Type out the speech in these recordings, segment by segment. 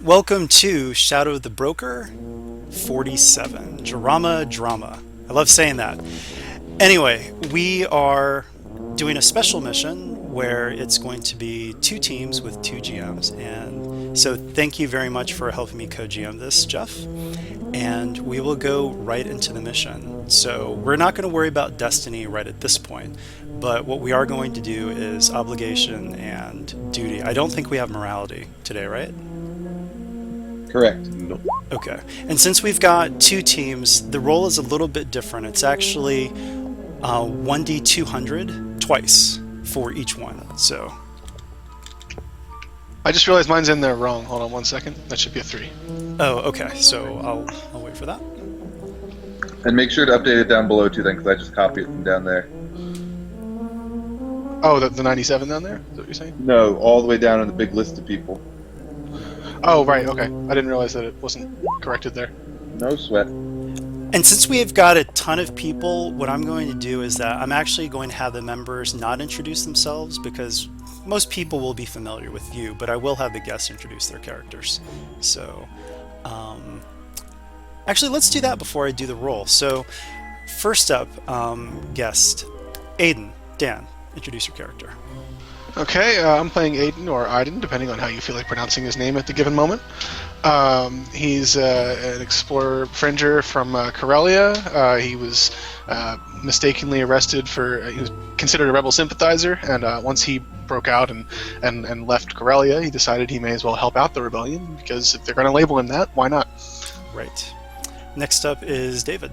Welcome to Shadow of the Broker 47, Jiramma Drama. I love saying that. Anyway, we are doing a special mission where it's going to be two teams with two GMs. And so thank you very much for helping me co-GM this, Jeff. And we will go right into the mission. So we're not going to worry about destiny right at this point, but what we are going to do is obligation and duty. I don't think we have morality today, right? Correct. Nope. Okay. And since we've got two teams, the roll is a little bit different. It's actually 1d200 twice for each one. So I just realized mine's in there wrong. Hold on 1 second. That should be a 3. oh, okay. So I'll wait for that. And make sure to update it down below too, then, because I just copied it from down there. Oh, the 97 down there? Is that what you're saying? No, all the way down on the big list of people. Oh, right. Okay. I didn't realize that it wasn't corrected there. No sweat. And since we have got a ton of people, what I'm going to do is that I'm actually going to have the members not introduce themselves because most people will be familiar with you, but I will have the guests introduce their characters. So, actually, let's do that before I do the roll. So, first up, guest, Aiden, Dan, introduce your character. Okay, I'm playing Aiden, or Aiden, depending on how you feel like pronouncing his name at the given moment. He's an explorer fringer from Corellia. He was mistakenly arrested for... he was considered a rebel sympathizer, and once he broke out and left Corellia, he decided he may as well help out the rebellion, because if they're going to label him that, why not? Right. Next up is David.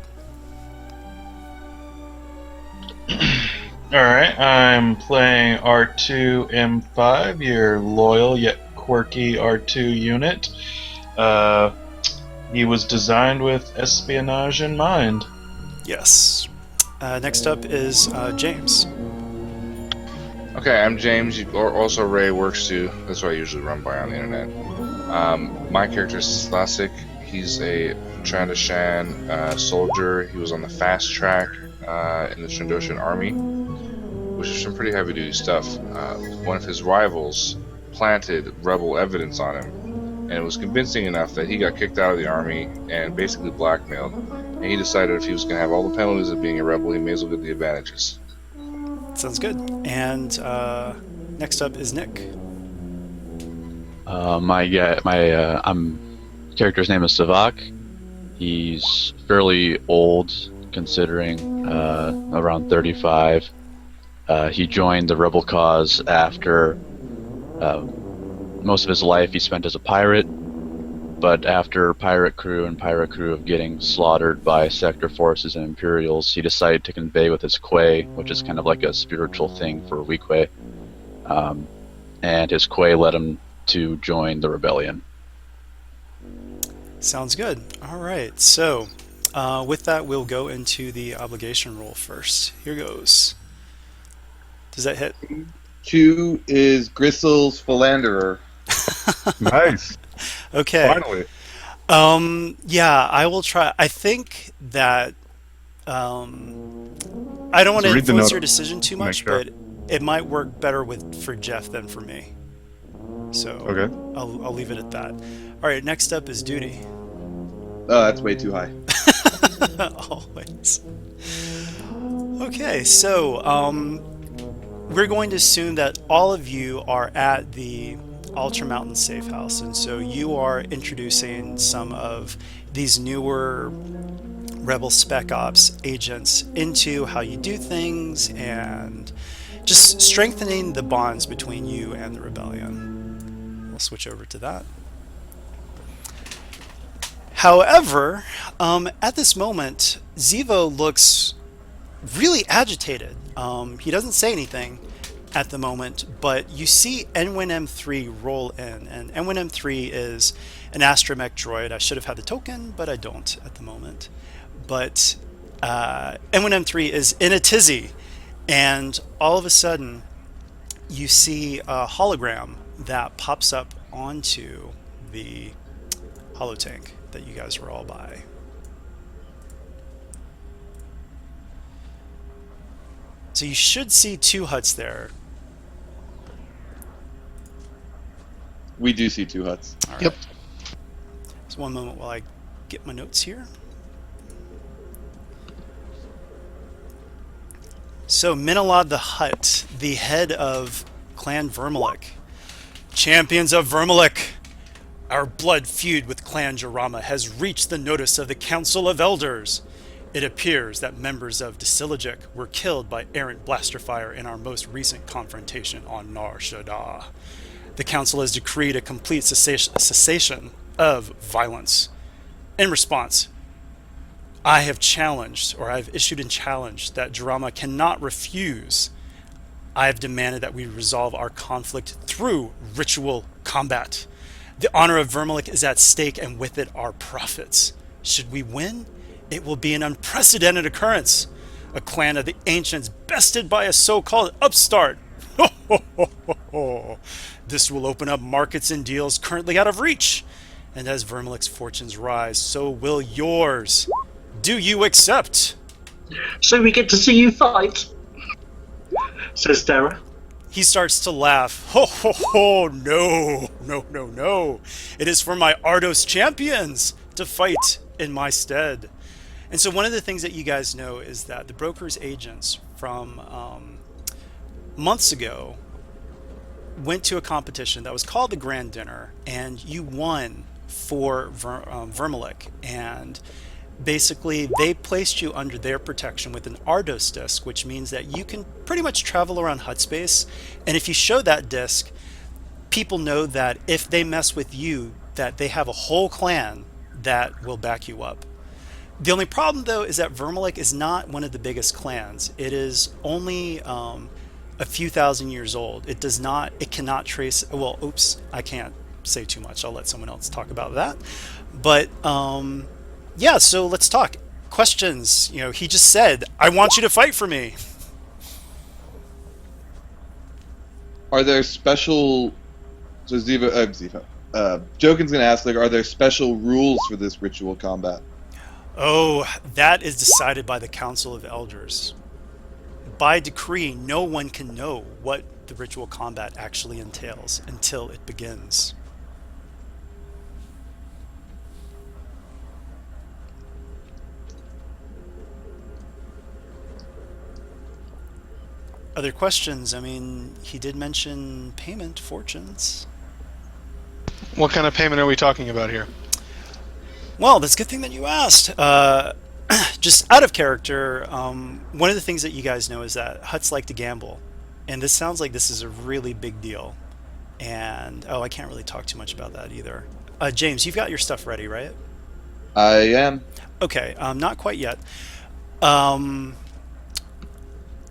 Alright, I'm playing R2M5, your loyal yet quirky R2 unit. He was designed with espionage in mind. Yes. Next up is James. Okay, I'm James, or also Ray works too. That's what I usually run by on the internet. My character is Slasik. He's a Trandoshan soldier. He was on the fast track in the Trandoshan army, which is some pretty heavy-duty stuff. One of his rivals planted rebel evidence on him, and it was convincing enough that he got kicked out of the army and basically blackmailed. And he decided if he was going to have all the penalties of being a rebel, he may as well get the advantages. Sounds good. And next up is Nick. My character's name is Savak. He's fairly old, considering around 35. He joined the rebel cause after most of his life he spent as a pirate, but after pirate crew of getting slaughtered by sector forces and Imperials, he decided to convey with his Quay, which is kind of like a spiritual thing for Weequay, and his Quay led him to join the rebellion. Sounds good. All right. So with that, we'll go into the obligation roll first. Here goes. Does that hit? 2 is Gristle's Philanderer. Nice. Okay. Finally. Yeah, I will try. I think that I don't want to read the influence note your decision too to make much, sure. but it might work better for Jeff than for me. So Okay. I'll leave it at that. All right. Next up is duty. That's way too high. Always. Okay, so we're going to assume that all of you are at the Ultra Mountain Safe House, and so you are introducing some of these newer Rebel Spec Ops agents into how you do things and just strengthening the bonds between you and the rebellion. We'll switch over to that. However, at this moment, Zivo looks really agitated. He doesn't say anything at the moment, but you see N1M3 roll in, and N1M3 is an astromech droid. I should have had the token, but I don't at the moment. But N1M3 is in a tizzy, and all of a sudden, you see a hologram that pops up onto the holotank that you guys were all by. So you should see 2 Hutts there. We do see 2 Hutts. All right. Yep. Just one moment while I get my notes here. So Minalod the Hutt, the head of Clan Vermilic. Champions of Vermilic, our blood feud with Clan Jiramma has reached the notice of the Council of Elders. It appears that members of Disilogic were killed by errant blaster fire in our most recent confrontation on Nar Shaddaa. The Council has decreed a complete cessation of violence. In response, I have challenged, or I've issued a challenge that Jiramma cannot refuse. I have demanded that we resolve our conflict through ritual combat. The honor of Vermilic is at stake, and with it our profits. Should we win, it will be an unprecedented occurrence. A clan of the ancients bested by a so-called upstart. This will open up markets and deals currently out of reach. And as Vermilic's fortunes rise, so will yours. Do you accept? So we get to see you fight, says Dara. He starts to laugh. Ho ho ho, no, no, no, no. It is for my Ardos champions to fight in my stead. And so one of the things that you guys know is that the broker's agents from months ago went to a competition that was called the Grand Dinner, and you won for Vermilic, and basically they placed you under their protection with an Ardos disc, which means that you can pretty much travel around Hutt space, and if you show that disc, people know that if they mess with you, that they have a whole clan that will back you up. The only problem though is that Vermilic is not one of the biggest clans. It is only a few thousand years old. It cannot trace, well, oops, I can't say too much. I'll let someone else talk about that. But yeah, so let's talk. Questions. He just said, I want you to fight for me. Are there special... So Ziva, Jokin's going to ask, are there special rules for this ritual combat? Oh, that is decided by the Council of Elders. By decree, no one can know what the ritual combat actually entails until it begins. Other questions? I mean, he did mention payment fortunes. What kind of payment are we talking about here? Well, that's a good thing that you asked. Just out of character, one of the things that you guys know is that Hutts like to gamble. And this sounds like this is a really big deal. And, I can't really talk too much about that either. James, you've got your stuff ready, right? I am. Okay, not quite yet.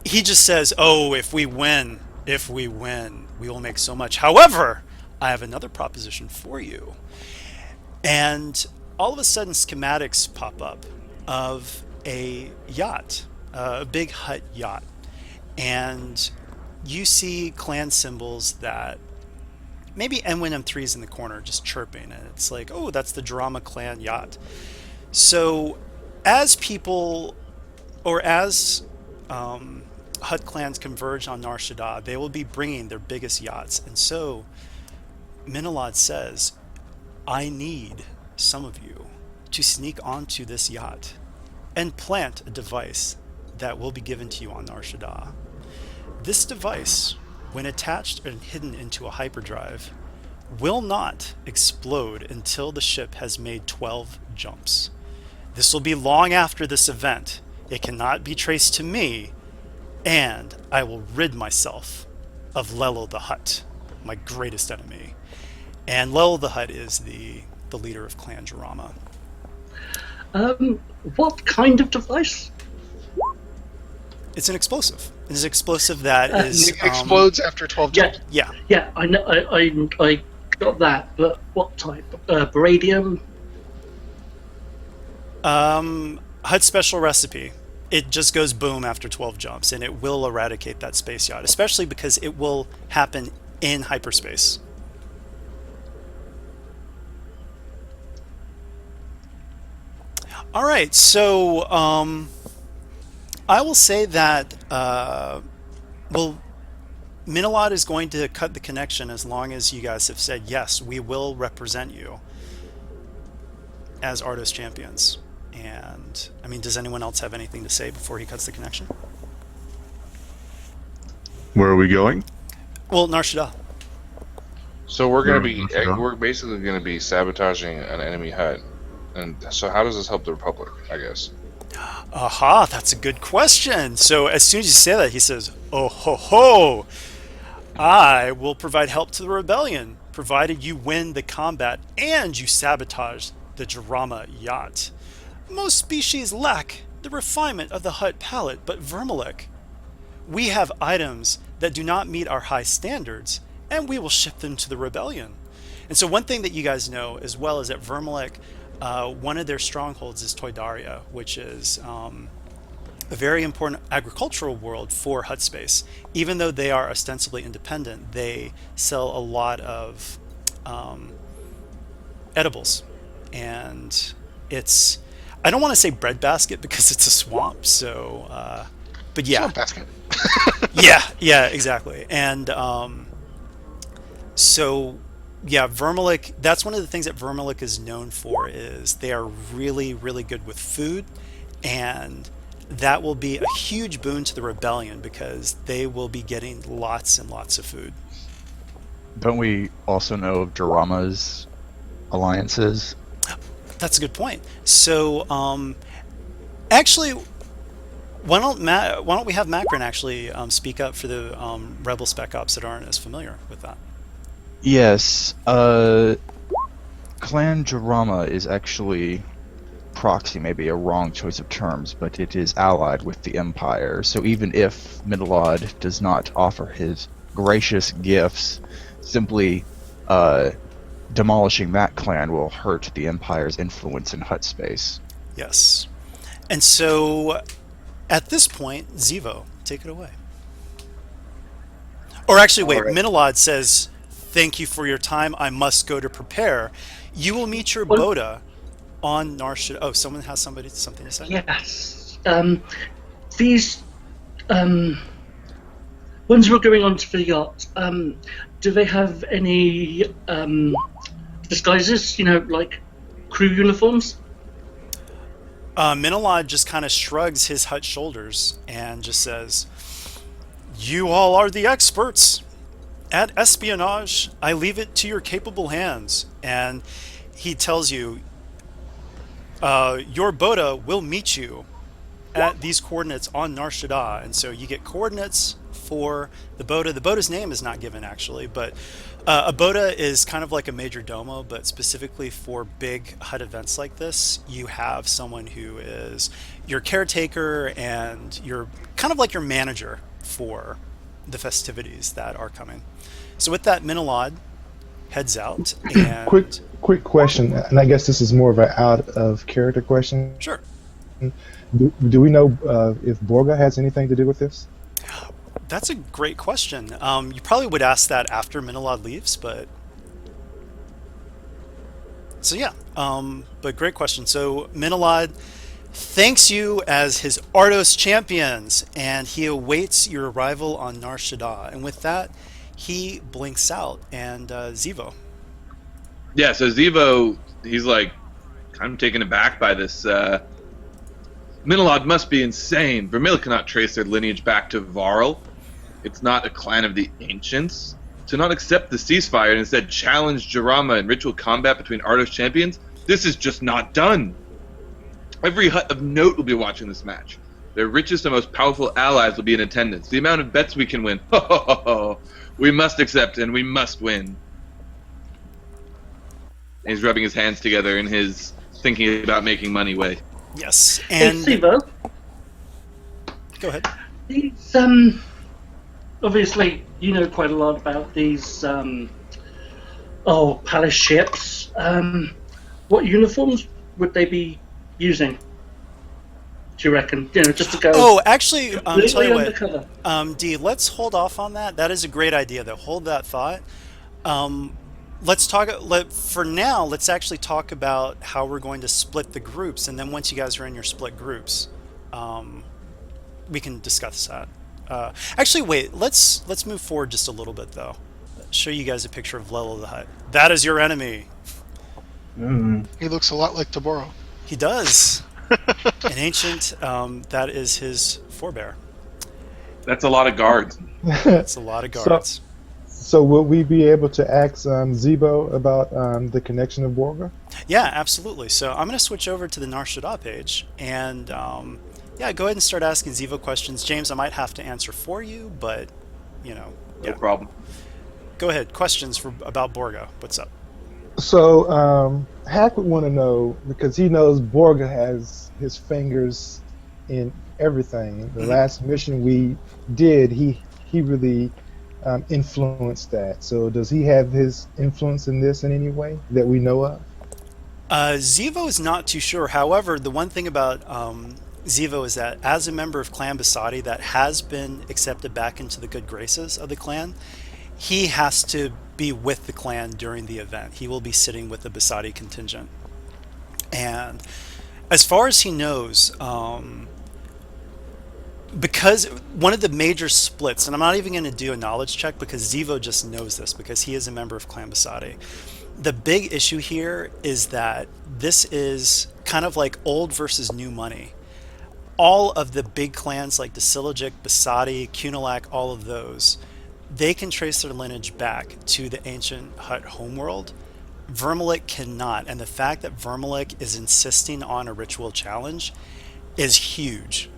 He just says, if we win, we will make so much. However, I have another proposition for you. And all of a sudden, schematics pop up of a yacht, a big Hutt yacht. And you see clan symbols that maybe M1M3 is in the corner just chirping. And it's like, oh, that's the Jiramma clan yacht. So as people, or as Hutt clans converge on Nar Shaddaa, they will be bringing their biggest yachts. And so Minalod says, I need some of you to sneak onto this yacht and plant a device that will be given to you on Nar Shaddaa. This device, when attached and hidden into a hyperdrive, will not explode until the ship has made 12 jumps. This will be long after this event. It cannot be traced to me, and I will rid myself of Lelo the Hutt, my greatest enemy. And Lelo the Hutt is the leader of Clan Jiramma. What kind of device? It's an explosive. It's an explosive that is... It explodes after 12 jumps. Yeah. Yeah, I know. I got that, but what type? Baradium? Hutt special recipe. It just goes boom after 12 jumps, and it will eradicate that space yacht, especially because it will happen in hyperspace. All right, so I will say that Minalod is going to cut the connection as long as you guys have said yes, we will represent you. as Ardos champions. And I mean, does anyone else have anything to say before he cuts the connection? Where are we going? Well, Nar Shaddaa. So we're gonna be Yeah. we're basically gonna be sabotaging an enemy hut, and so how does this help the Republic? I guess. Aha, that's a good question. So as soon as you say that, he says, "Oh ho ho! I will provide help to the rebellion, provided you win the combat and you sabotage the Jiramma yacht. Most species lack the refinement of the Hutt palate, but Vermilic, we have items that do not meet our high standards, and we will ship them to the rebellion." And so one thing that you guys know as well is that Vermilic, one of their strongholds is Toydaria, which is a very important agricultural world for Hutt space. Even though they are ostensibly independent, they sell a lot of edibles. And it's, I don't want to say breadbasket because it's a swamp, so, but yeah. Swamp basket. Yeah, exactly. And so, yeah, Vermilic, that's one of the things that Vermilic is known for, is they are really, really good with food, and that will be a huge boon to the rebellion because they will be getting lots and lots of food. Don't we also know of Jiramma's alliances? That's a good point. So, actually, why don't we have Macron actually speak up for the Rebel Spec Ops that aren't as familiar with that? Yes. Clan Jiramma is actually proxy, maybe a wrong choice of terms, but it is allied with the Empire. So even if Minalod does not offer his gracious gifts, simply demolishing that clan will hurt the Empire's influence in Hutt space. Yes. And so, at this point, Zivo, take it away. Or actually, wait, Alright. Minalod says, "Thank you for your time. I must go to prepare. You will meet your Well- Boda on Nar Shaddaa." Oh, someone has something to say? Yes. These ones who are going onto the yacht, do they have any disguises? You know, like crew uniforms? Minalod just kind of shrugs his Hutt shoulders and just says, "You all are the experts. At espionage, I leave it to your capable hands." And he tells you, your Boda will meet you at these coordinates on Nar Shaddaa. And so you get coordinates for the Boda. The Boda's name is not given, actually, but a Boda is kind of like a major domo, but specifically for big Hutt events like this, you have someone who is your caretaker and you're kind of like your manager for the festivities that are coming. So with that, Minalod heads out and... Quick question, and I guess this is more of an out of character question. Sure. Do we know if Borga has anything to do with this? That's a great question. You probably would ask that after Minalod leaves, but... So yeah, but great question. So Minalod thanks you as his Ardos champions, and he awaits your arrival on Nar Shaddaa. And with that, he blinks out, and Zivo. Yeah, so Zevo, he's like, I'm taken aback by this. Minalod must be insane. Vermilic cannot trace their lineage back to Varl. It's not a clan of the ancients. To not accept the ceasefire and instead challenge Jiramma in ritual combat between Ardos champions, this is just not done. Every Hutt of note will be watching this match. Their richest and most powerful allies will be in attendance. The amount of bets we can win, we must accept and we must win. And he's rubbing his hands together in his thinking about making money way. Yes, Hey, and... Sivo, Go ahead. these, obviously, you know quite a lot about these, palace ships. What uniforms would they be using? Do you reckon? You know, just to go. Oh, actually, tell completely you what, undercover. D, let's hold off on that. That is a great idea, though. Hold that thought. Let's talk. For now, let's actually talk about how we're going to split the groups, and then once you guys are in your split groups, we can discuss that. Actually, wait. Let's move forward just a little bit, though. Show you guys a picture of Lelo the Hutt. That is your enemy. He looks a lot like Taboro. He does. An ancient, that is his forebear. That's a lot of guards. That's a lot of guards. So will we be able to ask Zebo about the connection of Borga? Yeah, absolutely. So I'm going to switch over to the Nar Shaddaa page, and yeah, go ahead and start asking Zevo questions. James, I might have to answer for you, but No yeah. problem. Go ahead. Questions about Borga. What's up? So Hack would want to know, because he knows Borga has his fingers in everything. The last mission we did, he really influenced that. So does he have his influence in this in any way that we know of? Zevo is not too sure. However, the one thing about Zevo is that as a member of Clan Basadi that has been accepted back into the good graces of the clan, he has to be with the clan during the event. He will be sitting with the Basadi contingent. And as far as he knows, because one of the major splits, and I'm not even going to do a knowledge check because Zevo just knows this because he is a member of Clan Basadi. The big issue here is that this is kind of like old versus new money. All of the big clans like the Silajik, Basadi, Kunalak, all of those, they can trace their lineage back to the ancient Hutt homeworld. Vermilic cannot, and the fact that Vermilic is insisting on a ritual challenge is huge.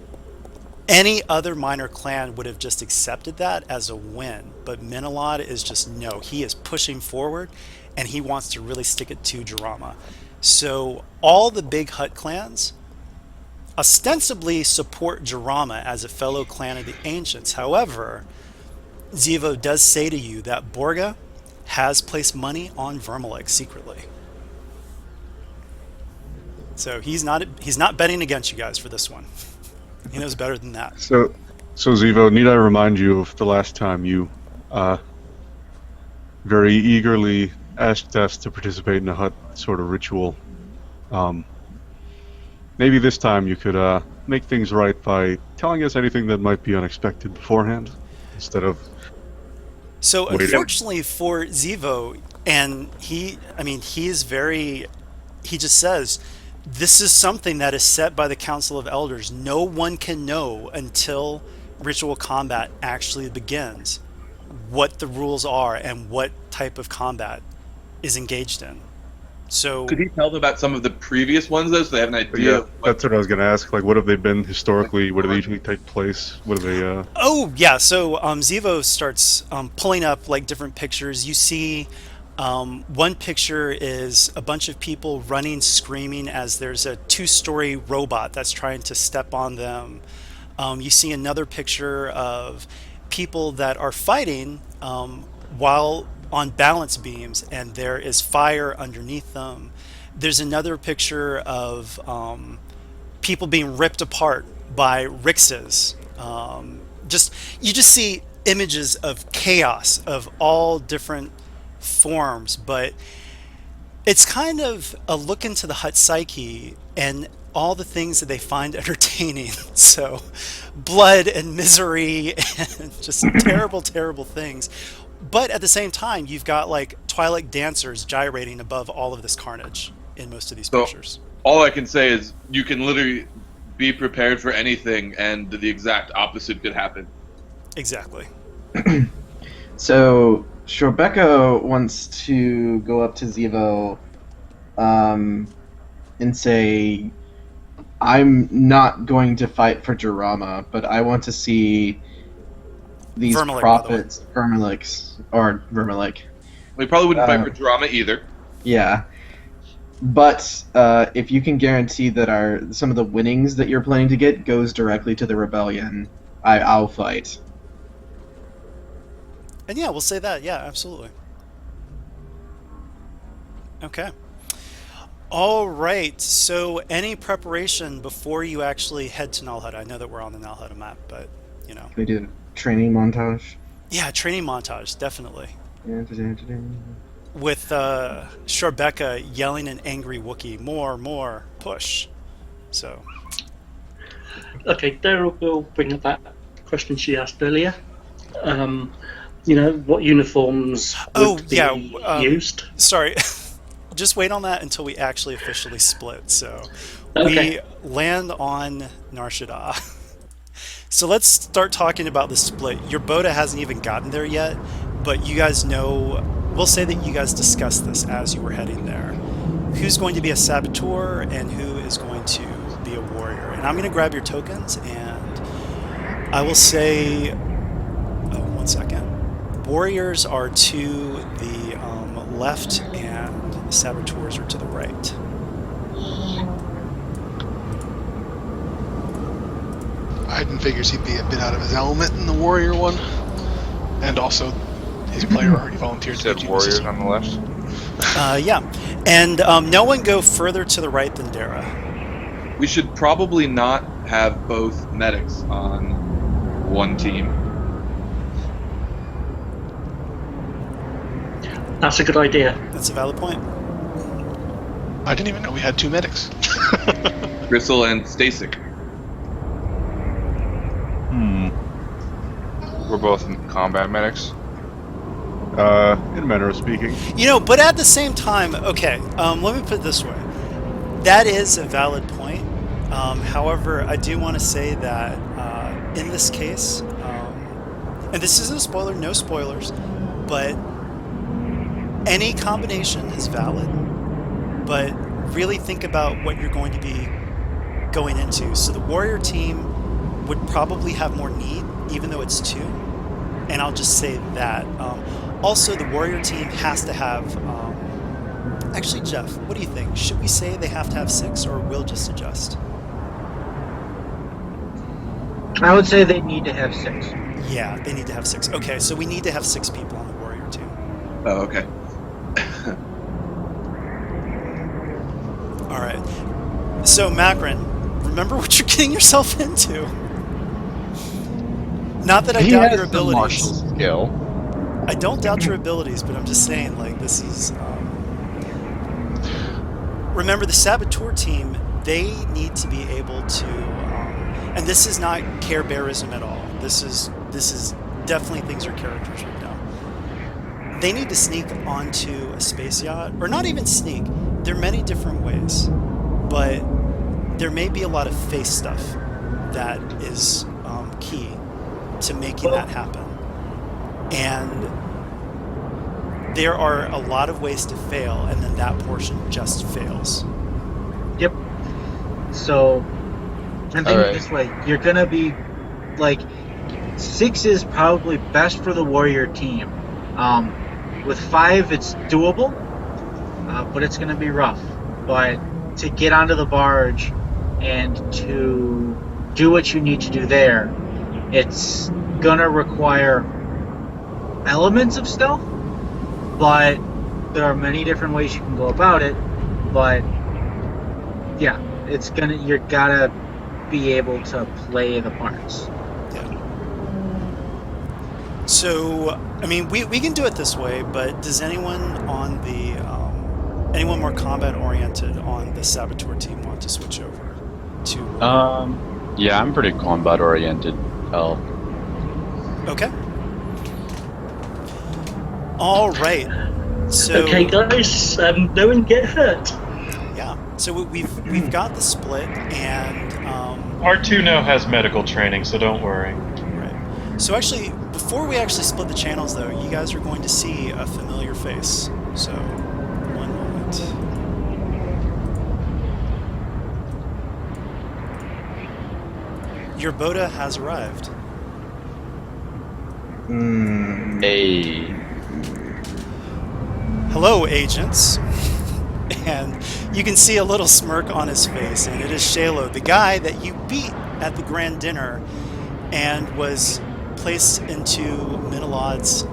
Any other minor clan would have just accepted that as a win, but Minalod is just no. He is pushing forward, and he wants to really stick it to Jiramma. So all the big Hutt clans ostensibly support Jiramma as a fellow clan of the Ancients. However, Zevo does say to you that Borga has placed money on Vermilic secretly. So he's not betting against you guys for this one. He knows better than that. So Zevo, need I remind you of the last time you very eagerly asked us to participate in a Hutt sort of ritual? Maybe this time you could make things right by telling us anything that might be unexpected beforehand, instead of... So waiting. unfortunately for Zevo, and he just says, this is something that is set by the Council of Elders. No one can know until ritual combat actually begins what the rules are and what type of combat is engaged in. So Could he tell them about some of the previous ones, though, so they have an idea? Yeah, of what... that's what I was going to ask. Like, what have they been historically? What do they usually take place? What do they... Oh, yeah. So Zevo starts pulling up like different pictures. You see one picture is a bunch of people running, screaming as there's a 2-story robot that's trying to step on them. You see another picture of people that are fighting while on balance beams, and there is fire underneath them. There's another picture of people being ripped apart by rixes. You just see images of chaos of all different forms, but it's kind of a look into the Hutt psyche and all the things that they find entertaining. So blood and misery and just terrible, terrible things. But at the same time, you've got like Twilight dancers gyrating above all of this carnage in most of these pictures. All I can say is you can literally be prepared for anything, and the exact opposite could happen. Exactly. So Shorbeka wants to go up to Zevo and say, I'm not going to fight for Jiramma, but I want to see these Vermilic, prophets, Vermilic. We probably wouldn't fight for Jiramma either. Yeah. But if you can guarantee that some of the winnings that you're planning to get goes directly to the rebellion, I'll fight. And yeah, we'll say that. Yeah, absolutely. Okay. All right. So any preparation before you actually head to Null Hut? I know that we're on the Null Hut map, but, you know. Can we do a training montage? Yeah, training montage, definitely. With Shorbeka yelling an angry Wookiee, more, push. So. Okay, Daryl will bring up that question she asked earlier. You know, what uniforms would be used? Sorry. just wait on that until we actually officially split. So Okay. we land on Nar Shaddaa. So let's start talking about the split. Your Boda hasn't even gotten there yet, but you guys know, we'll say that you guys discussed this as you were heading there. Who's going to be a saboteur and who is going to be a warrior? And I'm going to grab your tokens, and I will say, oh, 1 second. Warriors are to the left, and saboteurs are to the right. Iden figures he'd be a bit out of his element in the warrior one, and also his player already volunteered You to be said warriors Jesus. on the left. Yeah, and no one go further to the right than Dara. We should probably not have both medics on one team. That's a good idea. That's a valid point. I didn't even know we had 2 medics. Gristle and Stasik. We're both combat medics. In manner of speaking. You know, but at the same time, okay, let me put it this way. That is a valid point. However, I do want to say that in this case, and this isn't a spoiler, no spoilers, but any combination is valid. But really think about what you're going to be going into. So the warrior team would probably have more need, even though it's 2. And I'll just say that. Also, the warrior team has to have... actually, Jeff, what do you think? Should we say they have to have 6, or we'll just adjust? I would say they need to have 6. Yeah, they need to have 6. Okay, so we need to have 6 people on the warrior team. Oh, okay. All right. So, Macron, remember what you're getting yourself into. Not that I doubt your abilities. Martial skill. I don't doubt your abilities, but I'm just saying, like, this is... remember, the saboteur team, they need to be able to... and this is not Care Bearism at all. This is definitely things your characters would know. They need to sneak onto a space yacht, or not even sneak. There are many different ways, but there may be a lot of face stuff that is key to making that happen. And there are a lot of ways to fail, and then that portion just fails. Yep. So, I'm thinking this way. You're going to be, like, 6 is probably best for the warrior team. With 5, it's doable, but it's going to be rough. But to get onto the barge and to do what you need to do there, it's going to require elements of stealth, but there are many different ways you can go about it. But yeah, you're gotta be able to play the parts. Yeah. So, I mean, we can do it this way, but does anyone on the anyone more combat oriented on the saboteur team want to switch over to? Yeah, I'm pretty combat oriented. Okay. All right. So Okay, guys, no one get hurt. yeah. So we've got the split, and R2 now has medical training, so don't worry. right. So actually, before we actually split the channels, though, you guys are going to see a familiar face. So, one moment. Your Boda has arrived. Hey. Hello, agents. And you can see a little smirk on his face, and it is Shalo, the guy that you beat at the grand dinner and was placed into Minalod's,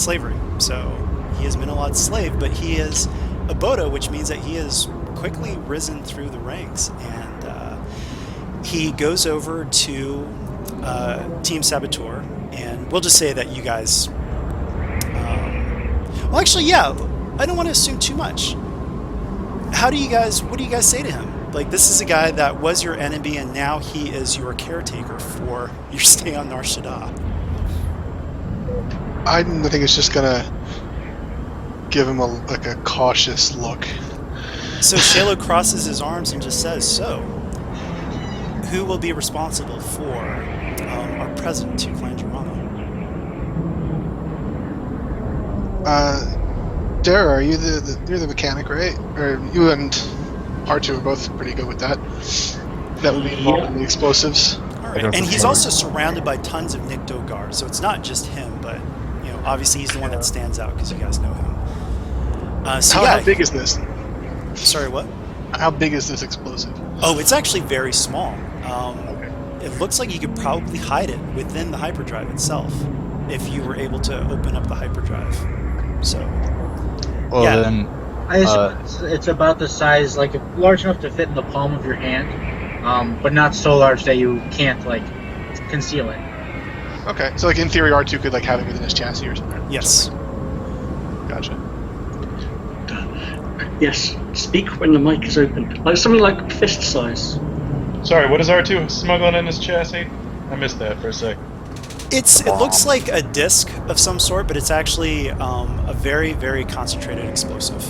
slavery. So he is Minalod's slave, but he is a Boda, which means that he has quickly risen through the ranks, and he goes over to Team Saboteur, and we'll just say that you guys... well, actually, yeah, I don't want to assume too much. What do you guys say to him? Like, this is a guy that was your enemy, and now he is your caretaker for your stay on Nar Shaddaa. I think it's just gonna give him a cautious look. So Shalo crosses his arms and just says, "So, who will be responsible for our present to Clan Jiramma?" Dara, are you you're the mechanic, right? Or you and R2 are both pretty good with that. That would be involved in the explosives. All right, and he's also surrounded by tons of Nick Dogar, so it's not just him, but obviously he's the one that stands out because you guys know him. How big is this? Sorry, what? How big is this explosive? Oh, it's actually very small. It looks like you could probably hide it within the hyperdrive itself if you were able to open up the hyperdrive. So, well, yeah. Then I assume it's about the size, like large enough to fit in the palm of your hand, but not so large that you can't conceal it. Okay, so in theory, R2 could have it within his chassis or something. Yes. Gotcha. Yes, speak when the mic is open. Like something like fist size. Sorry, what is R2 smuggling in his chassis? I missed that for a sec. It looks like a disc of some sort, but it's actually a very, very concentrated explosive.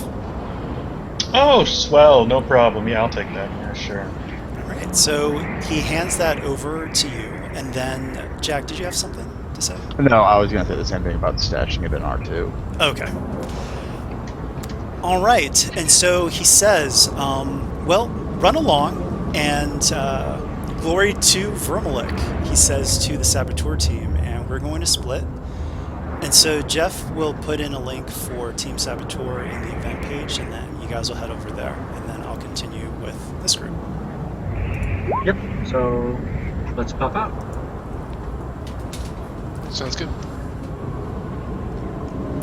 Oh, swell, no problem. Yeah, I'll take that. Yeah, sure. All right, so he hands that over to you, and then Jack, did you have something to say? No, I was going to say the same thing about stashing it in R2. Okay. All right, and so he says, well, run along, and glory to Vermilic, he says to the Saboteur team, and we're going to split. And so Jeff will put in a link for Team Saboteur in the event page, and then you guys will head over there, and then I'll continue with this group. Yep, so let's pop out. Sounds good.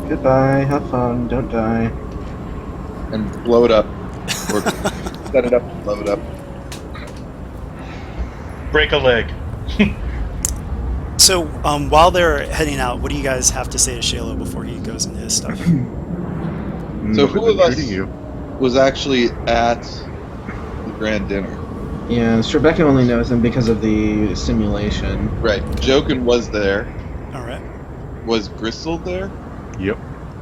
Goodbye, have fun, don't die. And blow it up. Or set it up and blow it up. Break a leg. So while they're heading out, what do you guys have to say to Shalo before he goes into his stuff? So who of us was actually at the grand dinner? Yeah, Rebecca only knows him because of the simulation. Right. Jokin was there. All right. Was Gristle there? Yep.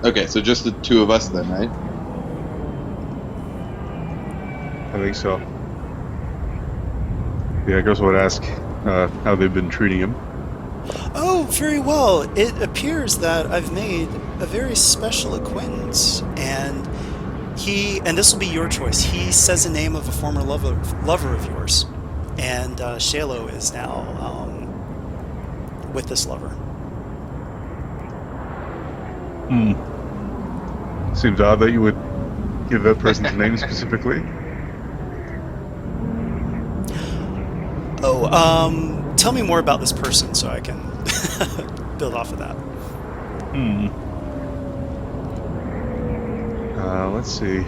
Okay, so just the two of us then, right? I think so. Yeah, I guess I would ask how they've been treating him. Oh, very well. It appears that I've made a very special acquaintance, and this will be your choice. He says the name of a former lover of yours, and Shalo is now with this lover. Seems odd that you would give that person's name specifically. Oh, tell me more about this person so I can build off of that. Let's see.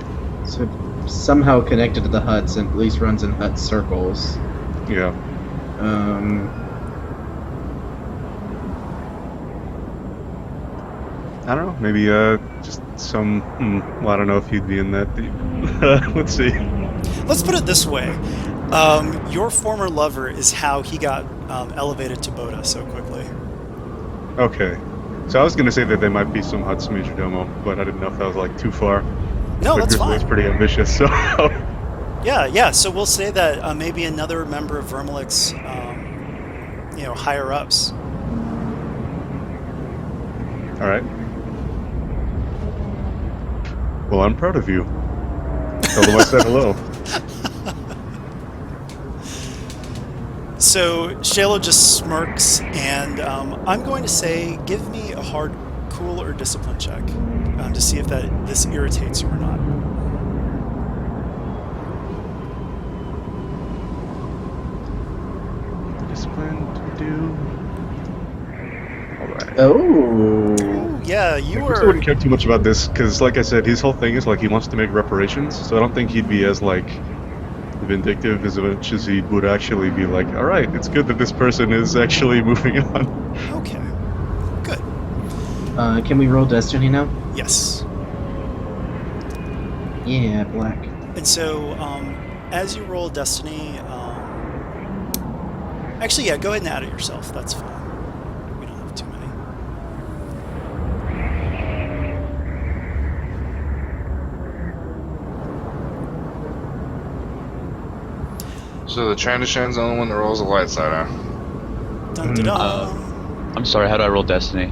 So somehow connected to the Hutts and at least runs in Hutt circles. Yeah. I don't know. Maybe just some. Well, I don't know if he'd be in that deep. Let's see. Let's put it this way. Your former lover is how he got elevated to Boda so quickly. Okay. So I was going to say that there might be some Hutt's major domo, but I didn't know if that was too far. No, that's fine. It's pretty ambitious, so. Yeah. So we'll say that maybe another member of Vermilic's, higher ups. All right. Well, I'm proud of you. Tell them I said hello. So Shalo just smirks, and I'm going to say, give me a hard, cool, or discipline check to see if this irritates you or not. Discipline to do. All right. Oh. Yeah, you I wouldn't care too much about this because, like I said, his whole thing is he wants to make reparations. So I don't think he'd be as vindictive as much as he would actually be all right, it's good that this person is actually moving on. Okay, good. Can we roll Destiny now? Yes. Yeah, black. And so, as you roll Destiny, actually, yeah, go ahead and add it yourself. That's fine. We don't have too many. So the Trandoshan's the only one that rolls the light side, huh? Dun, dun, dun. I'm sorry, how do I roll Destiny?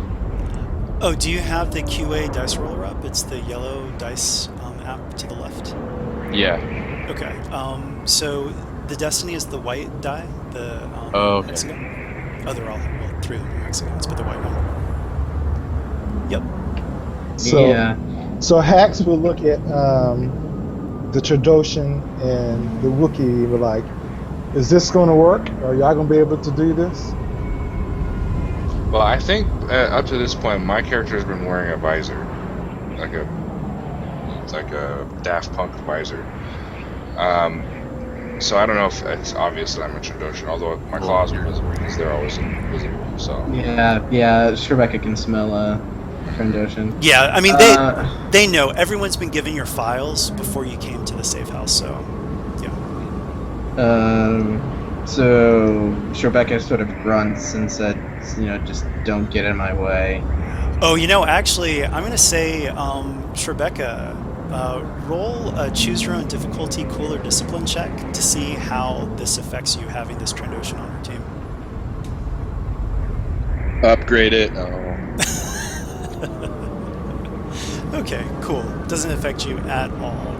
Oh, do you have the QA dice roller up? It's the yellow dice app to the left. Yeah. Okay. So the Destiny is the white die, the Okay. hexagon. Oh, they're all, well, 3 of them are hexagons, but the white one. Yep. So, Yeah. so Hacks will look at the Trandoshan and the Wookiee and be like, is this going to work? Are y'all going to be able to do this? Well, I think up to this point, my character has been wearing a visor, it's like a Daft Punk visor. So I don't know if it's obvious that I'm a Trandoshan, although my claws are visible because they're always invisible. So Yeah, Rebecca can smell a Trandoshan. Yeah, I mean, they know. Everyone's been given your files before you came to the safe house, so, yeah. So Rebecca sort of grunts and said, just don't get in my way. Oh, actually, I'm going to say, Rebecca, roll a choose your own difficulty, cool, or discipline check to see how this affects you having this Trandoshan on your team. Upgrade it. Oh. Okay, cool. Doesn't affect you at all.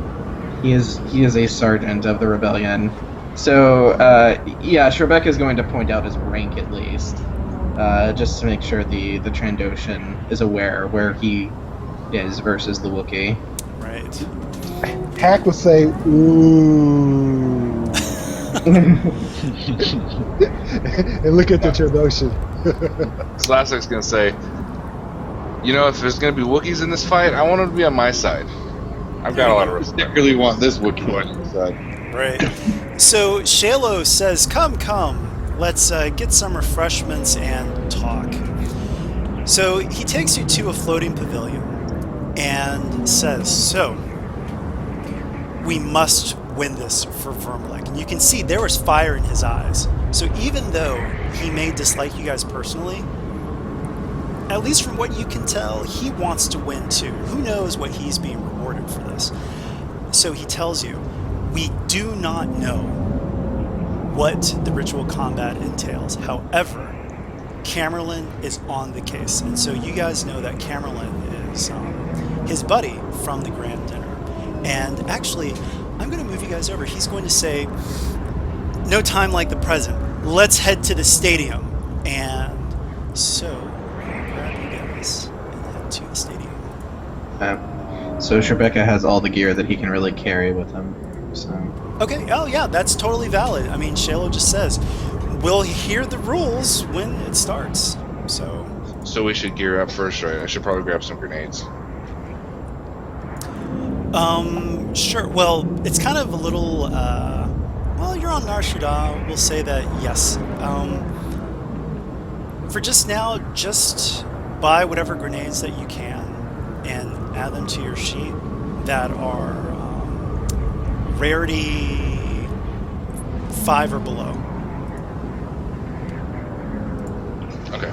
He is a sergeant of the rebellion. So, Rebecca is going to point out his rank at least, just to make sure the Trandoshan is aware where he is versus the Wookiee. Right. Hack will say, ooh. And look at the Trandoshan. Slassek's gonna say, if there's gonna be Wookiees in this fight, I want them to be on my side. I've got a lot of respect. I really want this Wookiee on your side. Right. So Shalo says, come, let's get some refreshments and talk. So he takes you to a floating pavilion and says, so, we must win this for Vermilic. And you can see there was fire in his eyes. So even though he may dislike you guys personally, at least from what you can tell, he wants to win too. Who knows what he's being rewarded for this? So he tells you, we do not know what the ritual combat entails. However, Camerlin is on the case. And so you guys know that Camerlin is his buddy from the Grand Dinner. And actually, I'm going to move you guys over. He's going to say, no time like the present. Let's head to the stadium. And so, I'll grab you guys and head to the stadium. So Rebecca has all the gear that he can really carry with him. So. Okay, oh yeah, that's totally valid. I mean, Shalo just says, we'll hear the rules when it starts. So we should gear up first, right? I should probably grab some grenades. Sure. Well, it's kind of a little, you're on Nar Shaddaa. We'll say that, yes. For just now, just buy whatever grenades that you can and add them to your sheet that are rarity 5 or below. Okay.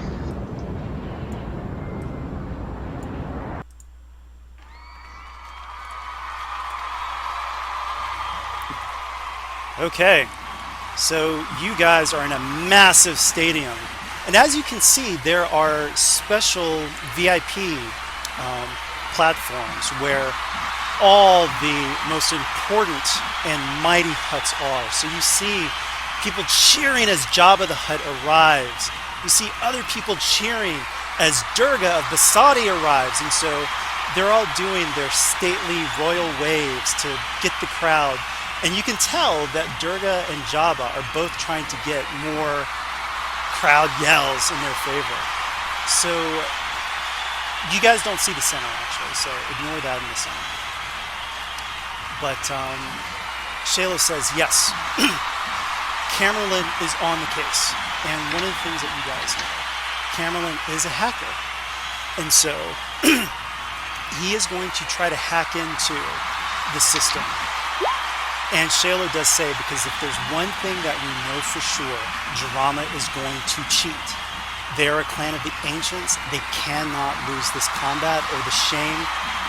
Okay, so you guys are in a massive stadium, and as you can see, there are special VIP platforms where all the most important and mighty Hutts are. So you see people cheering as Jabba the Hutt arrives. You see other people cheering as Durga of Basadi arrives, and so they're all doing their stately royal waves to get the crowd. And you can tell that Durga and Jabba are both trying to get more crowd yells in their favor. So you guys don't see the center, actually, so ignore that in the center. But Shalo says, yes, Camerlin is on the case. And one of the things that you guys know, Camerlin is a hacker. And so he is going to try to hack into the system. And Shalo does say, because if there's one thing that we know for sure, Jiramma is going to cheat. They are a clan of the ancients. They cannot lose this combat, or the shame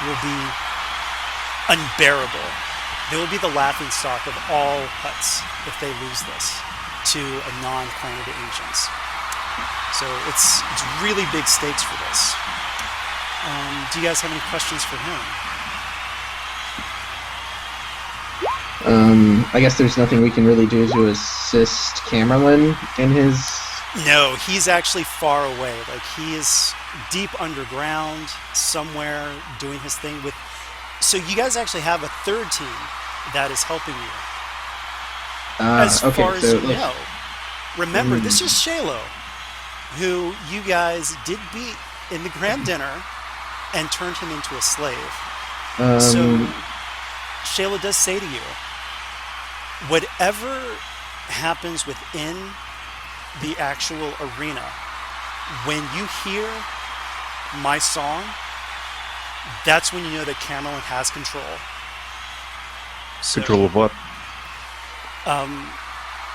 will be unbearable. They will be the laughing stock of all Hutts if they lose this to a non-Clan of the Ancients. So it's really big stakes for this. Do you guys have any questions for him? I guess there's nothing we can really do to assist Camerlin in his... No, he's actually far away. Like, he is deep underground somewhere doing his thing with... So you guys actually have a third team that is helping you. As far as you know. Remember, this is Shalo, who you guys did beat in the Grand Dinner and turned him into a slave. So Shayla does say to you, whatever happens within the actual arena, when you hear my song, that's when you know that Camerlin has control. So, Control of what?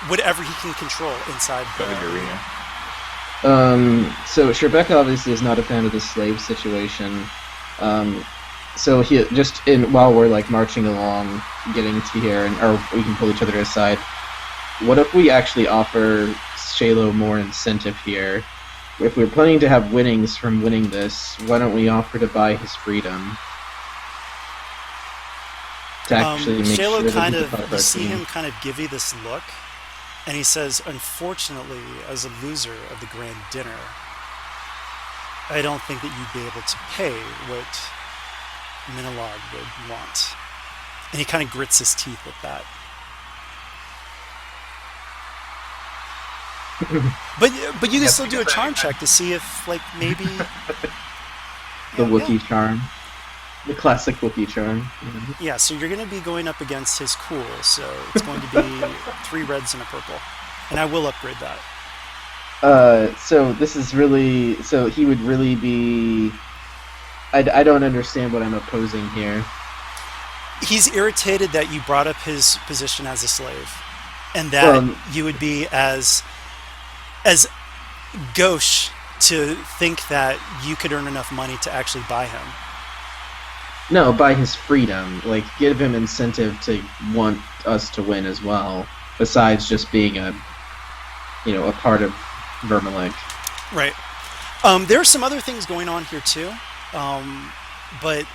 Whatever he can control inside the arena. So Sherbeka obviously is not a fan of the slave situation. So he just while we're like marching along, getting to here, or we can pull each other aside. What if we actually offer Shalo more incentive here? If we're planning to have winnings from winning this, why don't we offer to buy his freedom? To actually make Shalo sure kind that of, you see him kind of give you this look, and he says, unfortunately, as a loser of the Grand Dinner, I don't think that you'd be able to pay what Minalod would want. And he kind of grits his teeth with that. But you can still do a charm check to see if, like, maybe... the Wookiee charm. The classic Wookiee charm. Yeah, so you're going to be going up against his cool, so it's going to be 3 reds and a purple. And I will upgrade that. So this is really... So he would really be... I don't understand what I'm opposing here. He's irritated that you brought up his position as a slave. And that you would be as gauche to think that you could earn enough money to actually buy him. No, buy his freedom. Like, give him incentive to want us to win as well. Besides just being a part of Vermilic. Right. There are some other things going on here too, but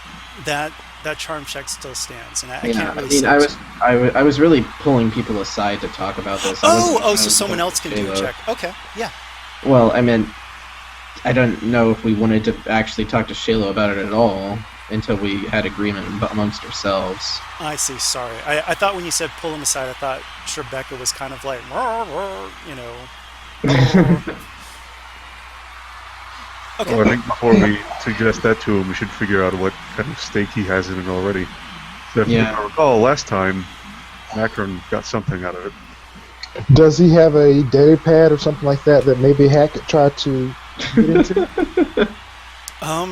that charm check still stands, and I can't really. I was really pulling people aside to talk about this. So someone else can do a check. Okay, yeah. Well, I meant, I don't know if we wanted to actually talk to Shalo about it at all until we had agreement amongst ourselves. I see. Sorry, I thought when you said pull him aside, I thought Rebecca was kind of like, Okay. Well, I think before we suggest that to him, we should figure out what kind of stake he has in it already. So if I recall, last time, Macron got something out of it. Does he have a data pad or something like that maybe Hack could try to get into?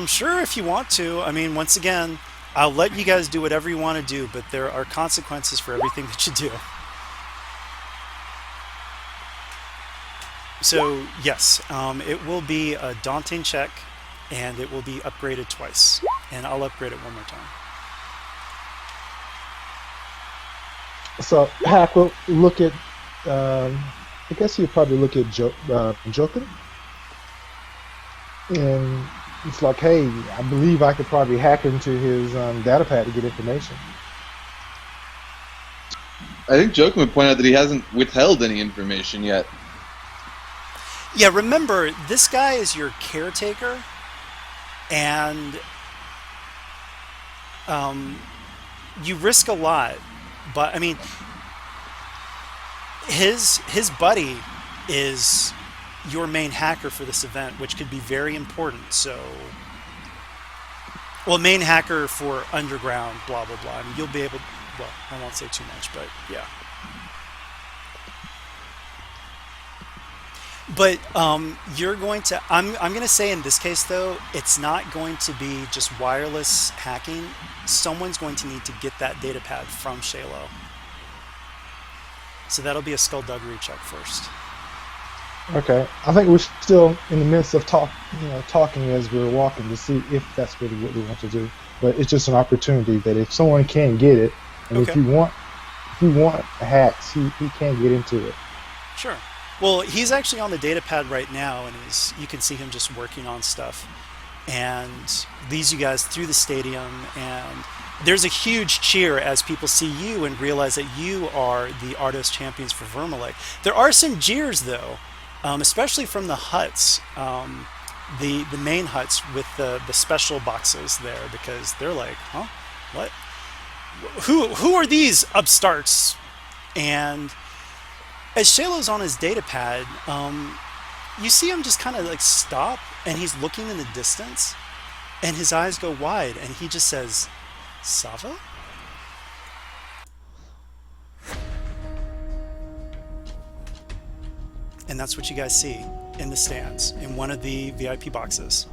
Sure, if you want to. I mean, once again, I'll let you guys do whatever you want to do, but there are consequences for everything that you do. So, yes, it will be a daunting check, and it will be upgraded twice. And I'll upgrade it one more time. So, Hack will look at, I guess he'll probably look at Joker. And it's like, hey, I believe I could probably hack into his data pad to get information. I think Joker would point out that he hasn't withheld any information yet. Yeah, remember, this guy is your caretaker, and you risk a lot, but, I mean, his buddy is your main hacker for this event, which could be very important, so... Well, main hacker for Underground, blah, blah, blah. I mean, you'll be able... Well, I won't say too much, but, yeah. But you're going to... I'm going to say in this case, though, it's not going to be just wireless hacking. Someone's going to need to get that data pad from Shalo. So that'll be a skullduggery check first. Okay. I think we're still in the midst of talking as we're walking to see if that's really what we want to do. But it's just an opportunity that if someone can get it, And Okay. if you want hacks, he can't get into it. Sure. Well, he's actually on the data pad right now, and you can see him just working on stuff, and leads you guys through the stadium. And there's a huge cheer as people see you and realize that you are the Ardos champions for Vermilic. There are some jeers, though, especially from the Hutts, the main Hutts with the special boxes there, because they're like, huh, what? Who are these upstarts? And as Shalo's on his data pad, you see him just kind of like stop, and he's looking in the distance, and his eyes go wide, and he just says, Sava? And that's what you guys see in the stands, in one of the VIP boxes.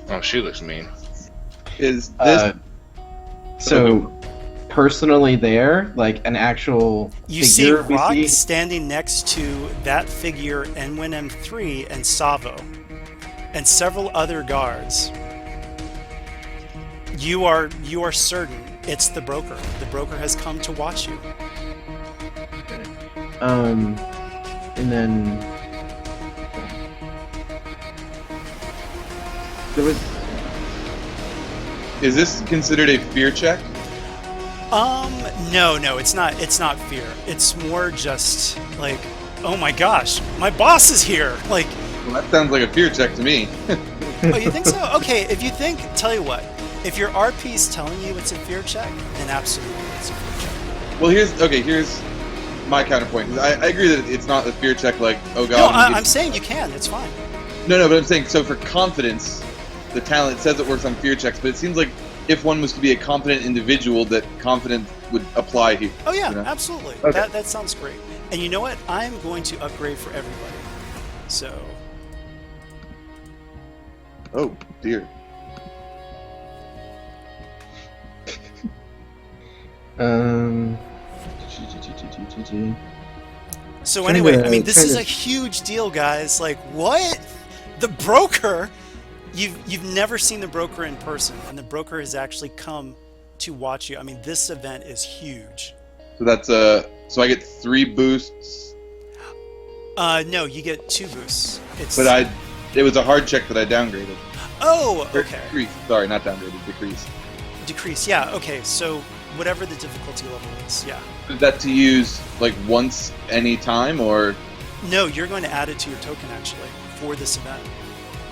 Oh, she looks mean. Is this So, personally, there, like an actual You see figure, Rock we see. standing next to that figure, Enwin M3 and Savo, and several other guards. You are certain it's the broker. The broker has come to watch you. And then there was. Is this considered a fear check? No, it's not fear. It's more just like, oh my gosh, my boss is here. Like, Well, that sounds like a fear check to me. oh, you think so? Okay, if you think, tell you what, if your RP is telling you it's a fear check, then absolutely it's a fear check. Well, here's my counterpoint. 'Cause I agree that it's not a fear check like, oh No, god. I'm saying you can. It's fine. No, but I'm saying, so for confidence, the talent says it works on fear checks, but it seems like if one was to be a competent individual, that confidence would apply here. Oh yeah, you know? absolutely. Okay. That sounds great. And you know what? I'm going to upgrade for everybody. So, Oh, dear. so Trying anyway, to- I mean, this trying is to- a huge deal, guys. Like, what? The broker? You've never seen the broker in person, and the broker has actually come to watch you. I mean, this event is huge. So that's so I get 3 boosts, No, you get 2 boosts. It's but it was a hard check that I downgraded. Oh, Or okay. Decreased. Sorry, not downgraded, decreased. Decrease. Yeah. Okay. So whatever the difficulty level is. Yeah. Is that to use like once any time or? No, you're going to add it to your token actually for this event.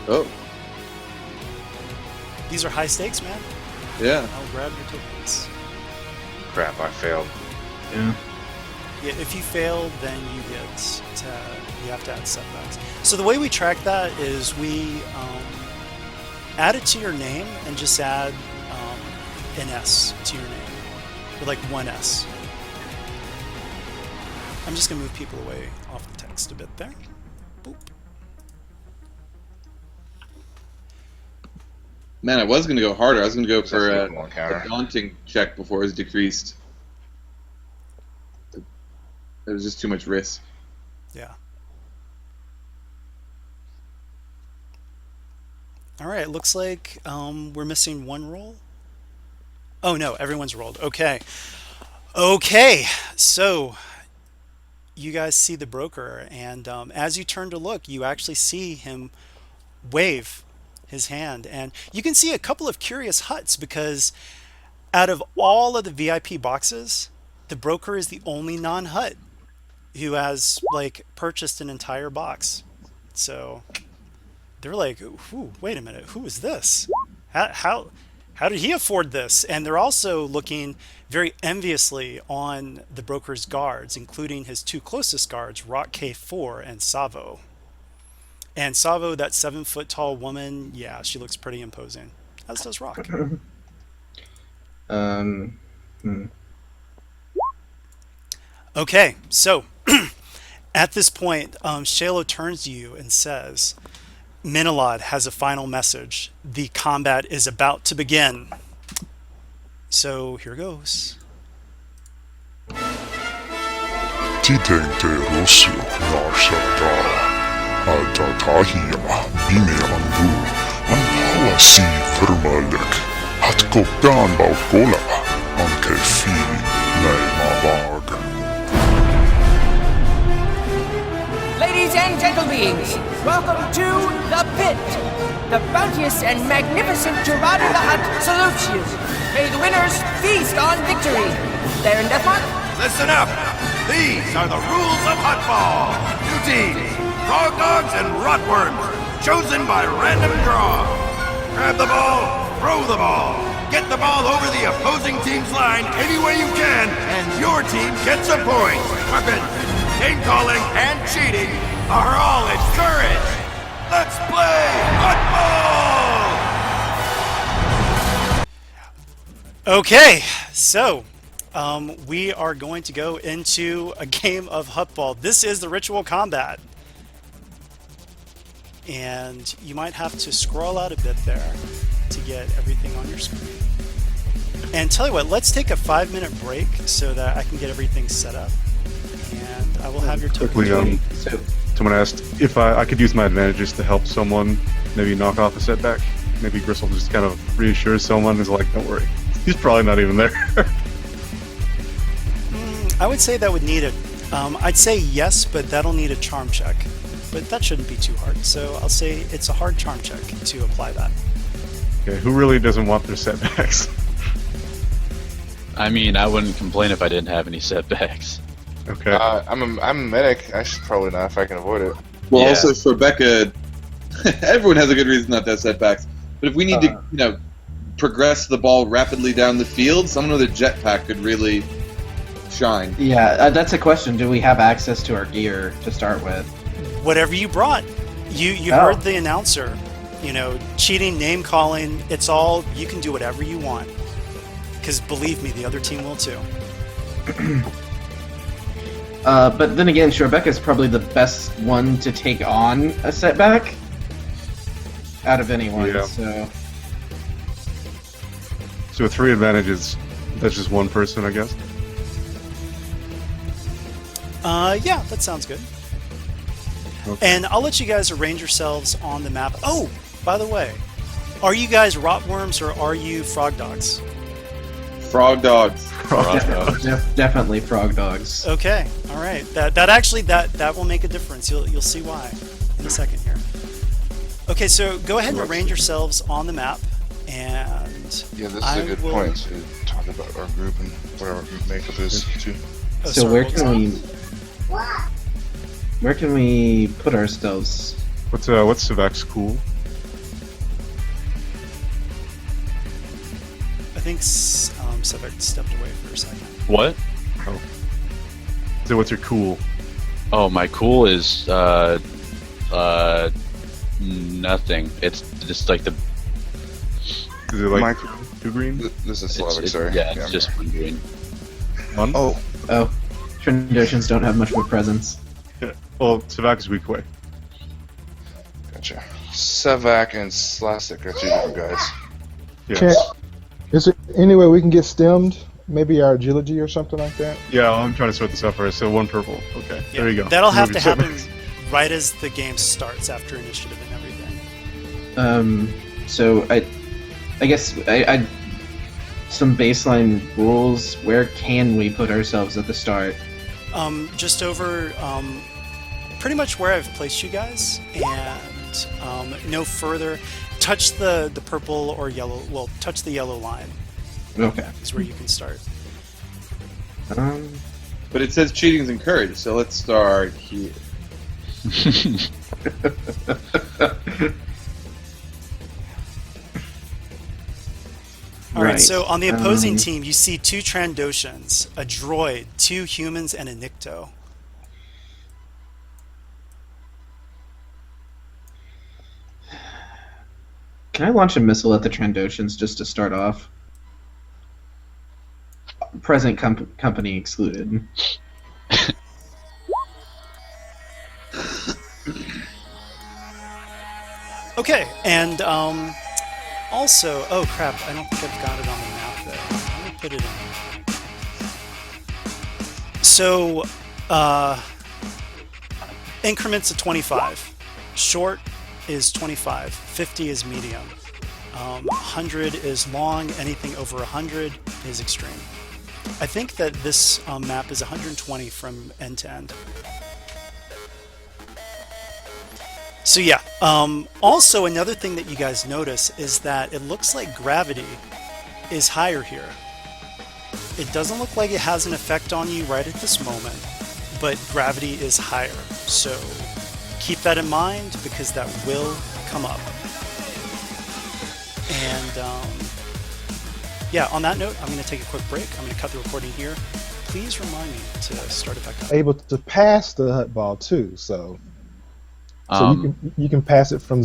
Oh, These are high stakes, man. yeah. I'll grab your tokens. Crap, I failed. Yeah. Yeah, if you fail, then you have to add setbacks. So the way we track that is we add it to your name and just add an S to your name, or like 1 S. I'm just gonna move people away off the text a bit there. Boop. Man, I was gonna go harder. I was gonna go for That's a more counter. a daunting check before it was decreased. It was just too much risk. Yeah. All right, looks like we're missing 1 roll. Oh no, everyone's rolled. Okay. Okay, so you guys see the broker, and as you turn to look, you actually see him wave his hand, and you can see a couple of curious Hutts, because out of all of the VIP boxes, the broker is the only non-Hutt who has like purchased an entire box. So they're like, "Ooh, wait a minute, who is this? How did he afford this?" And they're also looking very enviously on the broker's guards, including his 2 closest guards, Rock K4 and Savo. And Savo, that 7-foot tall woman, yeah, she looks pretty imposing. As does Rock. Okay, so at this point, Shalo turns to you and says, Minalod has a final message. The combat is about to begin. So here goes. Titente Rossio Narsatara Adatahia Bimeangu Anhalasi Vermalic Att koppaan baukkoleva on kefiin leimaa vaag. Ladies and gentlebeings, welcome to the Pit. The bounteous and magnificent Jiramma the Hutt salutes you. May the winners feast on victory. There in Deathmark? Listen up! These are the rules of Huttball. 2 teams, Frog Dogs and Rotworms, chosen by random draw. Grab the ball, throw the ball. Get the ball over the opposing team's line any way you can, and your team gets a point. Weapons, game calling, and cheating are all encouraged. Let's play Huttball! Okay, so we are going to go into a game of Huttball. This is the ritual combat. And you might have to scroll out a bit there to get everything on your screen. And tell you what, let's take a 5-minute break so that I can get everything set up. And I will have your Quickly, someone asked if I could use my advantages to help someone maybe knock off a setback. Maybe Gristle just kind of reassures someone, is like, don't worry. He's probably not even there. I would say that would need a... I'd say yes, but that'll need a charm check. But that shouldn't be too hard, so I'll say it's a hard charm check to apply that. Okay, who really doesn't want their setbacks? I mean, I wouldn't complain if I didn't have any setbacks. Okay. I'm a medic. I should probably not if I can avoid it. Well, Yeah. also for Becca, everyone has a good reason not to have setbacks. But if we need to, progress the ball rapidly down the field, someone with a jetpack could really shine. Yeah, that's a question. Do we have access to our gear to start with? Whatever you brought. You heard the announcer. Cheating, name calling, it's all, you can do whatever you want. Because believe me, the other team will too. But then again, Rebecca's probably the best one to take on a setback out of anyone. Yeah. So with 3 advantages, that's just one person, I guess? Yeah, that sounds good. Okay. And I'll let you guys arrange yourselves on the map. Oh, by the way, are you guys rotworms or are you frog dogs? Frog dogs. Definitely frog dogs. Okay, all right. That will make a difference. You'll see why in a second here. Okay, so go ahead and arrange yourselves on the map, and Yeah, this is a good point to talk about our group and what our makeup is too. Oh, So sorry, where what was can that? where can we put ourselves? What's Savak's cool? I think Sevek stepped away for a second. What? Oh. So what's your cool? Oh, my cool is nothing. It's just like the. Is it like My- 2 green? This is Slavic, sorry. Yeah, it's just one green. One? Oh, Trandoshans don't have much of a presence. Yeah. Well, Savak is weak way. Gotcha. Savak and Slastic are 2 different guys. Yes. Is there any way we can get stemmed? Maybe our agility or something like that? Yeah, I'm trying to sort this out first. So 1 purple. Okay, Yeah, there you go. That'll have Remove to your happen setbacks. right as the game starts, after initiative and everything. So I guess I some baseline rules. Where can we put ourselves at the start? Just over pretty much where I've placed you guys, and no further. Touch the purple or yellow. Well, touch the yellow line. Okay. That's where you can start. But it says cheating's encouraged, so let's start here. All right. Right. So on the opposing team, you see 2 Trandoshans, a droid, 2 humans, and a Nikto. Can I launch a missile at the Trandoshans just to start off? Present company excluded. Okay, and also, oh crap, I don't think I've got it on the map there. Let me put it in. So, increments of 25. Short is 25. 50 is medium. 100 is long. Anything over 100 is extreme. I think that this map is 120 from end to end. So yeah, also another thing that you guys notice is that it looks like gravity is higher here. It doesn't look like it has an effect on you right at this moment, but gravity is higher. So keep that in mind because that will come up. And yeah, on that note, I'm going to take a quick break. I'm going to cut the recording here. Please remind me to start it back up. Able to pass the Hutt ball too, so you can pass it from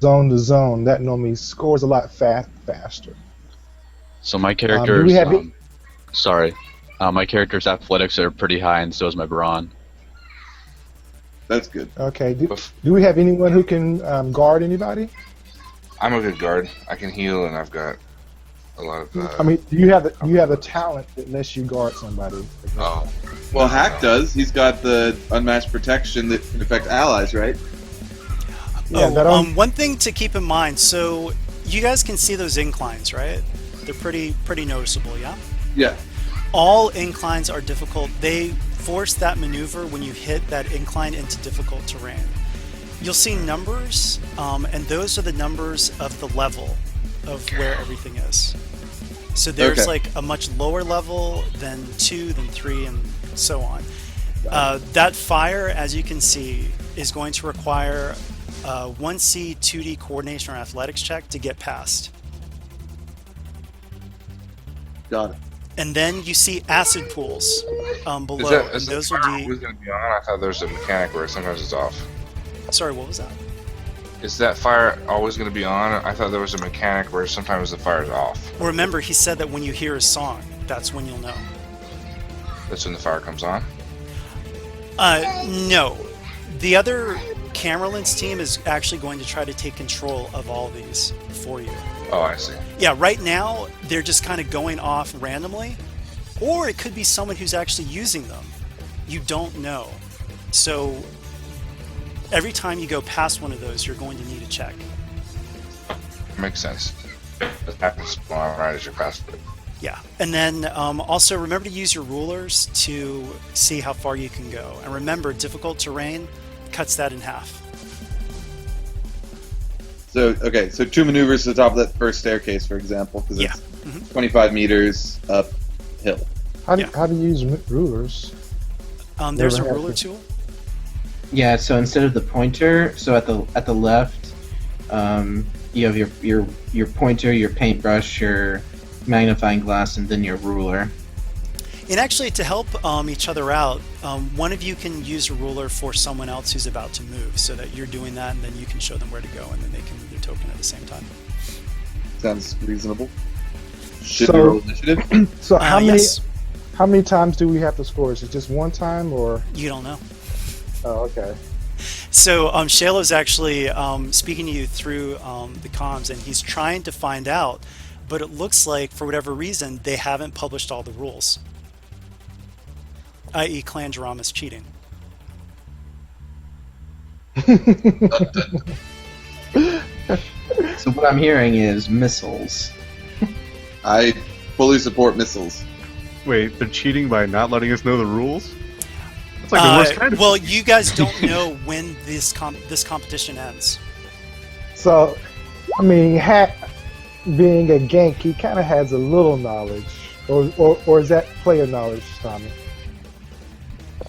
zone to zone. That normally scores a lot faster. So my character's my character's athletics are pretty high, and so is my brawn. That's good. Okay. Do we have anyone who can guard anybody? I'm a good guard. I can heal, and I've got a lot of. I mean, you have the talent that lets you guard somebody. Oh. Well, Hack does. He's got the unmatched protection that can affect allies, right? Yeah, one thing to keep in mind, so you guys can see those inclines, right? They're pretty noticeable, yeah? Yeah. All inclines are difficult. They force that maneuver when you hit that incline into difficult terrain. You'll see numbers, and those are the numbers of the level of where everything is. So there's like a much lower level than 2, than 3, and so on. That fire, as you can see, is going to require 1C 2D coordination or athletics check to get past. Got it. And then you see acid pools below. Is and those that will always going to be on? I thought there was a mechanic where sometimes it's off. Sorry, what was that? Is that fire always going to be on? I thought there was a mechanic where sometimes the fire's off. Well, remember, he said that when you hear his song, that's when you'll know. That's when the fire comes on? No. The other Camerlin's team is actually going to try to take control of all these for you. Oh, I see. Yeah, right now, they're just kind of going off randomly. Or it could be someone who's actually using them. You don't know. So every time you go past one of those, you're going to need a check. Makes sense. That happens right as you're past it. Yeah, and then also remember to use your rulers to see how far you can go. And remember, difficult terrain cuts that in half. So, okay, so 2 maneuvers to the top of that first staircase, for example, because it's 25 meters uphill. How do you use rulers? There's a ruler tool. Yeah, so instead of the pointer, so at the left, you have your pointer, your paintbrush, your magnifying glass, and then your ruler. And actually, to help each other out, one of you can use a ruler for someone else who's about to move, so that you're doing that, and then you can show them where to go, and then they can move their token at the same time. Sounds reasonable. Should we roll initiative? So how many times do we have to score? Is it just one time, or you don't know? Oh, okay. So Shalo's actually speaking to you through the comms, and he's trying to find out, but it looks like, for whatever reason, they haven't published all the rules. I.e. Clan Jiramma's cheating. So what I'm hearing is missiles. I fully support missiles. Wait, they're cheating by not letting us know the rules? That's like the worst kind of well, you guys don't know when this competition ends. So, I mean, being a gank, he kind of has a little knowledge, or is that player knowledge, Tommy?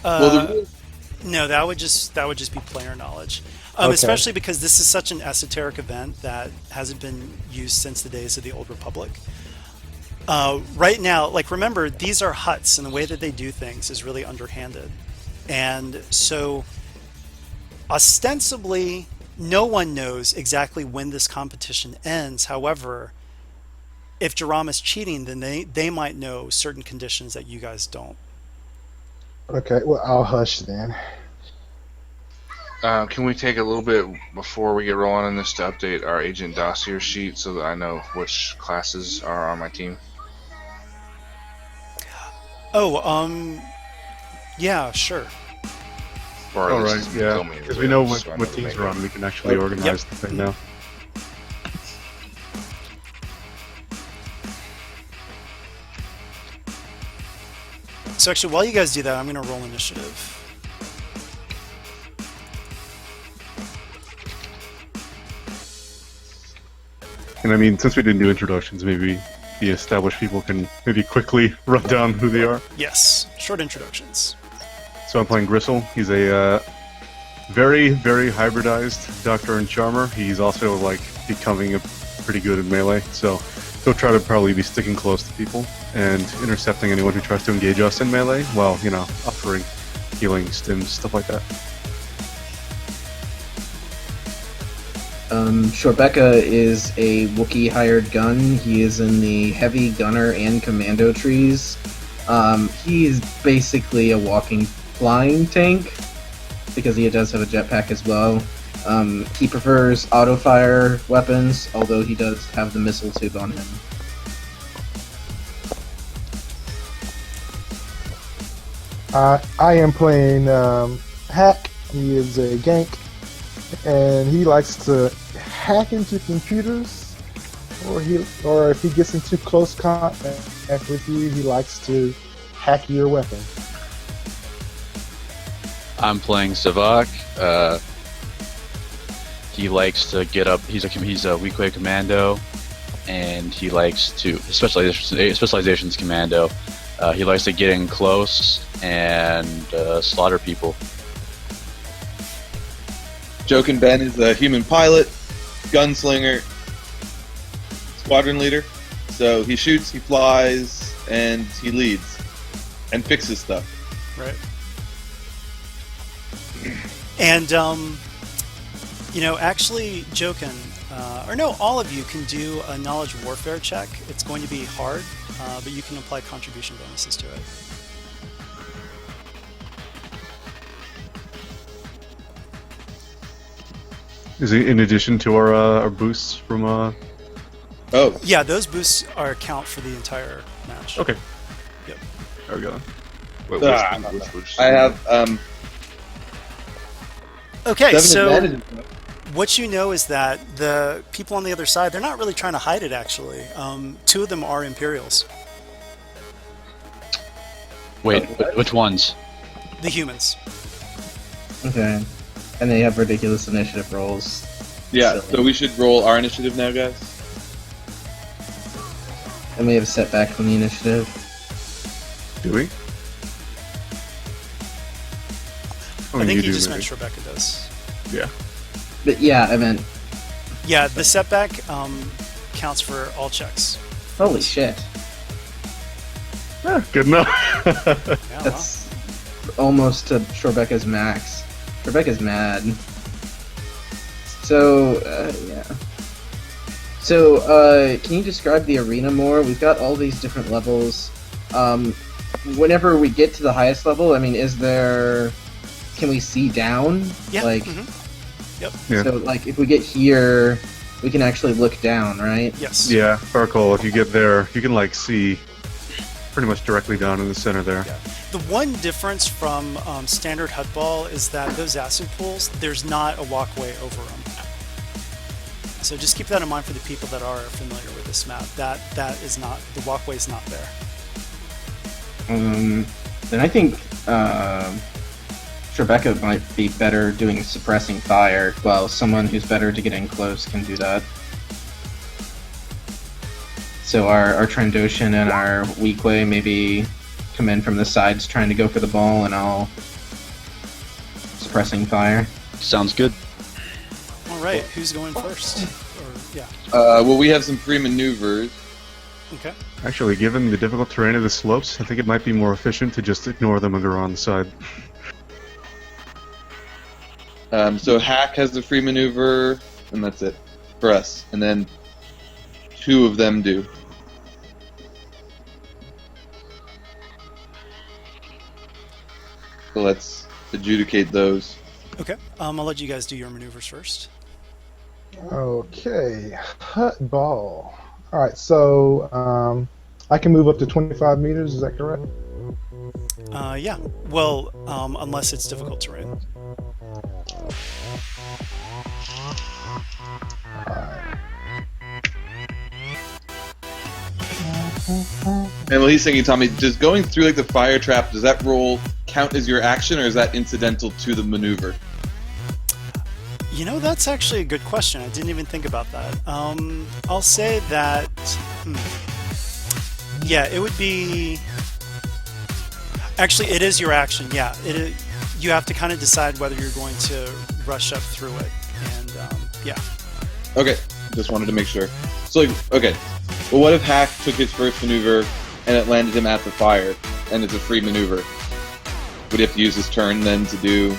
No, that would just be player knowledge, Okay. especially because this is such an esoteric event that hasn't been used since the days of the Old Republic. Right now, like, remember, these are Hutts, and the way that they do things is really underhanded, and so ostensibly no one knows exactly when this competition ends. However, if Jiramma's cheating, then they might know certain conditions that you guys don't. Okay, well, I'll hush then. Can we take a little bit before we get rolling on this to update our agent dossier sheet so that I know which classes are on my team? Oh, yeah, sure. Or at All least right, yeah, tell me because we know so I what to teams make we're it. on. We can actually organize the thing now. So actually, while you guys do that, I'm going to roll initiative. And I mean, since we didn't do introductions, maybe the established people can maybe quickly run down who they are. Yes, short introductions. So I'm playing Gristle. He's a very, very hybridized Doctor and Charmer. He's also like becoming pretty good at melee, so he'll try to probably be sticking close to people and intercepting anyone who tries to engage us in melee, while, you know, offering healing, stims, stuff like that. Shorbeka is a Wookiee hired gun. He is in the heavy gunner and commando trees. He is basically a walking flying tank, because he does have a jetpack as well. He prefers auto-fire weapons, although he does have the missile tube on him. I am playing Hack. He is a gank, and he likes to hack into computers, or if he gets into close contact with you, he likes to hack your weapon. I'm playing Savak. He likes to get up. He's a weak way commando, and he likes to specializations commando. He likes to get in close and slaughter people. Jokin Ben is a human pilot, gunslinger, squadron leader. So he shoots, he flies, and he leads and fixes stuff. Right. And, you know, actually, Jokin, or no, all of you can do a knowledge warfare check. It's going to be hard, but you can apply contribution bonuses to it. Is it in addition to our boosts from Oh. Yeah, those boosts count for the entire match. Okay. Yep. There we go. Wait, I have Okay, 7 so advantage. what you know is that the people on the other side, they're not really trying to hide it, actually. 2 of them are Imperials. Wait, which ones? The humans. Okay. And they have ridiculous initiative rolls. Yeah, so we should roll our initiative now, guys. And we have a setback from the initiative. Do we? I think you just meant Rebecca does. Yeah. But yeah, I meant... Yeah, the setback counts for all checks. Holy shit. Good enough. Yeah, That's almost to Shorebecca's max. Shorebecca's mad. So, yeah. So, can you describe the arena more? We've got all these different levels. Whenever we get to the highest level, I mean, is there... Can we see down? Yeah. Like, Yep. Yeah. So, like, if we get here, we can actually look down, right? Yes. Yeah, Farkle, if you get there, you can, like, see pretty much directly down in the center there. Yeah. The one difference from standard Hutt Ball is that those acid pools, there's not a walkway over them. So just keep that in mind for the people that are familiar with this map. That is not, the walkway is not there. Then I think Rebecca might be better doing suppressing fire, while someone who's better to get in close can do that. So our Trandoshan and our Weakway maybe come in from the sides trying to go for the ball, and I'll suppressing fire. Sounds good. All right, who's going first? Or yeah. Well, we have some free maneuvers. Okay. Actually, given the difficult terrain of the slopes, I think it might be more efficient to just ignore them when they're on the side. So Hack has the free maneuver, and that's it for us. And then 2 of them do. So let's adjudicate those. Okay. I'll let you guys do your maneuvers first. Okay, Hutt Ball. All right, so I can move up to 25 meters. Is that correct? Yeah. Well, unless it's difficult terrain. And while he's thinking, Tommy, does going through like the fire trap, does that roll count as your action, or is that incidental to the maneuver? You know, that's actually a good question. I didn't even think about that. I'll say that. Yeah, it would be. Actually, it is your action. Yeah, you have to kind of decide whether you're going to rush up through it, and yeah. Okay, just wanted to make sure. So, like, okay. Well, what if Hack took his first maneuver and it landed him at the fire, and it's a free maneuver? Would he have to use his turn then to do?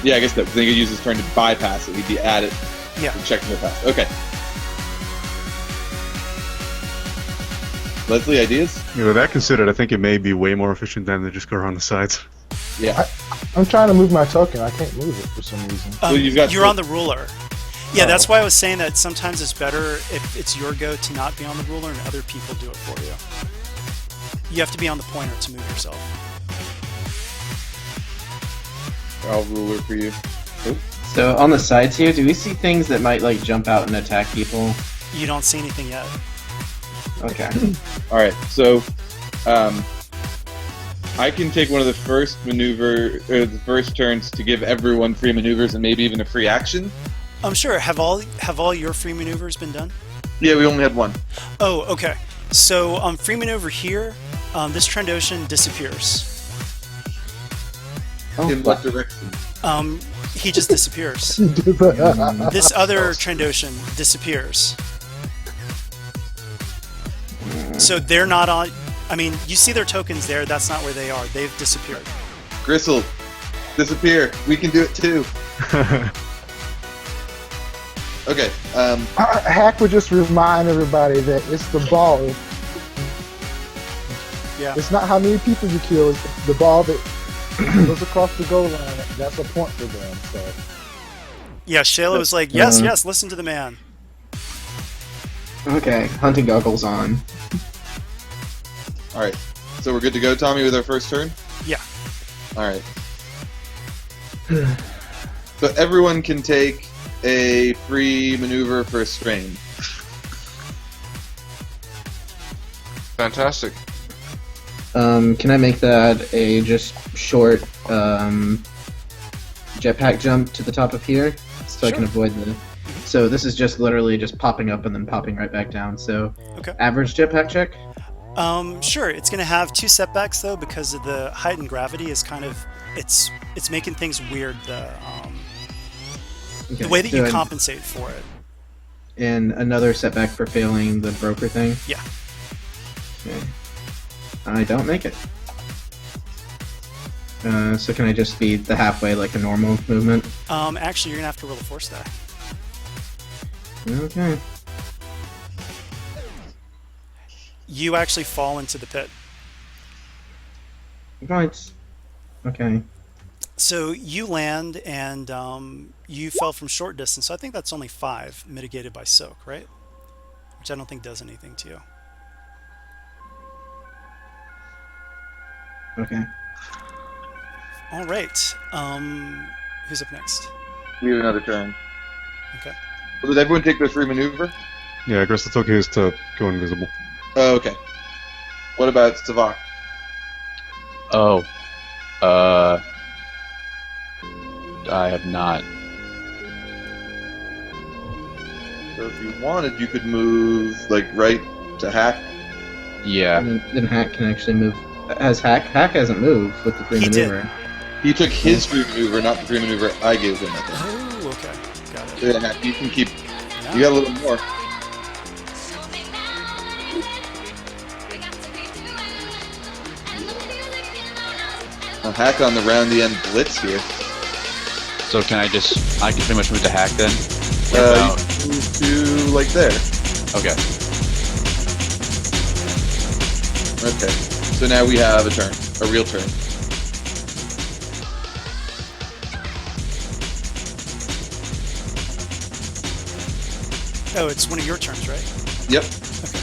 Yeah, I guess that. Then he could use his turn to bypass it. He'd be at it. Yeah. To check the pass. Okay. Leslie, ideas? You know, that considered, I think it may be way more efficient than to just go around the sides. Yeah. I'm trying to move my token. I can't move it for some reason. Well, you're on the ruler. Yeah, that's why I was saying that sometimes it's better if it's your go to not be on the ruler and other people do it for you. You have to be on the pointer to move yourself. I'll ruler for you. Oh. So on the sides here, do we see things that might like jump out and attack people? You don't see anything yet. Okay. All right. So, I can take one of the first the first turns to give everyone free maneuvers and maybe even a free action. I'm sure. Have all your free maneuvers been done? Yeah, we only had one. Oh, okay. So free maneuver here. This Trandoshan disappears. In what direction? He just disappears. This other Trandoshan disappears. So they're not on. I mean, you see their tokens there. That's not where they are. They've disappeared. Gristle, disappear. We can do it too. Okay. Hack would just remind everybody that it's the ball. Yeah. It's not how many people you kill. It's the ball that goes across the goal line. That's a point for them. So. Yeah, Shayla was like, yes, yes, listen to the man. Okay, hunting goggles on. All right. So we're good to go, Tommy, with our first turn? Yeah. All right. So everyone can take a free maneuver for a strain. Fantastic. Can I make that a just short jetpack jump to the top of here, so I can avoid the... So this is just literally just popping up and then popping right back down, so... Okay. Average jetpack check? Sure. It's going to have 2 setbacks, though, because of the heightened gravity is kind of... It's making things weird, the way that you compensate for it. And another setback for failing the broker thing? Yeah. Okay. I don't make it. So can I just be the halfway like a normal movement? Actually, you're going to have to roll a force die. Okay. You actually fall into the pit. Right. Okay. So you land and you fell from short distance. So I think that's only 5 mitigated by soak, right? Which I don't think does anything to you. Okay. All right. Who's up next? We have another turn. Okay. Well, did everyone take their free maneuver? Yeah, Gristle took his to go invisible. Oh, okay. What about Savak? Oh. I have not. So if you wanted, you could move, like, right to Hack. Yeah. And then Hack can actually move. Has Hack? Hack hasn't moved with the free maneuver. He took his free maneuver, not the free maneuver I gave him, I think. Oh, okay. Got it. Yeah, Hack, you can keep... You got a little more. I'll Hack on the round the end blitz here. So can I can pretty much move to Hack then? You can move to, like, there. Okay. Okay. So now we have a turn. A real turn. Oh, it's one of your turns, right? Yep. Okay.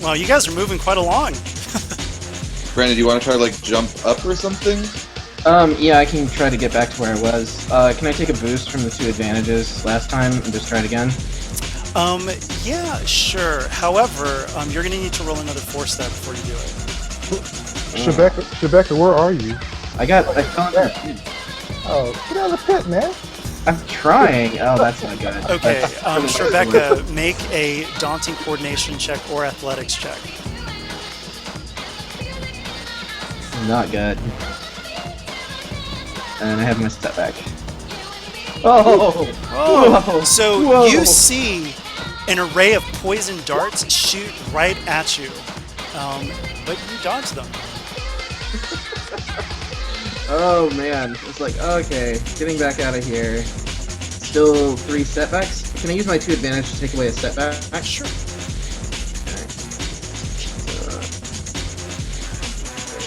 Well, you guys are moving quite along. Brandon, do you want to try to, like, jump up or something? Yeah, I can try to get back to where I was. Can I take a boost from the 2 advantages last time and just try it again? Yeah, sure. However, you're going to need to roll another force stat before you do it. Shebeka, where are you? I fell into the pit. Oh, get out of the pit, man. I'm trying. Oh, that's not good. Okay, Rebecca, make a daunting coordination check or athletics check. Not good. And I have my step back. Oh! Whoa. So Whoa. you see an array of poison darts shoot right at you, but you dodge them. Oh man, it's like, okay, getting back out of here. Still 3 setbacks? Can I use my 2 advantage to take away a setback? Sure. Okay.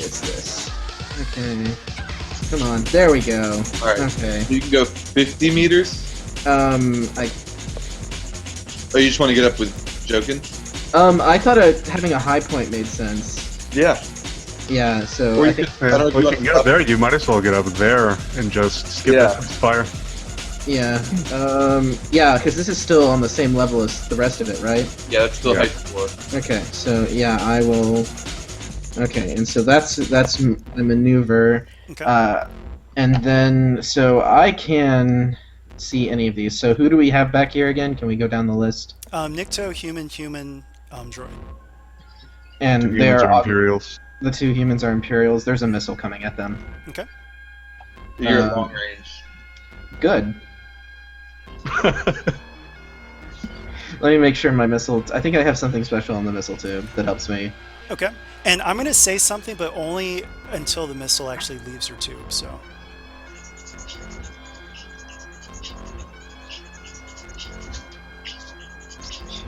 It's this. Okay. Come on, there we go. Alright. Okay. You can go 50 meters? I Oh, you just want to get up with joking? I thought having a high point made sense. Yeah. Yeah, so Or I you think could, if you can get up there, you might as well get up there and just skip the fire. yeah. Yeah, because this is still on the same level as the rest of it, right? Yeah, that's still Yeah. height 4. Okay, so yeah, I will. Okay, and so that's the maneuver. Okay. And then so I can see any of these. So who do we have back here again? Can we go down the list? Nikto, human, droid. And 2 humans are Imperials. The 2 humans are Imperials. There's a missile coming at them. Okay. You're at long range. Good. Let me make sure my missile. I think I have something special on the missile too that helps me. Okay. And I'm going to say something, but only until the missile actually leaves your tube, so...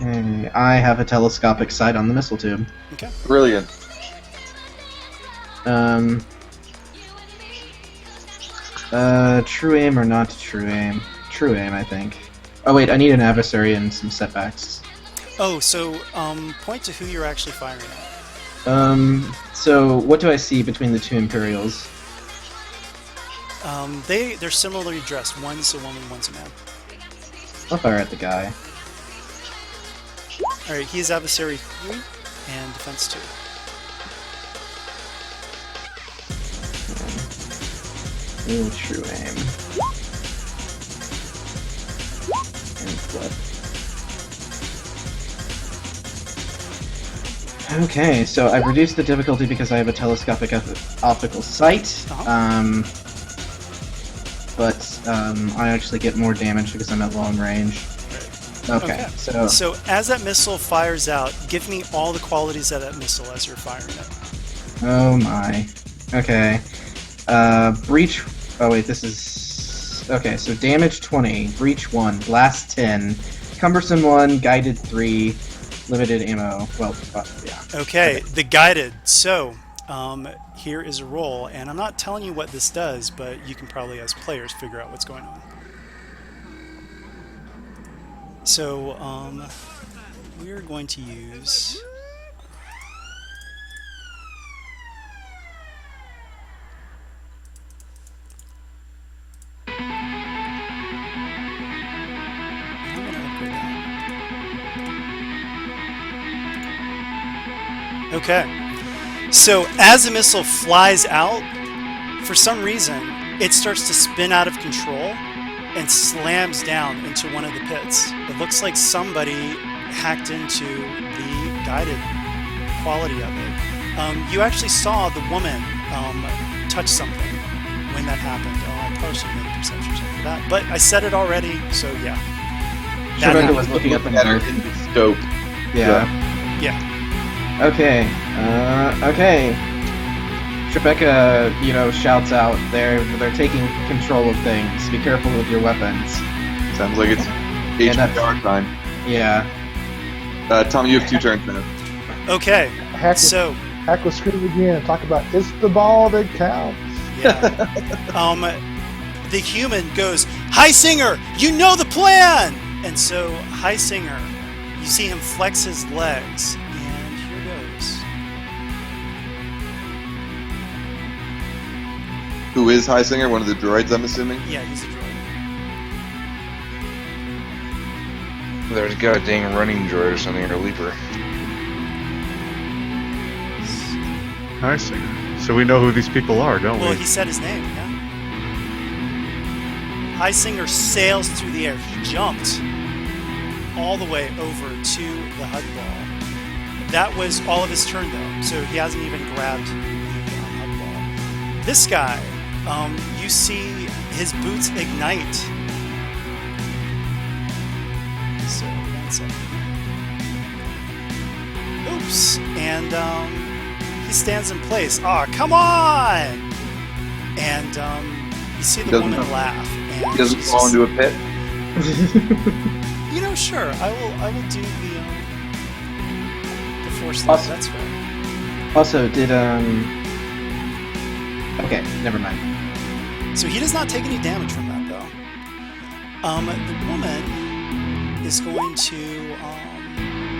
Okay, I have a telescopic sight on the missile tube. Okay. Brilliant. True aim or not true aim? True aim, I think. Oh wait, I need an adversary and some setbacks. Oh, so, point to who you're actually firing at. So what do I see between the 2 Imperials? They're similarly dressed. One's a woman, one's a man. I'll fire at the guy. Alright, he is adversary 3 and defense 2. Ooh, true aim. And flip. Okay, so I've reduced the difficulty because I have a telescopic optical sight. But I actually get more damage because I'm at long range. Okay, so as that missile fires out, give me all the qualities of that missile as you're firing it. Oh my. Okay. Breach. Oh wait, this is. Okay, so damage 20, breach 1, blast 10, cumbersome 1, guided 3, limited ammo. Well, yeah. Okay, the guided. So, here is a roll, and I'm not telling you what this does, but you can probably, as players, figure out what's going on. So, we're going to use... Okay, so as the missile flies out, for some reason, it starts to spin out of control and slams down into one of the pits. It looks like somebody hacked into the guided quality of it. You actually saw the woman touch something when that happened. Oh, I probably should have made a perception check for that, but I said it already, so yeah. Shebeka was looking at the map. Scope. Yeah. Yeah. Okay. Okay. Shebeka, shouts out. They're taking control of things. Be careful with your weapons. Sounds like it's HPR time. Yeah. Tom, you have 2 turns now. Okay. Hack will scream again and talk about it's the ball that counts. Yeah. The human goes, "High Singer, you know the plan!" And so High Singer, you see him flex his legs, and here goes. Who is High Singer? One of the droids, I'm assuming? Yeah, he's a droid. There's got a dang running droid or something, or a leaper. I see. So we know who these people are, don't Well, we? he said his name, yeah. High Singer sails through the air. He jumped all the way over to the Hutt ball. That was all of his turn, though, so he hasn't even grabbed the Hutt ball. This guy, you see his boots ignite. So, 1 second. Oops. And he stands in place. Aw, come on! And you see the woman laugh. And He doesn't fall into a pit. You know, sure. I will do the force thing. Also- That's fair. Also, did Okay, never mind. So he does not take any damage from that, though. The woman is going to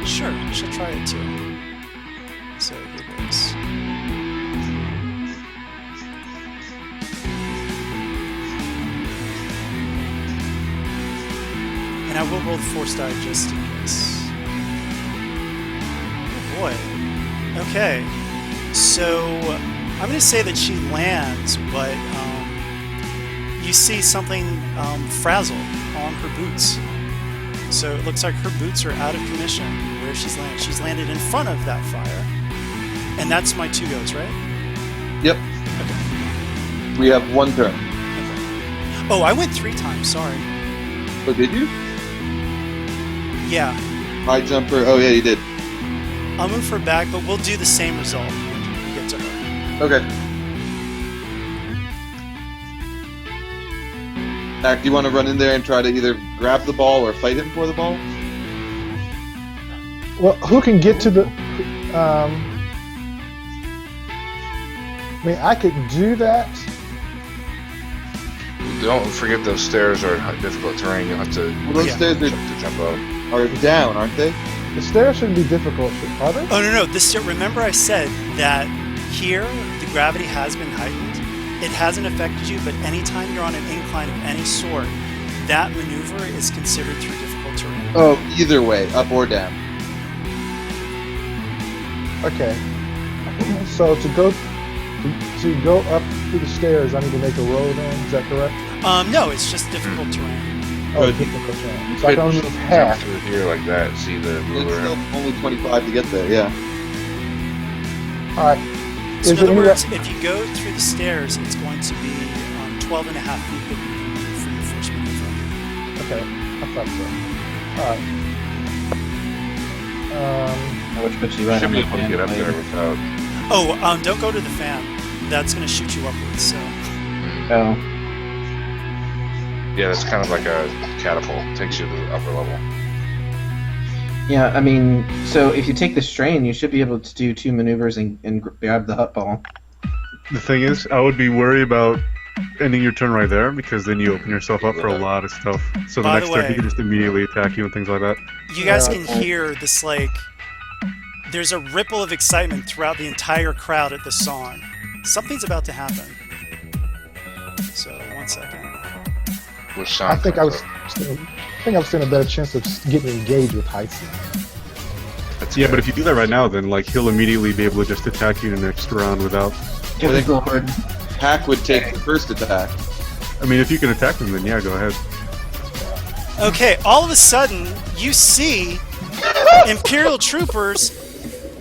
sure, she'll try it too. So here goes. And I will roll the force die just in case. Oh boy. Okay. So I'm going to say that she lands, but you see something frazzle on her boots. So it looks like her boots are out of commission where she's landed. She's landed in front of that fire. And that's my 2 goes, right? Yep. Okay. We have 1 turn. Okay. Oh, I went 3 times, sorry. Oh, did you? Yeah. High jumper. Oh, yeah, you did. I'll move her back, but we'll do the same result when we get to her. Okay. Hack, do you want to run in there and try to either grab the ball or fight him for the ball? Well, who can get to the? I mean, I could do that. Don't forget those stairs are difficult terrain. You'll have to Well, those stairs to jump out. are down, aren't they? The stairs shouldn't be difficult, are they? Oh, no. Remember I said that here the gravity has been heightened. It hasn't affected you, but anytime you're on an incline of any sort, that maneuver is considered through difficult terrain. Oh, either way, up or down. Okay. So to go up through the stairs, I need to make a roll. Then is that correct? No, it's just difficult terrain. Oh, difficult terrain. So I can only move half. Jump through here like that. See the It's ruler. still only 25 to get there, yeah. All right. So in Is there other any words, if you go through the stairs, it's going to be 12 and a half feet that you can move for your first maneuver. Okay, I thought so. All right. Which puts you right Should on be the able to get up fan there without. Oh, don't go to the fan. That's going to shoot you upwards. So. Oh. Yeah, that's kind of like a catapult. Takes you to the upper level. Yeah, I mean, so if you take the strain, you should be able to do 2 maneuvers and grab the Hutt ball. The thing is, I would be worried about ending your turn right there because then you open yourself up for a lot of stuff. So the By next the turn he way- can just immediately attack you and things like that. You guys can hear this, there's a ripple of excitement throughout the entire crowd at the song. Something's about to happen. So, 1 second. Which song? I think I was standing a better chance of getting engaged with Heisen. Yeah, but if you do that right now, then he'll immediately be able to just attack you in the next round without. Good lord. Hack would take the first attack. I mean, if you can attack him, then yeah, go ahead. Okay, all of a sudden, you see Imperial troopers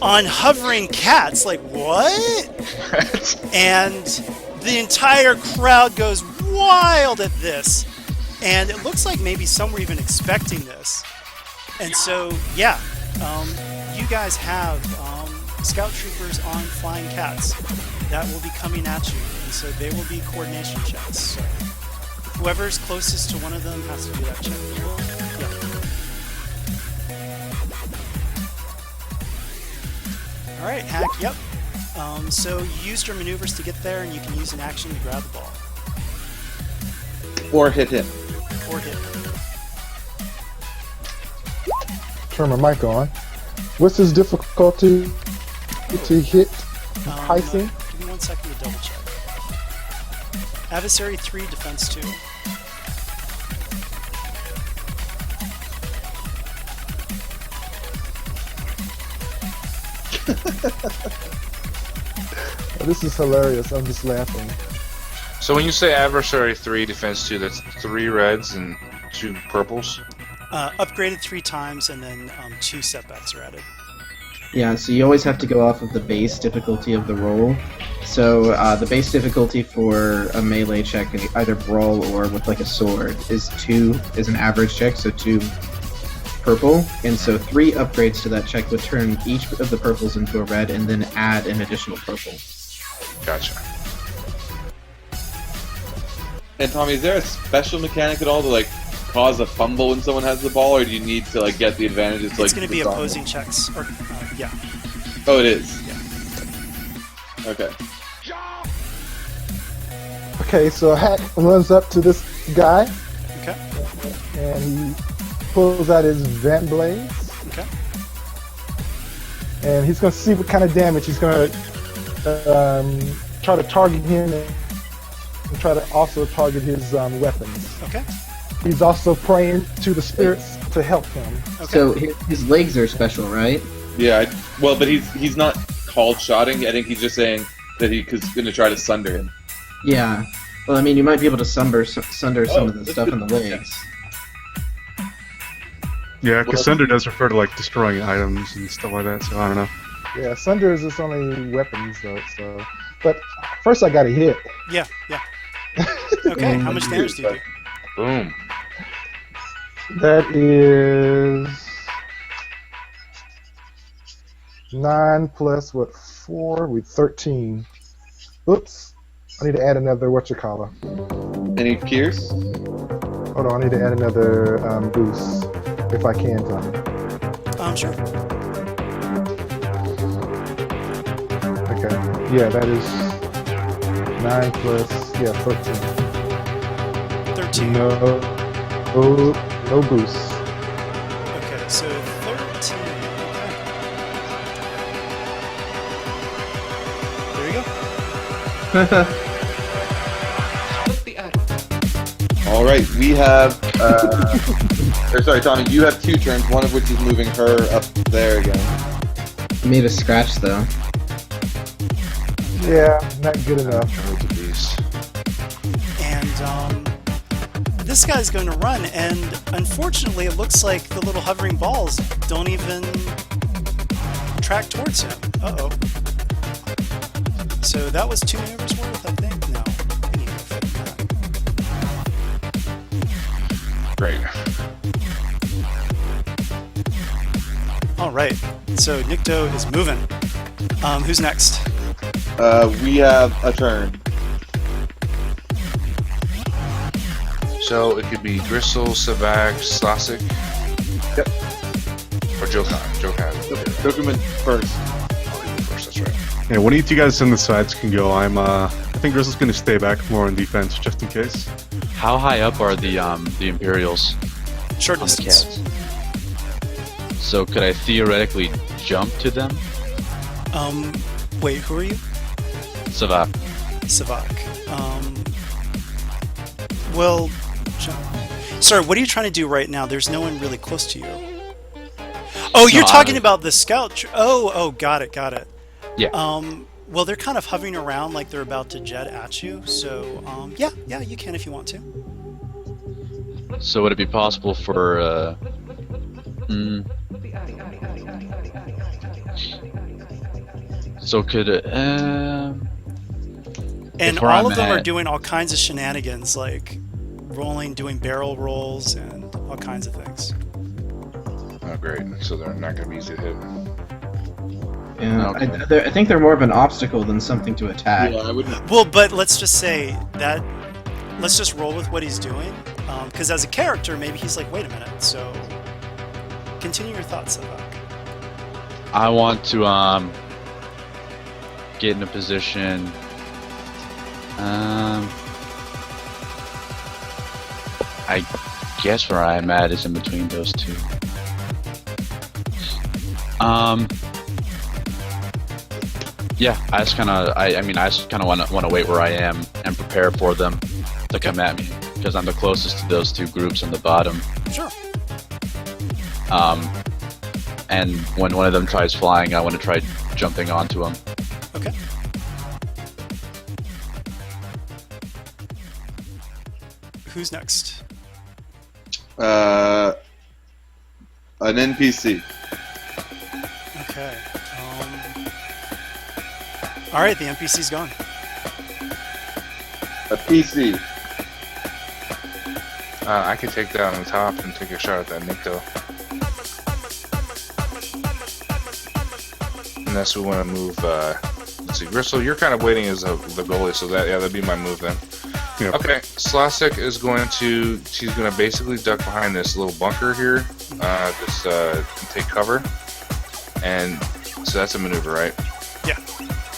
on hovering cats. Like, what? And the entire crowd goes wild at this. And it looks like maybe some were even expecting this. And so, yeah, you guys have scout troopers on flying cats that will be coming at you. And so they will be coordination checks. So whoever's closest to one of them has to do that check. Yeah. All right, Hack, yep. So you used your maneuvers to get there, and you can use an action to grab the ball. Or hit him. Or hit him. Turn my mic on. What's his difficulty to hit Heisen? Give me 1 second to double check. Adversary 3, defense 2. This is hilarious. I'm just laughing. So when you say adversary 3, defense 2, that's 3 reds and 2 purples? Upgraded 3 times, and then 2 setbacks are added. Yeah, so you always have to go off of the base difficulty of the roll. So the base difficulty for a melee check, either brawl or with like a sword, is 2 is an average check, so 2 purple. And so 3 upgrades to that check would turn each of the purples into a red and then add an additional purple. Gotcha. And Tommy, is there a special mechanic at all to like cause a fumble when someone has the ball, or do you need to like get the advantage? It's like going to be opposing checks, or yeah. Oh, it is. Yeah. Okay. Okay, so Hack runs up to this guy. Okay. And he pulls out his Vent Blades. Okay. And he's going to see what kind of damage he's going to try to target him and try to also target his weapons. Okay. He's also praying to the spirits to help him. Okay. So his legs are special, right? Yeah. Well, but he's not called shotting. I think he's just saying that he's going to try to sunder him. Yeah. Well, I mean, you might be able to sunder some of the stuff in the legs. Yeah, because Sunder does refer to like destroying items and stuff like that. So I don't know. Yeah, Sunder is just only weapons though. So, but first I got a hit. Yeah. Okay. How much damage do you do? Boom. That is 9 plus what? 4 with 13. Oops. I need to add another whatchamacallit. Any pierce? Hold on, I need to add another boost if I can, Tommy. Sure. Okay. Yeah, that is 9 plus 13. 13. No boost. Okay, so 13. Okay. There you go. All right, we have. Or sorry, Tommy, you have 2 turns. One of which is moving her up there again. Made a scratch though. Yeah, not good enough. And this guy's going to run, and unfortunately, it looks like the little hovering balls don't even track towards him. Uh-oh. So that was 2 maneuvers worth, I think? No. I need to fit that. Great. All right. So Nikto is moving. Who's next? We have a turn. So it could be Gristle, Savak, Slasik. Yep. Or Jokan. Jokan first. First, that's right. Yeah, one of you guys on the sides can go. I think Gristle's going to stay back more on defense just in case. How high up are the Imperials? Short on the distance. cats? So could I theoretically jump to them? Wait, who are you? Savak. Well, sorry, what are you trying to do right now? There's no one really close to you. Oh, you're talking about the scout. Oh, got it. Yeah. Well, they're kind of hovering around like they're about to jet at you. So, yeah, you can if you want to. So would it be possible for So could and all of them are doing all kinds of shenanigans, like doing barrel rolls and all kinds of things. Oh, great. So they're not going to be easy to hit. Yeah, okay. I think they're more of an obstacle than something to attack. Yeah, I wouldn't. Well, but let's just say that. Let's just roll with what he's doing, because as a character, maybe he's like, wait a minute. So, continue your thoughts, Savak. I want to get in a position. I guess where I'm at is in between those two. Yeah, I just kind of want to wait where I am and prepare for them to come at me because I'm the closest to those two groups on the bottom. Sure. and when one of them tries flying, I want to try jumping onto him. Okay. Who's next? An NPC. Okay. All right, the NPC's gone. A PC. I could take that on the top and take a shot at that Nikto. Unless we want to move, let's see, Gristle, you're kind of waiting as the goalie, so that'd be my move then. Yep. Okay, Slasik is she's going to basically duck behind this little bunker here, take cover, and so that's a maneuver, right? Yeah.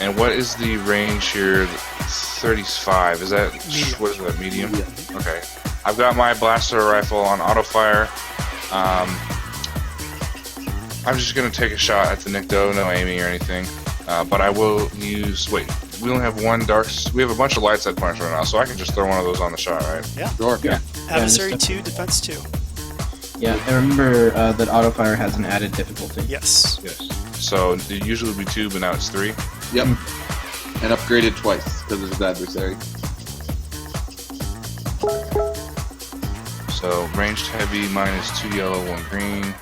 And what is the range here? 35, is that, medium. What is that, medium? Okay. I've got my blaster rifle on auto fire. I'm just going to take a shot at the Nikto, no aiming or anything. But I will use, wait, we only have one we have a bunch of light side points right now, so I can just throw one of those on the shot, right? Yeah. Sure. Yeah. Adversary 2, defense 2. Yeah, and remember that auto fire has an added difficulty. Yes. Yes. So it usually would be 2, but now it's 3. Yep. And upgraded twice because of his adversary. So ranged heavy, minus 2 yellow, 1 green.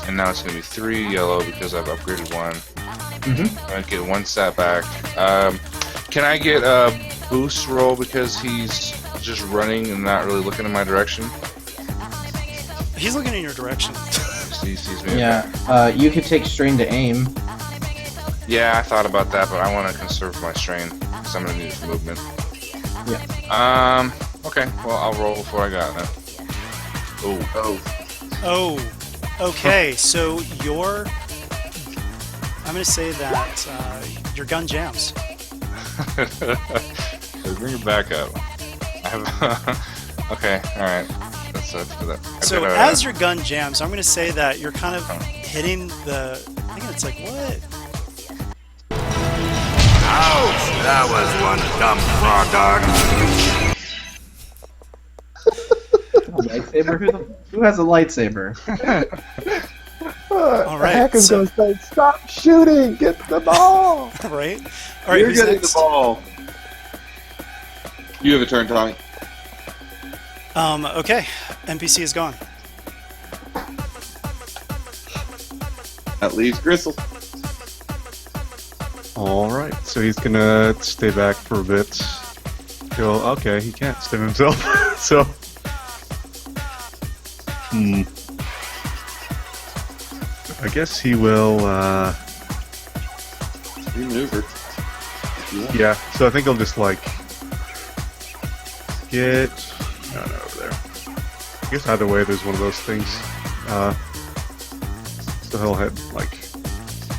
And now it's going to be 3 yellow because I've upgraded 1. I get 1 stat back. Can I get a boost roll because he's just running and not really looking in my direction? He's looking in your direction. He sees me. Yeah, you could take strain to aim. Yeah, I thought about that, but I want to conserve my strain because I'm going to need it for movement. Yeah. Okay, well, I'll roll before I got it then. Oh. Okay, so I'm going to say that your gun jams. Bring it back up. I have. Okay, alright. That's for that. So as your gun jams, I'm going to say that you're kind of hitting the... I think it's like, what? Ouch! That was one dumb frog dog. Lightsaber? Who has a lightsaber? All right, The hacker's so- gonna say, "Stop shooting! Get the ball!" Right? All right, You're who's getting next? the ball. You have a turn, Tommy. Okay, NPC is gone. That leaves Gristle. Alright, so he's gonna stay back for a bit. Okay, he can't stim himself, so... I guess he will, Remaneuver. yeah, so I think he'll just, like... Get... No, over there. I guess either way there's one of those things. So he'll head, like,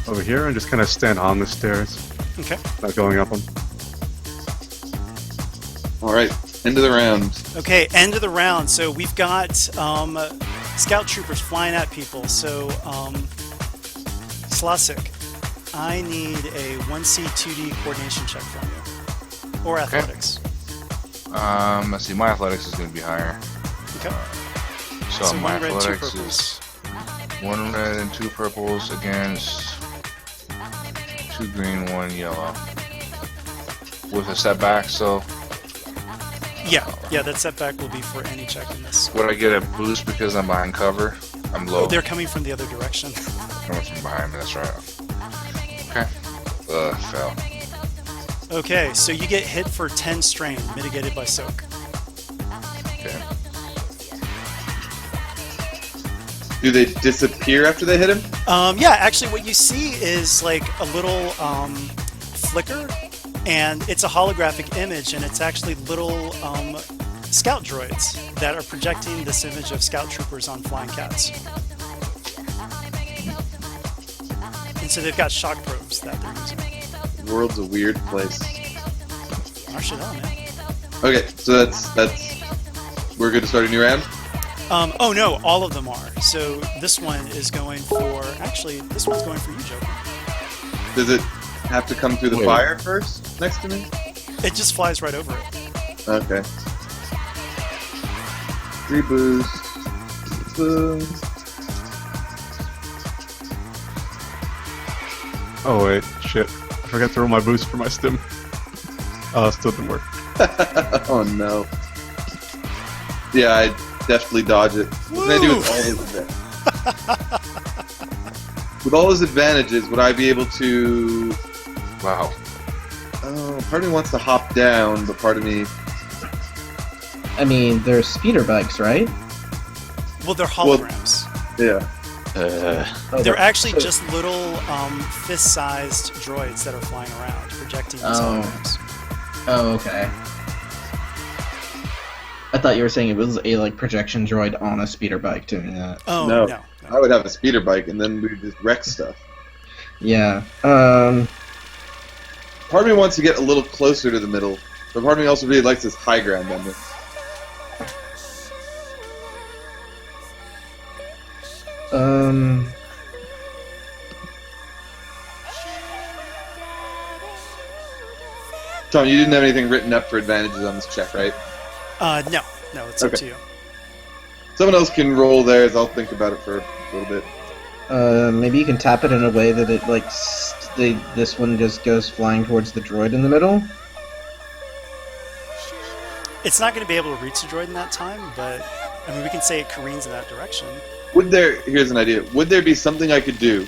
over here and just kind of stand on the stairs. Okay. Not going up them. Alright, end of the round. Okay, end of the round. So we've got scout troopers flying at people. So, Slasik, I need a 1C 2D coordination check from you. Or athletics. Let's see, my athletics is going to be higher. Okay. So my one red, two athletics purples. is 1 red and 2 purples against 2 green, 1 yellow. With a setback, so... Yeah, that setback will be for any check in this. Would I get a boost because I'm behind cover? I'm low. Oh, they're coming from the other direction. Coming from behind me, that's right. Okay. Fell. Okay, so you get hit for 10 strain, mitigated by soak. Okay. Do they disappear after they hit him? Yeah, actually what you see is like a little flicker, and it's a holographic image, and it's actually little scout droids that are projecting this image of scout troopers on flying cats. And so they've got shock probes that they're using. The world's a weird place. March it on, man. Okay, so that's we're good to start a new round? Oh no, all of them are. So this one is going for... Actually, this one's going for you, Joker. Does it have to come through the fire first, next to me? It just flies right over it. Okay. 3 boost. Boom. Oh wait, shit. I forgot to roll my boost for my stim. Still didn't work. Oh no. Yeah, I definitely dodge it. What can I do with all those advantages? With all those advantages, would I be able to... Wow. Oh, part of me wants to hop down, but part of me... I mean, they're speeder bikes, right? Well, they're holograms. Yeah. They're actually just little fist-sized droids that are flying around, projecting these holograms. Oh, okay. I thought you were saying it was a projection droid on a speeder bike doing that. Oh, no. No. I would have a speeder bike, and then we would just wreck stuff. Yeah. Part of me wants to get a little closer to the middle, but part of me also really likes this high ground on this. Tom, you didn't have anything written up for advantages on this check, right? No, it's up to you. Someone else can roll theirs. I'll think about it for a little bit. Maybe you can tap it in a way that it this one just goes flying towards the droid in the middle. It's not going to be able to reach the droid in that time, but I mean, we can say it careens in that direction. Here's an idea. Would there be something I could do,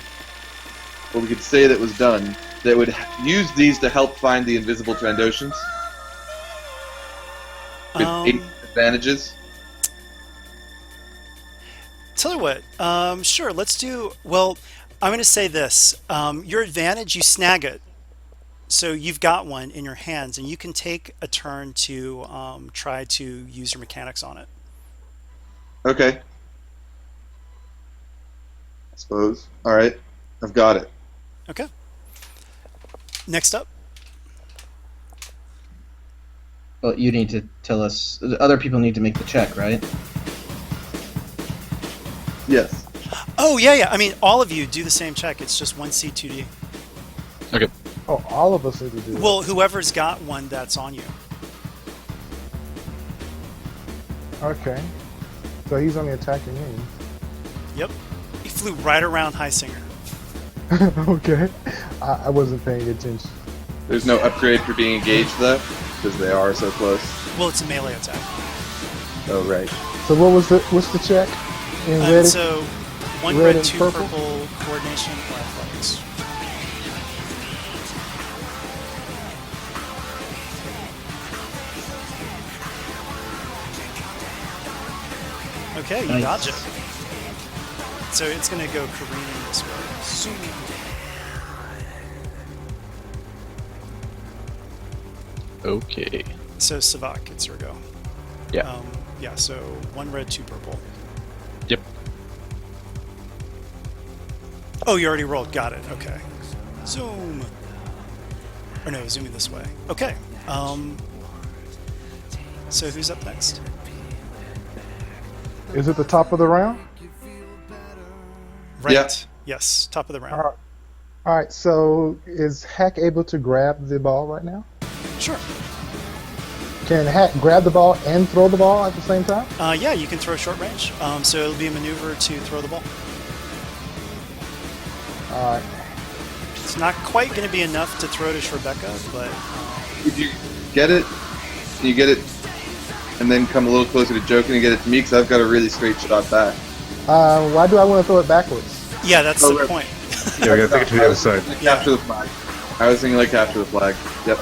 or we could say that was done, that would use these to help find the invisible Trandoshans? With 8 advantages? Tell you what, sure, let's do... Well, I'm going to say this. Your advantage, you snag it. So you've got one in your hands, and you can take a turn to try to use your mechanics on it. Okay. I suppose. Alright. I've got it. Okay. Next up. Well, you need to tell us... Other people need to make the check, right? Yes. Oh, yeah. I mean, all of you do the same check. It's just 1C, 2D. Okay. Oh, all of us need to do it. Well, whoever's got one that's on you. Okay. So he's only attacking me. Yep. He flew right around Highsinger. Okay. I wasn't paying attention. There's no upgrade for being engaged, though, because they are so close. Well, it's a melee attack. Oh, right. So what's the check? In red, so 1 red red, and 2 purple? purple, coordination, or athletics. Okay, you dodge it. So it's going to go careening this way. Okay. So Savak, it's your go. Yeah. Yeah, so 1 red, 2 purple. Yep. Oh, you already rolled. Got it. Okay. Zoom. Or no, zooming this way. Okay. So who's up next? Is it the top of the round? Right. Yeah. Yes, top of the round. All right. So is Hack able to grab the ball right now? Sure. Can Hack grab the ball and throw the ball at the same time? Yeah, you can throw short range. So it'll be a maneuver to throw the ball. All right. It's not quite going to be enough to throw to Rebecca, but... Could you get it? Can you get it and then come a little closer to Jokin and get it to me? Because I've got a really straight shot back. Why do I want to throw it backwards? Yeah, that's the point. Yeah, we gotta take it to the other side. Capture the flag. I was thinking like capture the flag. Yep.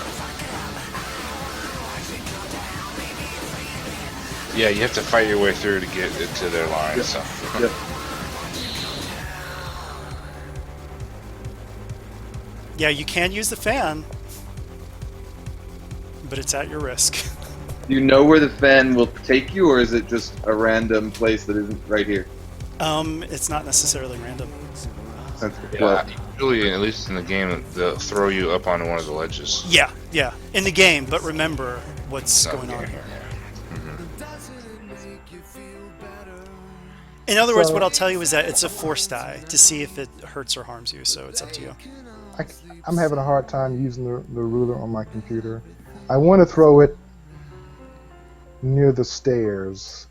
Yeah, you have to fight your way through to get into their line. Yep. So. Yep. Yeah, you can use the fan, but it's at your risk. Do you know where the fan will take you, or is it just a random place that isn't right here? It's not necessarily random. Yeah, usually, at least in the game, they'll throw you up onto one of the ledges. Yeah, in the game, but remember what's going on here. In other words, what I'll tell you is that it's a force die to see if it hurts or harms you, so it's up to you. I'm having a hard time using the ruler on my computer. I want to throw it near the stairs.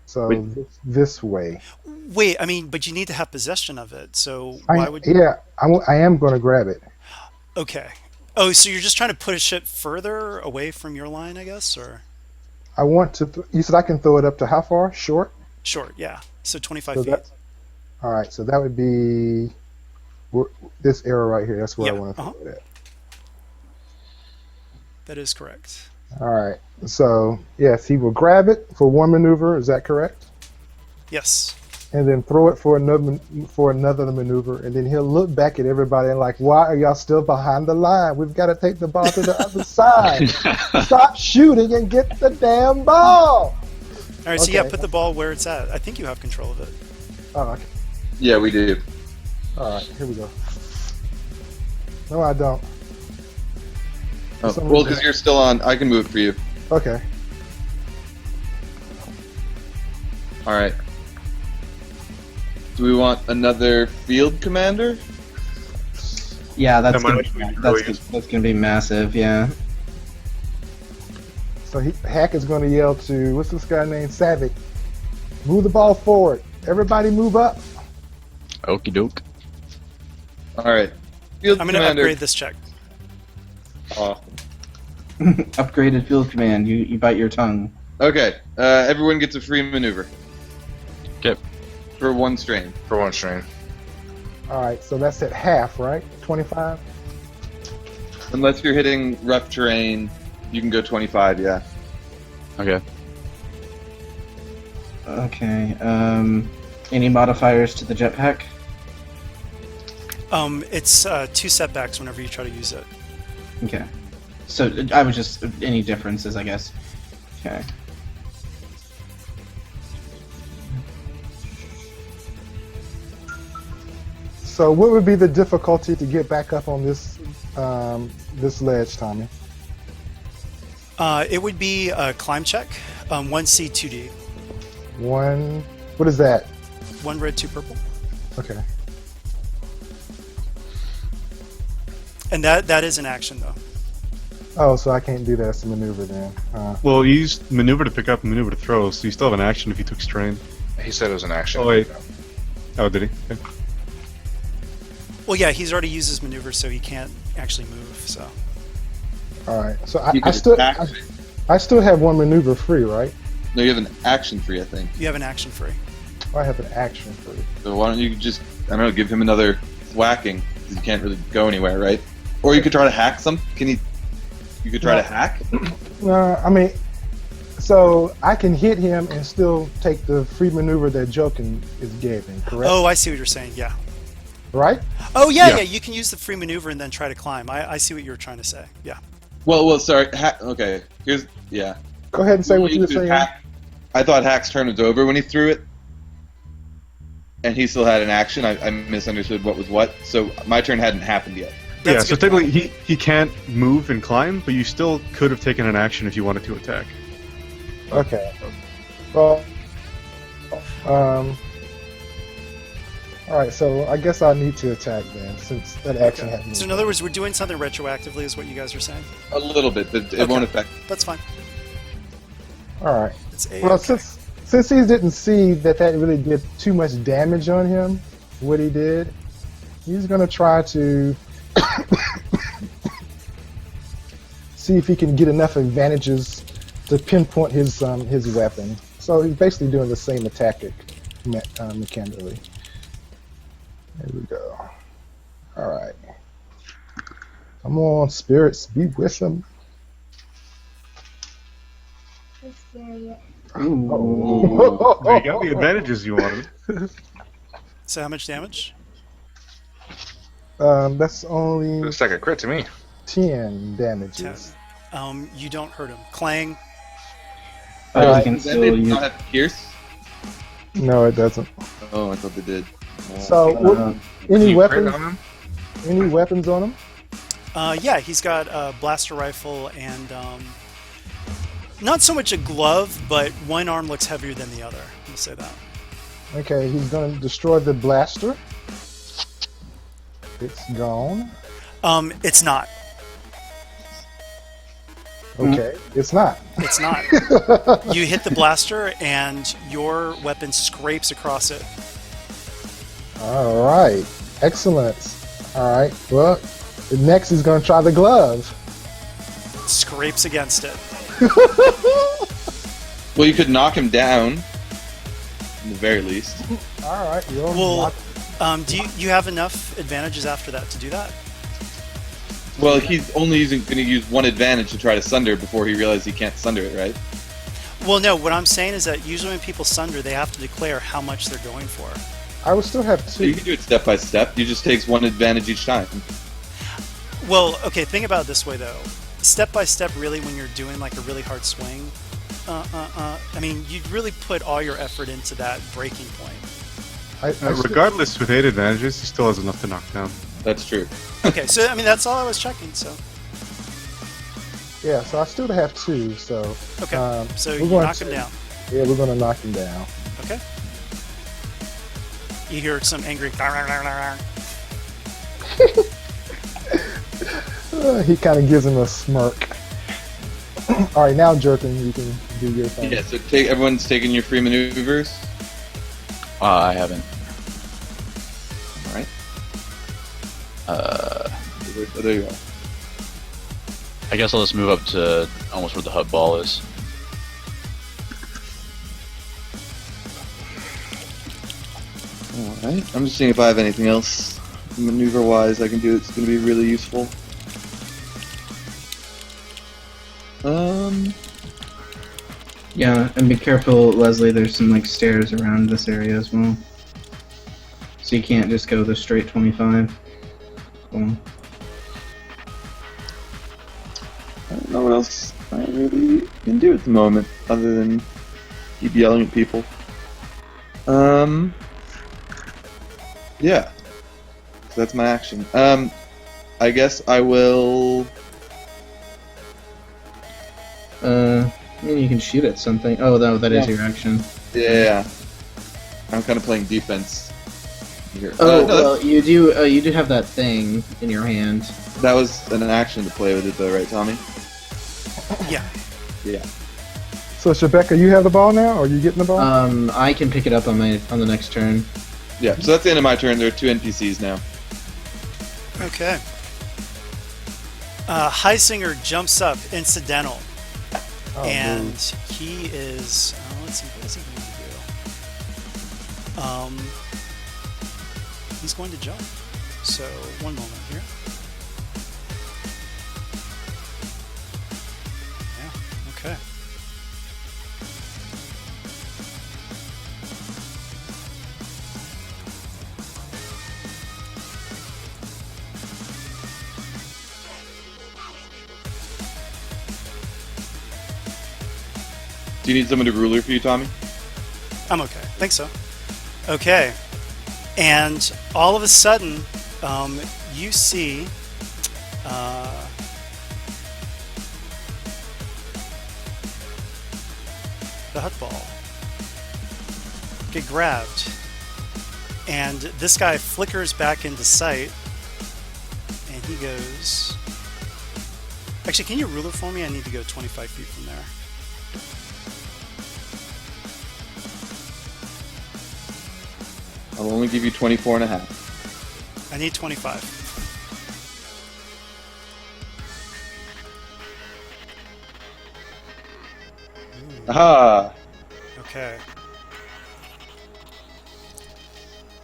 So this way. Wait, I mean, but you need to have possession of it. So I why would? am going to grab it. Okay. Oh, so you're just trying to push it further away from your line, I guess, or I want to. You said I can throw it up to how far? Short. short? Yeah. So 25 So feet. all right. So that would be this arrow right here. That's where I Yeah, want to throw it at. That is correct. All right. So yes, he will grab it for one maneuver. Is that correct? Yes. And then throw it for another maneuver, and then he'll look back at everybody and like, why are y'all still behind the line? We've got to take the ball to the other side. Stop shooting and get the damn ball. All right. So yeah, put the ball where it's at. I think you have control of it. Oh, okay. Yeah, we do. All right, here we go. No, I don't. Oh, well, because you're still on, I can move for you. Okay. All right. Do we want another field commander? Yeah, that's That might gonna, actually be that's, brilliant. that's gonna be massive. Yeah. So Hack is going to yell to, what's this guy named Savick? Move the ball forward. Everybody move up. Okie doke. All right. Field I'm going to commander. upgrade this check. Awesome. Upgraded field command. You bite your tongue. Okay. Everyone gets a free maneuver. Okay. For one strain. For one strain. All right, so that's at half, right? 25? Unless you're hitting rough terrain, you can go 25, yeah. Okay. Okay. Any modifiers to the jetpack? It's 2 setbacks whenever you try to use it. Okay. So I was just any differences, I guess. Okay. So what would be the difficulty to get back up on this this ledge, Tommy? It would be a climb check, 1C, 2D. What is that? 1 red, 2 purple. Okay. And that is an action, though. Oh, so I can't do that as a maneuver then. Well, you used maneuver to pick up and maneuver to throw, so you still have an action if you took strain. He said it was an action. Oh, wait. Oh, did he? Okay. Well, yeah, he's already used his maneuver, so he can't actually move, so. All right. So You I can still attack. I still have one maneuver free, right? No, you have an action free, I think. You have an action free. I have an action free. So why don't you just, I don't know, give him another whacking? 'Cause you can't really go anywhere, right? Or you could try to hack some. You could try to hack? No, I mean, so I can hit him and still take the free maneuver that Jokin is giving, correct? Oh, I see what you're saying, yeah. Right? Oh, yeah, you can use the free maneuver and then try to climb. I see what you were trying to say, yeah. Well, sorry. Okay, yeah. Go ahead and say what you were saying. I thought Hack's turn was over when he threw it. And he still had an action. I misunderstood what was what. So my turn hadn't happened yet. Yeah, so technically he can't move and climb, but you still could have taken an action if you wanted to attack. Okay. Well, all right. So I guess I need to attack then, since that action happened. So in other words, we're doing something retroactively, is what you guys are saying? A little bit, but it won't affect. That's fine. All right. It's Well, since he didn't see that really did too much damage on him, what he did, he's gonna try to see if he can get enough advantages to pinpoint his weapon. So he's basically doing the same attack mechanically. There we go. All right. Come on, spirits, be with him. Oh, you got the advantages you wanted. So how much damage? That's only. Looks like a crit to me. 10 damages. 10. You don't hurt him. Clang. But he can Does that still maybe use. not have pierce? No, it doesn't. Oh, I thought they did. So, any you crit weapons? on him? Any weapons on him? Yeah, he's got a blaster rifle and not so much a glove, but one arm looks heavier than the other. We'll say that. Okay, he's going to destroy the blaster. It's gone. It's not. Okay, it's not. It's not. You hit the blaster, and your weapon scrapes across it All right. Excellent. All right. Well, next he's going to try the glove. Scrapes against it. Well, you could knock him down, in the very least. All right. You'll Well, do you have enough advantages after that to do that? Well, he's only going to use one advantage to try to sunder before he realizes he can't sunder it, right? Well, no. What I'm saying is that usually when people sunder, they have to declare how much they're going for. I would still have So two. you can do it step by step. You just takes one advantage each time. Well, okay. Think about it this way, though. Step by step, really, when you're doing like a really hard swing, I mean, you'd really put all your effort into that breaking point. Regardless, with 8 advantages, he still has enough to knock down. That's true. Okay, so I mean, that's all I was checking. So. Yeah, so I still have 2. So. Okay. So we're you going knock him down. Yeah, we're going to knock him down. Okay. You hear some angry. He kind of gives him a smirk. All right, now Jerkin, you can do your thing. Yeah. So everyone's taking your free maneuvers. I haven't. All right. There you go. I guess I'll just move up to almost where the Hutt ball is. Alright, I'm just seeing if I have anything else maneuver-wise I can do that's going to be really useful. Yeah, and be careful, Leslie, there's some like stairs around this area as well. So you can't just go the straight 25. Cool. I don't know what else I really can do at the moment, other than keep yelling at people. Yeah. So that's my action. I guess I will... I mean, you can shoot at something. Oh, no, that is Yeah. your action. Yeah. I'm kind of playing defense here. Oh, No, well, you do have that thing in your hand. that was an action to play with it though, right, Tommy? Yeah. Yeah. So, Shebeka, you have the ball now? Or are you getting the ball? I can pick it up on the next turn. Yeah, so that's the end of my turn. There are 2 NPCs now. Okay. Heisinger jumps up, incidental, and he is. Let's see, what is he going to do? He's going to jump. So, one moment here. Yeah. Okay. Do you need someone to ruler for you, Tommy? I'm okay. Think so. Okay. And all of a sudden, you see the Hutt ball get grabbed. And this guy flickers back into sight. And he goes... Actually, can you ruler for me? I need to go 25 feet from there. I'll only give you 24 and a half. I need 25. Aha! Okay.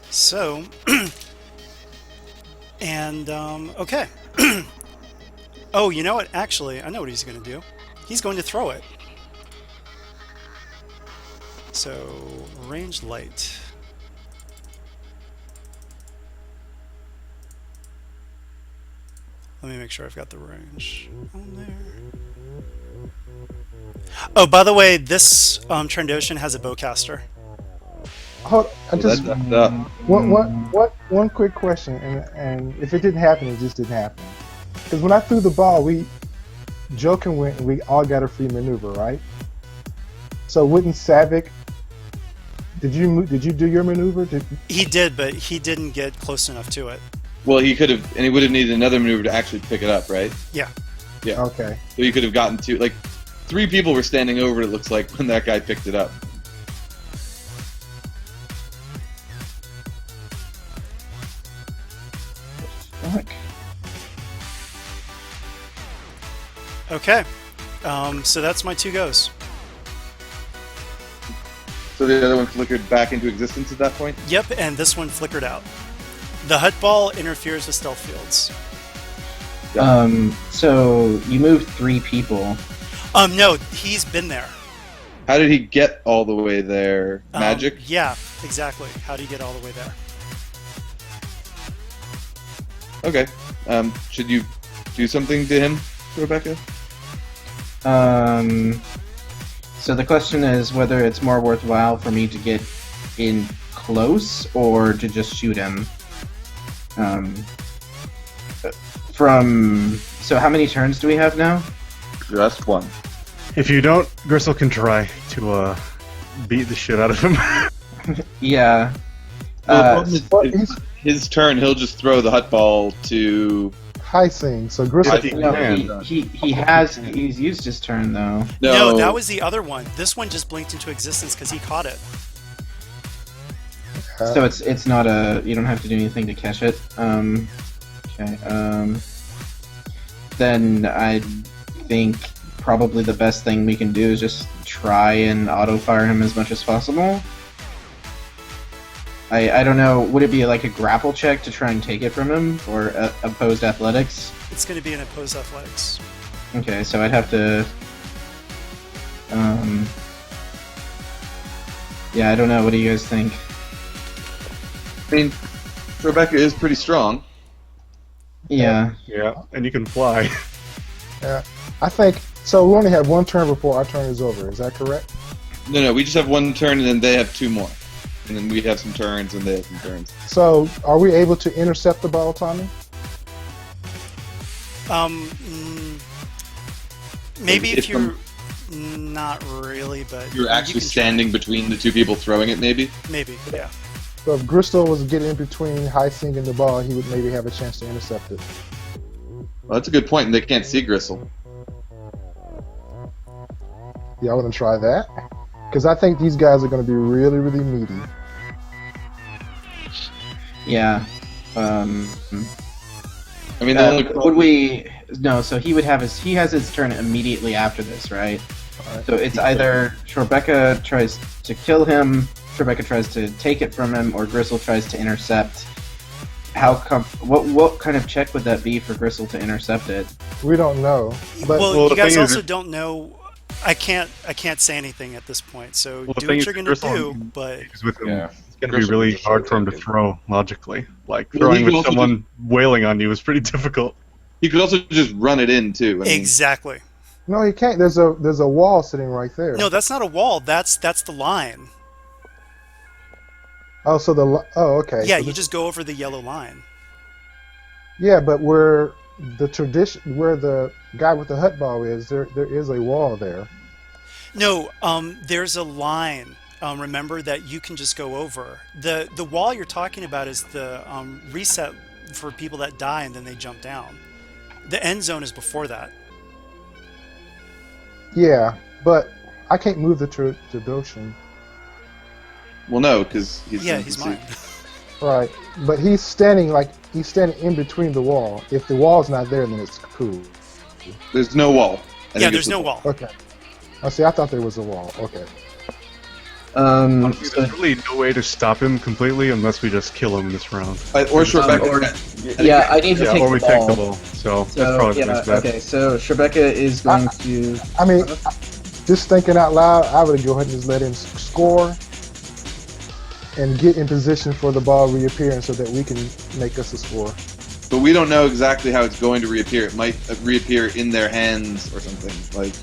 So, and, okay. Oh, you know what? Actually, I know what he's going to do. He's going to throw it. So, range light. Let me make sure I've got the range on there. Oh, by the way, this Trandoshan has a bowcaster. Hold, I just That's one quick question, and if it didn't happen, it just didn't happen. Because when I threw the ball, Jokin went, and we all got a free maneuver, right? So wouldn't Savick? Did you do your maneuver? He did, but he didn't get close enough to it. Well, he could have, and he would have needed another maneuver to actually pick it up, right? Yeah. Yeah. Okay. So you could have gotten to, like, 3 people were standing over it, looks like, when that guy picked it up. attack. Okay. So that's my 2 goes. So the other one flickered back into existence at that point? Yep, and this one flickered out. The Hutt Ball interferes with stealth fields. So you moved 3 people. No, he's been there. How did he get all the way there? Magic? Yeah, exactly. How do you get all the way there? Okay. Should you do something to him, Rebecca? So the question is whether it's more worthwhile for me to get in close or to just shoot him. So how many turns do we have now? Just 1. If you don't, Gristle can try to beat the shit out of him. Yeah. Well, his turn, he'll just throw the Hutt Ball to... Hyacinth, so Gristle... He's used his turn, though. No, that was the other one. This one just blinked into existence because he caught it. So it's not a... You don't have to do anything to catch it. Okay, then I think probably the best thing we can do is just try and auto-fire him as much as possible. I don't know, would it be like a grapple check to try and take it from him, or opposed athletics? It's going to be an opposed athletics. Okay, so I'd have to... Yeah, I don't know, what do you guys think? I mean, Rebecca is pretty strong. Yeah. Yeah, and you can fly. Yeah, I think... So we only have 1 turn before our turn is over, is that correct? No, we just have 1 turn and then they have 2 more. And then we have some turns and they have some turns. So, are we able to intercept the ball, Tommy? Maybe if you're... Not really, but... You're actually standing between the 2 people throwing it, maybe? Maybe, yeah. So if Gristle was getting in between Hyacinth and the ball, he would maybe have a chance to intercept it. Well, that's a good point, and they can't see Gristle. Y'all want to try that? Because I think these guys are going to be really, really meaty. Yeah. I mean, would we... No, so he has his turn immediately after this, right? So it's either Rebecca tries to kill him, Rebecca tries to take it from him, or Gristle tries to intercept. What kind of check would that be for Gristle to intercept it? We don't know. But well you guys also don't know. I can't say anything at this point. So do what you're gonna do. But it's going to be really hard for him to throw logically. Like throwing with someone wailing on you is pretty difficult. You could also just run it in too. I mean, exactly. No, he can't. There's a wall sitting right there. No, that's not a wall. That's the line. Oh, okay. Yeah, so you just go over the yellow line. Yeah, but where the guy with the Hutt Ball is, there is a wall there. No, there's a line. Remember that you can just go over. The wall you're talking about is the reset for people that die and then they jump down. The end zone is before that. Yeah, but I can't move the Trandoshan. Well, no, because he's mine. Right, but he's standing in between the wall. If the wall's not there, then it's cool. There's no wall. There's no wall. Okay. I thought there was a wall. Okay. Honestly, there's really no way to stop him completely unless we just kill him this round. Or Shrebecca. I need to take or we the take ball. the ball. So that's probably the best bet. Okay, so Shrebecca is going to... I mean, just thinking out loud, I would go ahead and just let him score and get in position for the ball reappearing so that we can make us a score. But we don't know exactly how it's going to reappear. It might reappear in their hands or something. Like.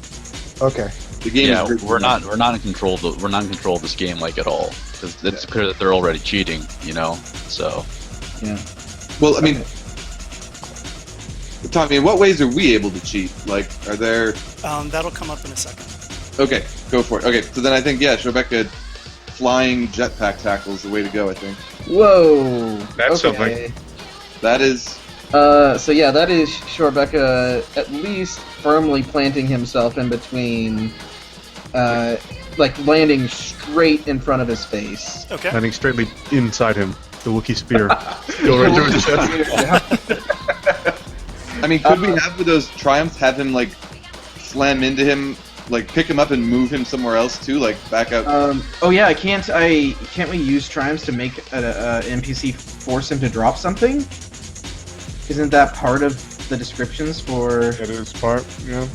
Okay. The game we're not in control. We're not in control of this game like at all because it's clear that they're already cheating. So. Yeah. Well, I mean, Tommy, in what ways are we able to cheat? Like, are there? That'll come up in a second. Okay, go for it. Okay, so then I think Rebecca, flying jetpack tackle is the way to go. I think. Whoa. That's something. That is. So yeah, that is Shrebecca at least firmly planting himself in between, like landing straight in front of his face. Okay. Landing straightly inside him. The Wookiee spear. Go right through his chest. I mean, could we have with those triumphs have him like slam into him, like pick him up and move him somewhere else too, like back up? Oh yeah, can't we use triumphs to make a NPC force him to drop something? Isn't that part of the descriptions for? It is part, yeah. All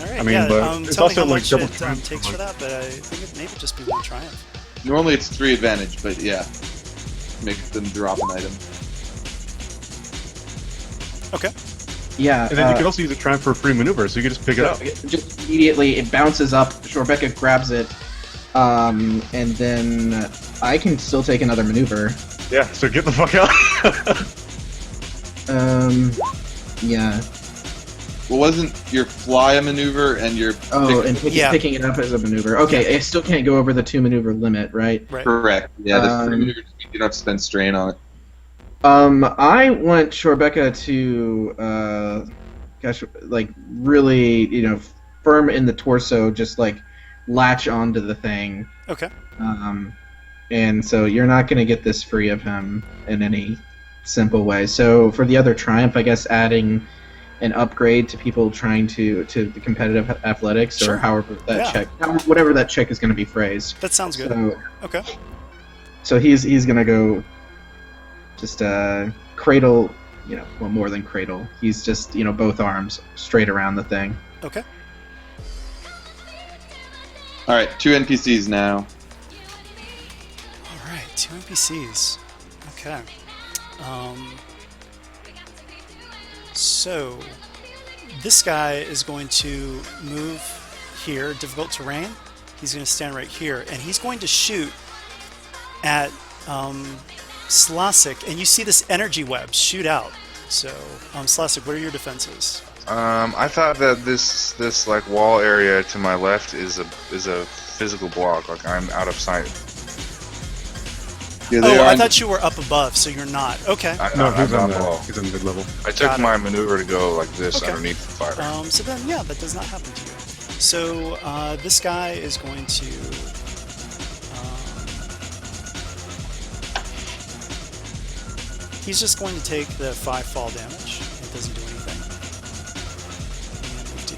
right, I mean, yeah, but it's tell me also how like much double it triumph, takes like- for that, but I think it maybe just be 1 triumph. Normally it's 3 advantage, but yeah, makes them drop an item. Okay. Yeah. And then you could also use a triumph for a free maneuver, so you could just pick it up. Just immediately, it bounces up. Shorebecca grabs it, and then I can still take another maneuver. Yeah. So get the fuck out. Yeah. Well, wasn't your fly a maneuver and your Picking it up as a maneuver. Okay, I still can't go over the 2 maneuver limit, right? Correct. Yeah, the free maneuver just means you don't have to spend strain on it. I want Shorebecca to, really, firm in the torso, just like latch onto the thing. Okay. And so you're not going to get this free of him in any simple way. So for the other triumph, I guess adding an upgrade to people trying to the competitive athletics, Sure. or however that whatever that check is going to be phrased. That sounds good. So, Okay. So he's going to go just cradle, well, more than cradle. He's just, both arms straight around the thing. Okay. Alright, 2 NPCs now. All right, 2 NPCs. Okay. So this guy is going to move here, difficult terrain. He's going to stand right here, and he's going to shoot at Slasik, and you see this energy web shoot out. So, Slasik, what are your defenses? I thought that this like wall area to my left is a physical block. Like I'm out of sight. Yeah, I thought you were up above, so you're not. Okay. He's on the wall. He's in mid-level. I took Got it. my maneuver to go like this Okay. underneath the fire. So then, yeah, that does not happen to you. So this guy is going to. He's just going to take the 5 fall damage. It doesn't do anything. And move to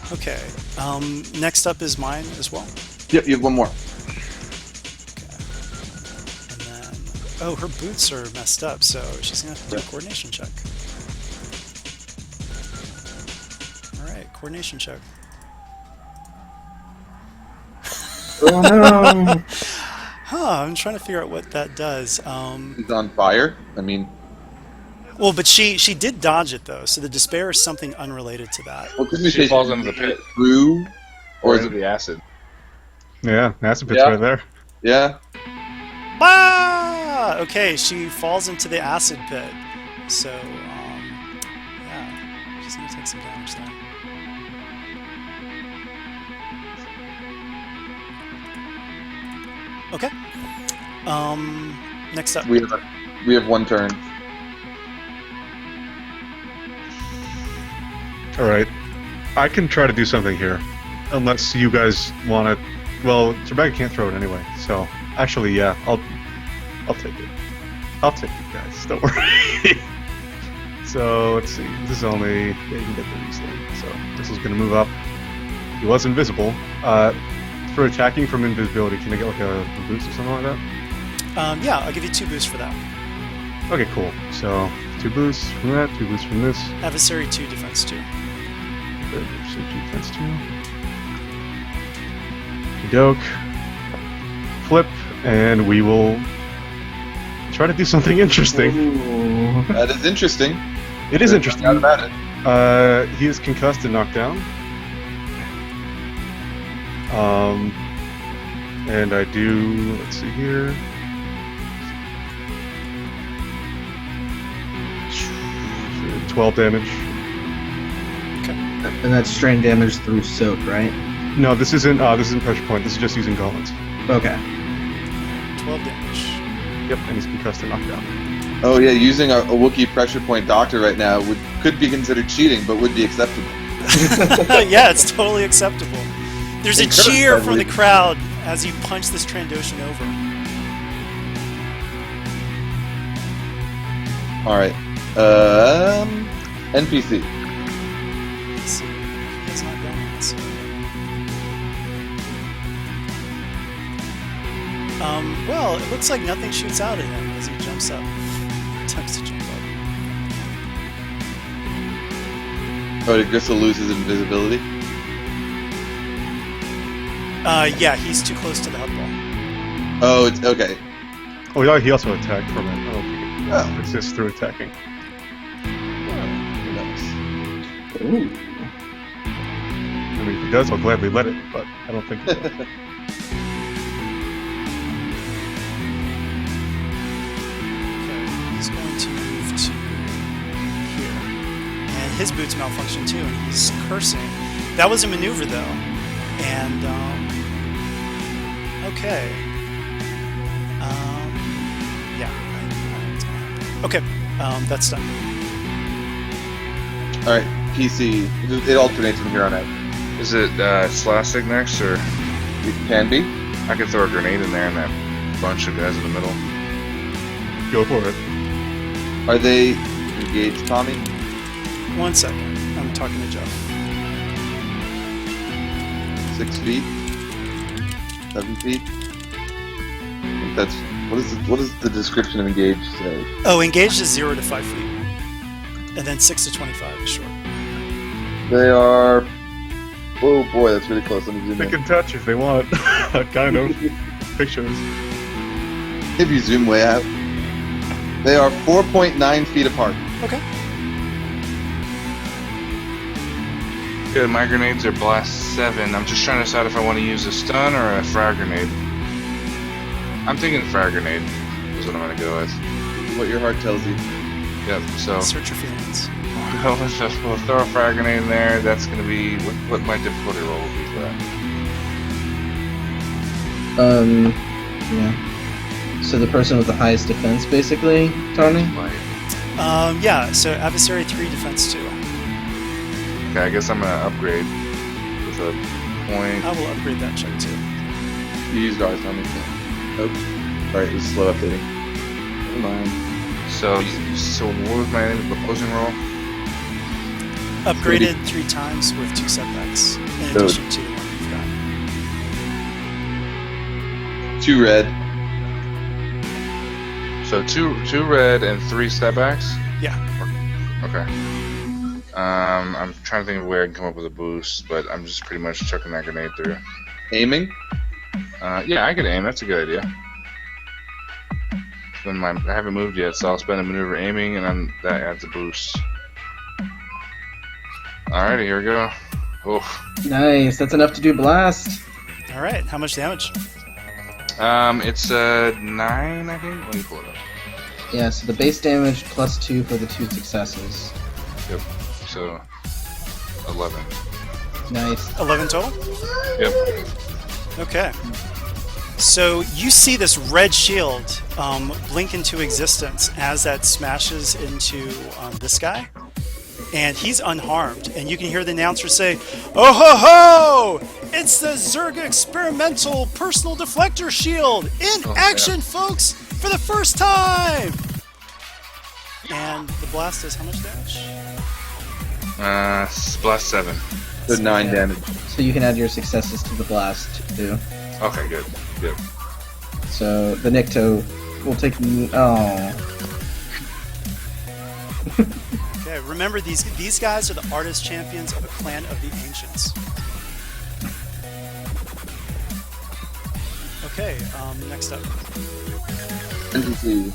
here. Okay. Next up is mine as well. Yep, you have 1 more. And then, oh, her boots are messed up, so she's gonna have to do a coordination check. All right, coordination check. Oh no! I'm trying to figure out what that does. He's on fire. I mean, well, but she did dodge it though, so the despair is something unrelated to that. well, could we She say falls into the pit. Through, Or or is it the acid? Yeah, acid pit's Yeah. right there. yeah? Ah! Okay, she falls into the acid pit. So, yeah, she's gonna take some damage then. Okay. Next up. We have 1 turn. All right, I can try to do something here, unless you guys want to. Well, Rebecca can't throw it anyway, so actually, yeah, I'll take it. I'll take it, guys. Don't worry. So let's see. This is only you can get these things. So this is gonna move up. He was invisible. For attacking from invisibility, can I get like a boost or something like that? Yeah, I'll give you 2 boosts for that. Okay, cool. So 2 boosts from that, 2 boosts from this. Adversary 2, defense 2. So defense 2. Doke. Flip, and we will try to do something interesting. Ooh. That is interesting. It is interesting. No doubt about it. He is concussed and knocked down. And I do, let's see here. 12 damage. And that's strain damage through soak, right? No, this isn't pressure point. This is just using gauntlets. Okay. 12 damage. Yep, and he's concussed and knocked down. Oh yeah, using a Wookiee pressure point doctor right now could be considered cheating, but would be acceptable. Yeah, it's totally acceptable. There's a cheer from the crowd as you punch this Trandoshan over. All right. NPC. Let's see. It's not going. So. Well, it looks like nothing shoots out at him as he jumps up. Attempts to jump up. Oh, did Gristle lose his invisibility? Yeah, he's too close to the hut ball. Oh, it's okay. Oh, yeah, he also attacked from it. I don't think it exists through attacking. Ooh. I mean, if he does, I'll gladly let it, but I don't think he will. He's going to move to here. And his boots malfunction too, and he's cursing. That was a maneuver though. And, okay. Yeah. Okay, that's done. Alright, PC. It alternates from here on out. Is it Slastic next, or? It can be. I could throw a grenade in there and that bunch of guys in the middle. Go for it. Are they engaged, Tommy? 1 second. I'm talking to Jeff. 6 feet? 7 feet? That's what does the description of engaged say? Oh, engaged is 0 to 5 feet. And then 6 to 25 is short. They are... Oh boy, that's really close. Let me zoom They in. can touch if they want. Kind of. Pictures. If you zoom way out. They are 4.9 feet apart. Okay. Good, my grenades are blast 7. I'm just trying to decide if I want to use a stun or a frag grenade. I'm thinking frag grenade is what I'm going to go with. What your heart tells you. Yep, so... Search your feelings. We'll throw a frag grenade in there. That's going to be what my difficulty roll will be for that. Yeah. So the person with the highest defense, basically, Tony? Yeah, so adversary 3, defense 2. Okay, I guess I'm going to upgrade with a point. I will upgrade that check too. You used ours, Tommy. Oh, sorry, it was slow updating. Never mind. So what was my opposing roll? Upgraded 3 times with 2 setbacks, in addition to the one you've got. 2 red. So two red and 3 setbacks? Yeah. Okay. I'm trying to think of where I can come up with a boost, but I'm just pretty much chucking that grenade through. Aiming? Yeah, I could aim. That's a good idea. Then I haven't moved yet, so I'll spend a maneuver aiming, and then that adds a boost. Alrighty, here we go. Oh. Nice, that's enough to do blast. Alright, how much damage? It's 9, I think. Let me pull it up. Yeah, so the base damage plus 2 for the 2 successes. Yep. So 11. Nice. 11 total? Yep. Okay. So you see this red shield blink into existence as that smashes into this guy. And he's unharmed. And you can hear the announcer say, "Oh ho ho! It's the Zerga Experimental Personal Deflector Shield in action, folks, for the first time!" And the blast does how much damage? Blast 7. So 9 damage. So you can add your successes to the blast, too. Okay, good. Good. So the Nikto will take... Oh. Okay, remember these guys are the artist champions of a clan of the ancients. Okay, next up. NPC.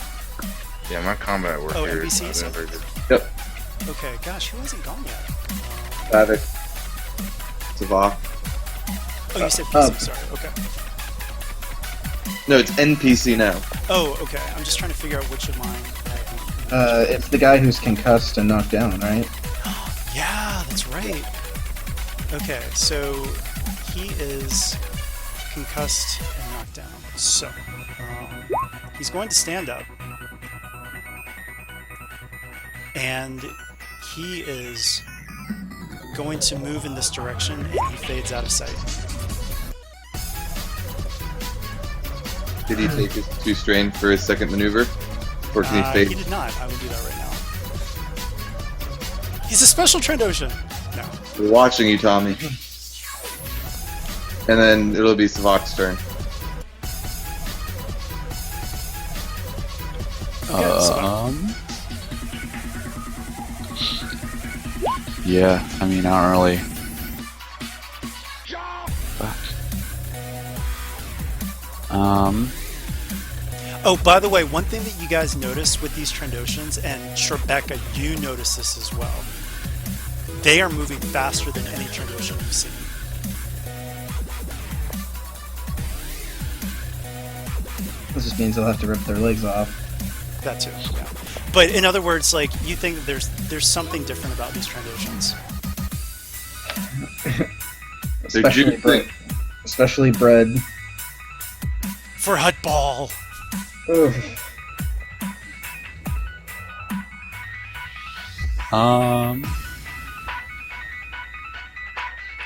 Yeah, my combat work Oh, here NPC, is so- not very good. Yep. Okay, gosh, who hasn't gone yet? Havoc. Savah. Oh, you said PC, sorry, okay. No, it's NPC now. Oh, okay, I'm just trying to figure out which of mine. It's the guy who's concussed and knocked down, right? Yeah, that's right. Okay, so he is concussed and knocked down. So, he's going to stand up. And he is going to move in this direction, and he fades out of sight. Did he take his 2 strain for his second maneuver? Or can he fade? He did not. I will do that right now. He's a special Trandoshan. No. We're watching you, Tommy. And then it'll be Savak's turn. Yeah, I mean, I don't really. Fuck. Oh, by the way, one thing that you guys notice with these Trandoshans, and Trebecca, you notice this as well. They are moving faster than any Trandoshan you've seen. This just means they'll have to rip their legs off. That too, yeah. But in other words, like, you think that there's something different about these Trandoshans. Especially bread. For Hutt Ball. Ugh.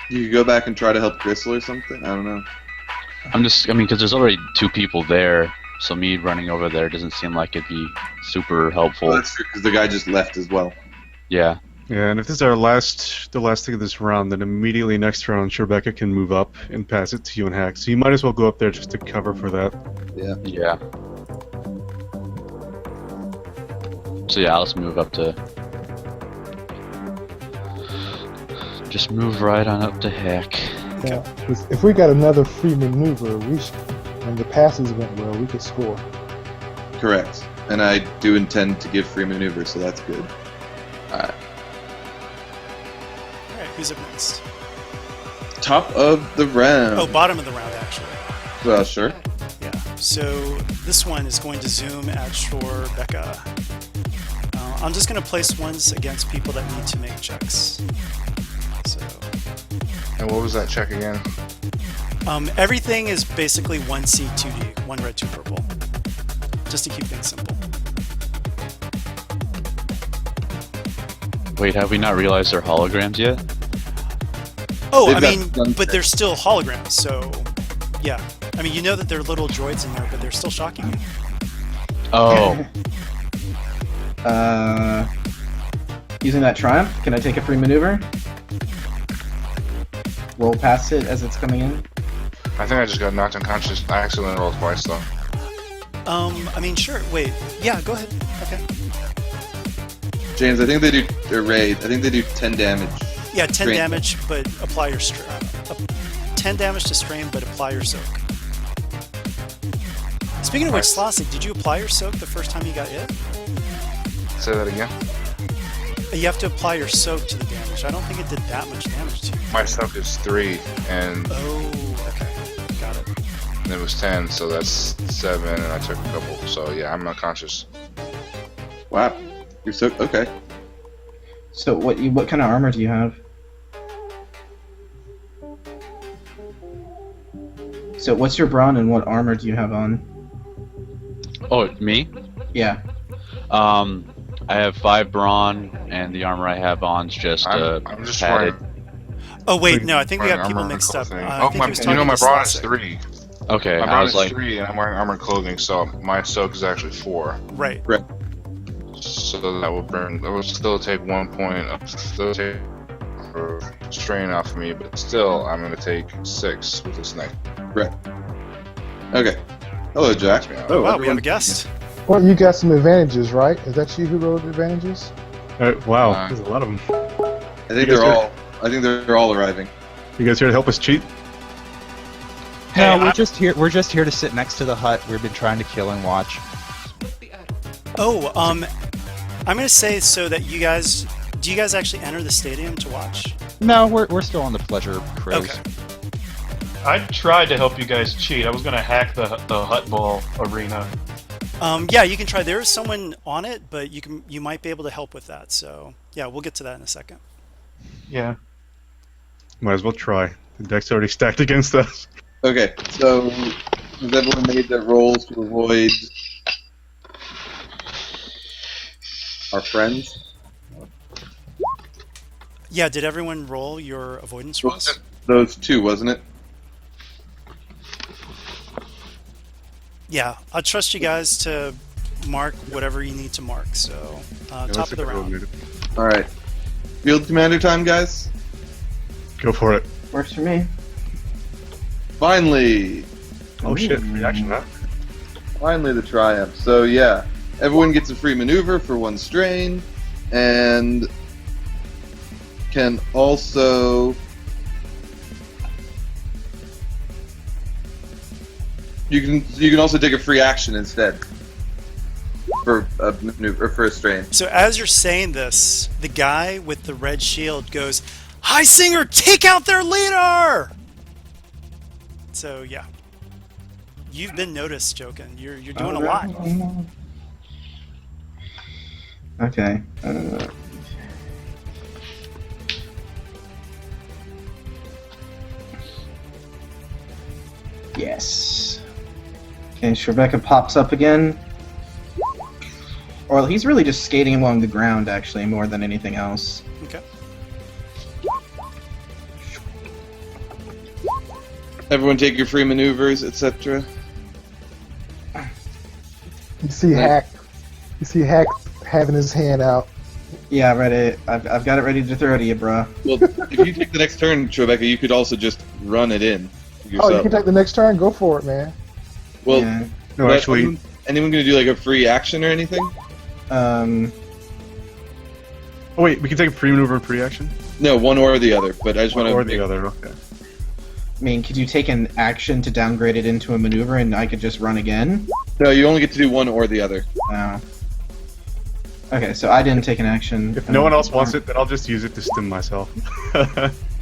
You could go back and try to help Gristle or something? I don't know. I mean, because there's already 2 people there, so me running over there doesn't seem like it'd be super helpful. Well, that's true, because the guy just left as well. Yeah. Yeah, and if this is the last thing of this round, then immediately next round, Rebecca can move up and pass it to you and Hack. So you might as well go up there just to cover for that. Yeah. Yeah. So yeah, let's move up to... Just move right on up to Hack. Yeah, if we got another free maneuver, and the passes went well, we could score. Correct. And I do intend to give free maneuver, so that's good. Alright. Alright, who's up next? Top of the round. Oh, bottom of the round, actually. Well, sure. Yeah, so this one is going to zoom at Shorebecca. I'm just going to place ones against people that need to make checks. So. And what was that check again? Everything is basically 1C, 2D, 1 red, 2 purple. Just to keep things simple. Wait, have we not realized they're holograms yet? Oh, I mean, but they're still holograms, so yeah. I mean, you know that they're little droids in there, but they're still shocking you. Oh. Using that Triumph, can I take a free maneuver? Roll past it as it's coming in? I think I just got knocked unconscious. I accidentally rolled twice, though. I mean, sure. Wait. Yeah, go ahead. Okay. James, I think they do, or Ray, I think they do 10 damage. Yeah, 10 damage, but apply your 10 damage to strain, but apply your soak. Speaking of which, Slossik, did you apply your soak the first time you got hit? Say that again? You have to apply your soak to the damage. I don't think it did that much damage to you. My soak is 3, and... Oh, okay. Got it. And it was 10, so that's 7, and I took a couple. So yeah, I'm unconscious. Wow. You're so... Okay. So what kind of armor do you have? So what's your brawn and what armor do you have on? Oh, me? Yeah. I have 5 brawn, and the armor I have on is just I'm just padded. Oh wait, no, I think we got people mixed up. Oh, my brawn is 3. Okay, my I brawn was is like 3, and I'm wearing armored clothing, so my soak is actually 4. Right. So that will still take 1 point of strain off of me, but still I'm gonna take 6 with this knife. Right. Okay. Hello, Jack. Oh wow, we have a guest. Well, you got some advantages, right? Is that you who rolled advantages? Wow, there's a lot of them. I think they're all arriving. You guys here to help us cheat? No, we're just here. We're just here to sit next to the hut. We've been trying to kill and watch. Oh, I'm gonna say so that you guys. Do you guys actually enter the stadium to watch? No, we're still on the pleasure cruise. Okay. I tried to help you guys cheat. I was gonna hack the Hutt Ball arena. Yeah, you can try. There is someone on it, but you might be able to help with that. So yeah, we'll get to that in a second. Yeah. Might as well try. The deck's already stacked against us. Okay, so has everyone made their rolls to avoid our friends? Yeah, did everyone roll your avoidance rolls? Those 2, wasn't it? Yeah, I trust you guys to mark whatever you need to mark. So, top of the round. All right. Field commander time, guys. Go for it. Works for me. Finally. Oh shit! Reaction, huh? Finally, the triumph. So yeah, everyone gets a free maneuver for 1 strain, and can also. You can also take a free action instead for a maneuver, or for a strain. So as you're saying this, the guy with the red shield goes, "High Singer, take out their leader!" So yeah, you've been noticed, Jokin. You're doing a lot. Okay. Yes. Okay, Rebecca pops up again. Or he's really just skating along the ground, actually, more than anything else. Okay. Everyone take your free maneuvers, etc. You see Hack. You see Hack having his hand out. Yeah, ready. I've got it ready to throw to you, bro. Well, if you take the next turn, Rebecca, you could also just run it in yourself. Oh, you can take the next turn. Go for it, man. Well, Yeah. No, actually, anyone gonna do like a free action or anything? Oh wait, we can take a free maneuver and free action. No, one or the other. But I just want to. Or the other. Okay. I mean, could you take an action to downgrade it into a maneuver and I could just run again? No, you only get to do one or the other. Oh. Okay, so I didn't take an action. If no one else wants it, then I'll just use it to stim myself.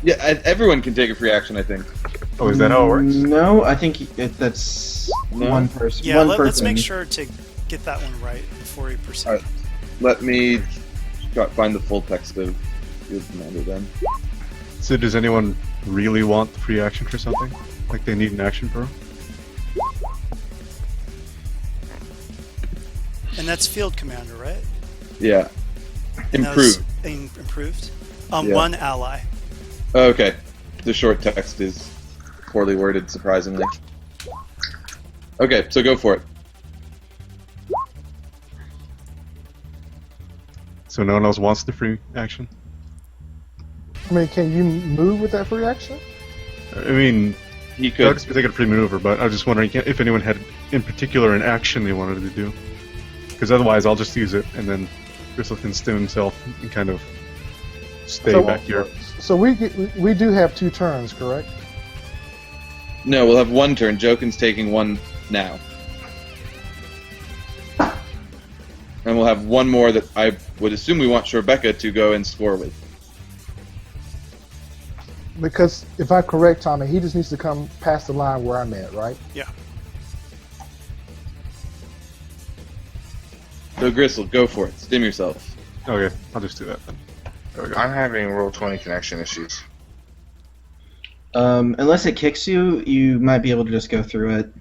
Yeah, everyone can take a free action, I think. Oh, is that how it works? No, I think that's No? one person. Yeah, one let's person. make sure to get that one right before we proceed. Alright, let me find the full text of Field Commander then. So does anyone really want the free action for something? Like they need an action pro? And that's Field Commander, right? Yeah. And that was Improved. Improved. Yeah. One ally. Okay. The short text is poorly worded, surprisingly. Okay, so go for it. So no one else wants the free action? I mean, can you move with that free action? I mean, he could. Doug's taking a free maneuver, but I was just wondering if anyone had, in particular, an action they wanted to do. Because otherwise, I'll just use it, and then Gristle can stim himself and kind of stay back here. So we do have 2 turns, correct? No, we'll have one turn. Jokin's taking one now. And we'll have one more that I would assume we want Rebecca to go and score with. Because if I'm correct, Tommy, he just needs to come past the line where I'm at, right? Yeah. So Gristle, go for it. Stim yourself. Okay, I'll just do that then. There we go. I'm having Roll20 connection issues. Unless it kicks you, you might be able to just go through it.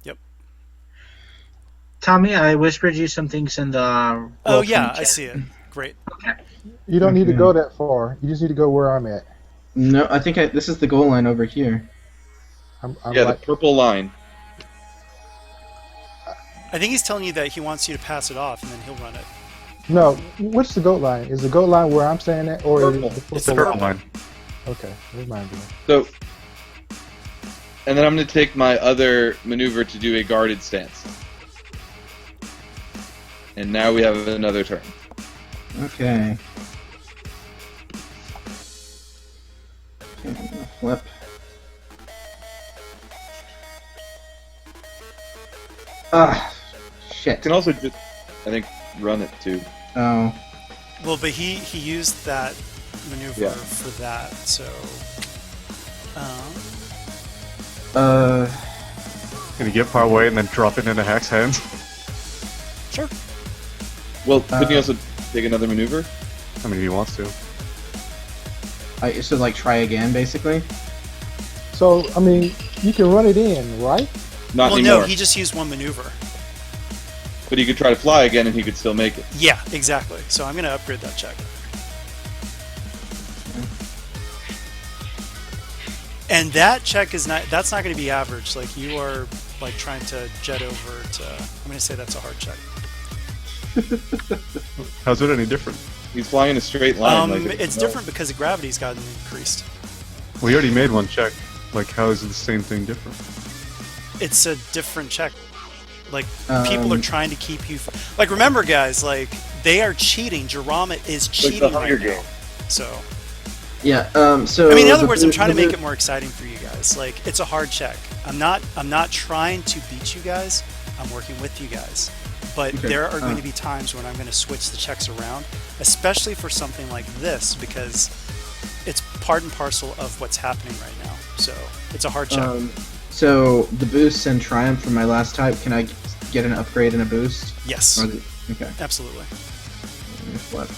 Yep. Tommy, I whispered you some things in the. Oh yeah, I see it. Great. Okay. You don't need to go that far. You just need to go where I'm at. No, I think this is the goal line over here. I'm Yeah, like, the purple line. I think he's telling you that he wants you to pass it off, and then he'll run it. no, what's the goat line? Is the goat line where I'm staying at, or Purple. is it It's the purple line. Okay, remind me. So, and then I'm going to take my other maneuver to do a guarded stance. And now we have another turn. Okay. Flip. Ah, shit. You can also just, I think, run it too. Oh. Well, but he used that maneuver Yeah. for that, so. Can you get far away and then drop it into Hack's hands? Sure. Well, couldn't you also take another maneuver? I mean, if he wants to. So like try again, basically. So I mean, you can run it in, right? Not Well, anymore. no, he just used one maneuver. But he could try to fly again and he could still make it. Yeah, exactly. So I'm going to upgrade that check. And that check is not, that's not going to be average. Like, you are like trying to jet over to. I'm going to say that's a hard check. How's it any different? He's flying in a straight line. It's different because the gravity's gotten increased. We already made one check. Like, how is the same thing different? It's a different check. Like, people are trying to keep you... Like, remember, guys, like, they are cheating. Jiramma is cheating right now. So... Yeah, so... I mean, in other words, I'm trying to make it more exciting for you guys. Like, it's a hard check. I'm not trying to beat you guys. I'm working with you guys. But there are going to be times when I'm going to switch the checks around, especially for something like this, because it's part and parcel of what's happening right now. So, it's a hard check. So, the boosts and triumph from my last type, can I get an upgrade and a boost? Yes. Okay. Absolutely. What?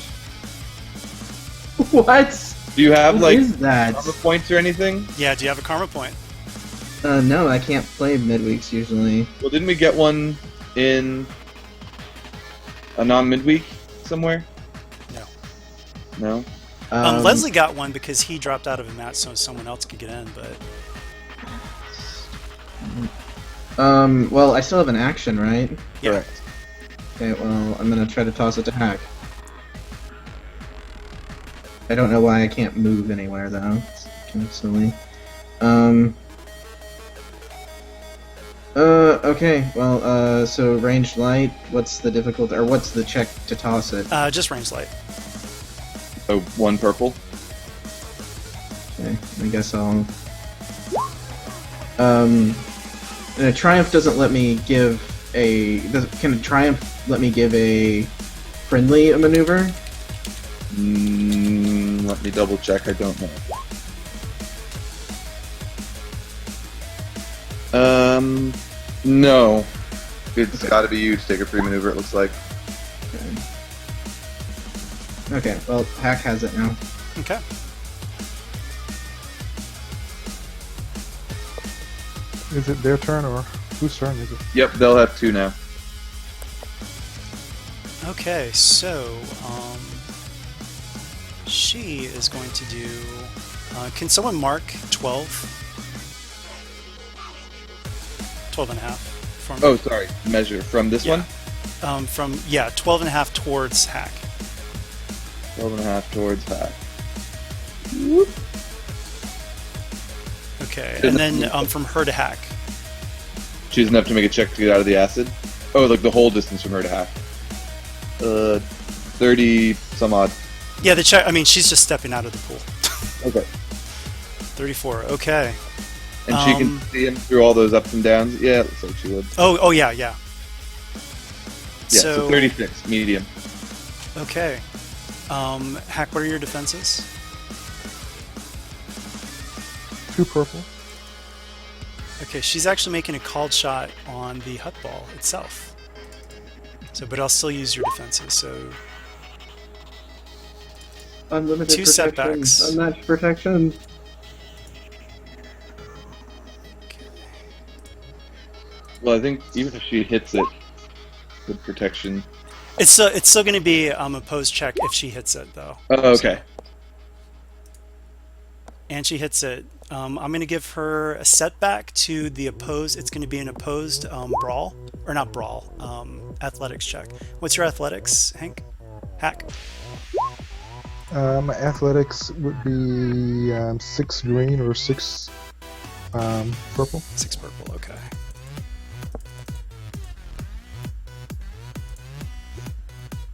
Do you have, What is that? karma points or anything? Yeah, do you have a karma point? No, I can't play midweeks usually. Well, didn't we get one in a non-midweek somewhere? No. No? Leslie got one because he dropped out of a match so someone else could get in, but... well, I still have an action, right? Yeah. Correct. Okay, well, I'm gonna try to toss it to Hack. I don't know why I can't move anywhere, though. It's kind of silly. Okay, well, so ranged light, what's the difficulty, or what's the check to toss it? Just ranged light. Oh, 1 purple. Okay, I guess I'll... Triumph doesn't let me give a... Can Triumph let me give a friendly a maneuver? Let me double check, I don't know. No. It's got to be you to take a free maneuver, it looks like. Okay, well, Hack has it now. Okay. Is it their turn or whose turn is it? Yep, they'll have 2 now. Okay, so, she is going to do... can someone mark 12? 12 and a half for me. Oh, sorry. Measure from this one? 12 and a half towards Hack. 12 and a half towards Hack. Okay, and then from her to Hack. She doesn't have to make a check to get out of the acid? Oh, like the whole distance from her to Hack. 30 some odd. Yeah, the check. I mean, she's just stepping out of the pool. Okay. 34. Okay. And she can see him through all those ups and downs? Yeah, it looks like she would. Oh yeah. Yeah, so 36, medium. Okay. Hack, what are your defenses? 2 purple. Okay, she's actually making a called shot on the Hutt ball itself. So, but I'll still use your defenses. So, Unlimited 2 protection, setbacks. Unmatched protection. Well, I think even if she hits it with protection... It's still going to be opposed check if she hits it, though. Oh, okay. And she hits it. I'm going to give her a setback to the opposed. It's going to be an opposed brawl. Or not brawl. Athletics check. What's your athletics, Hank? Hack? My athletics would be 6 green or 6 purple. 6 purple, okay.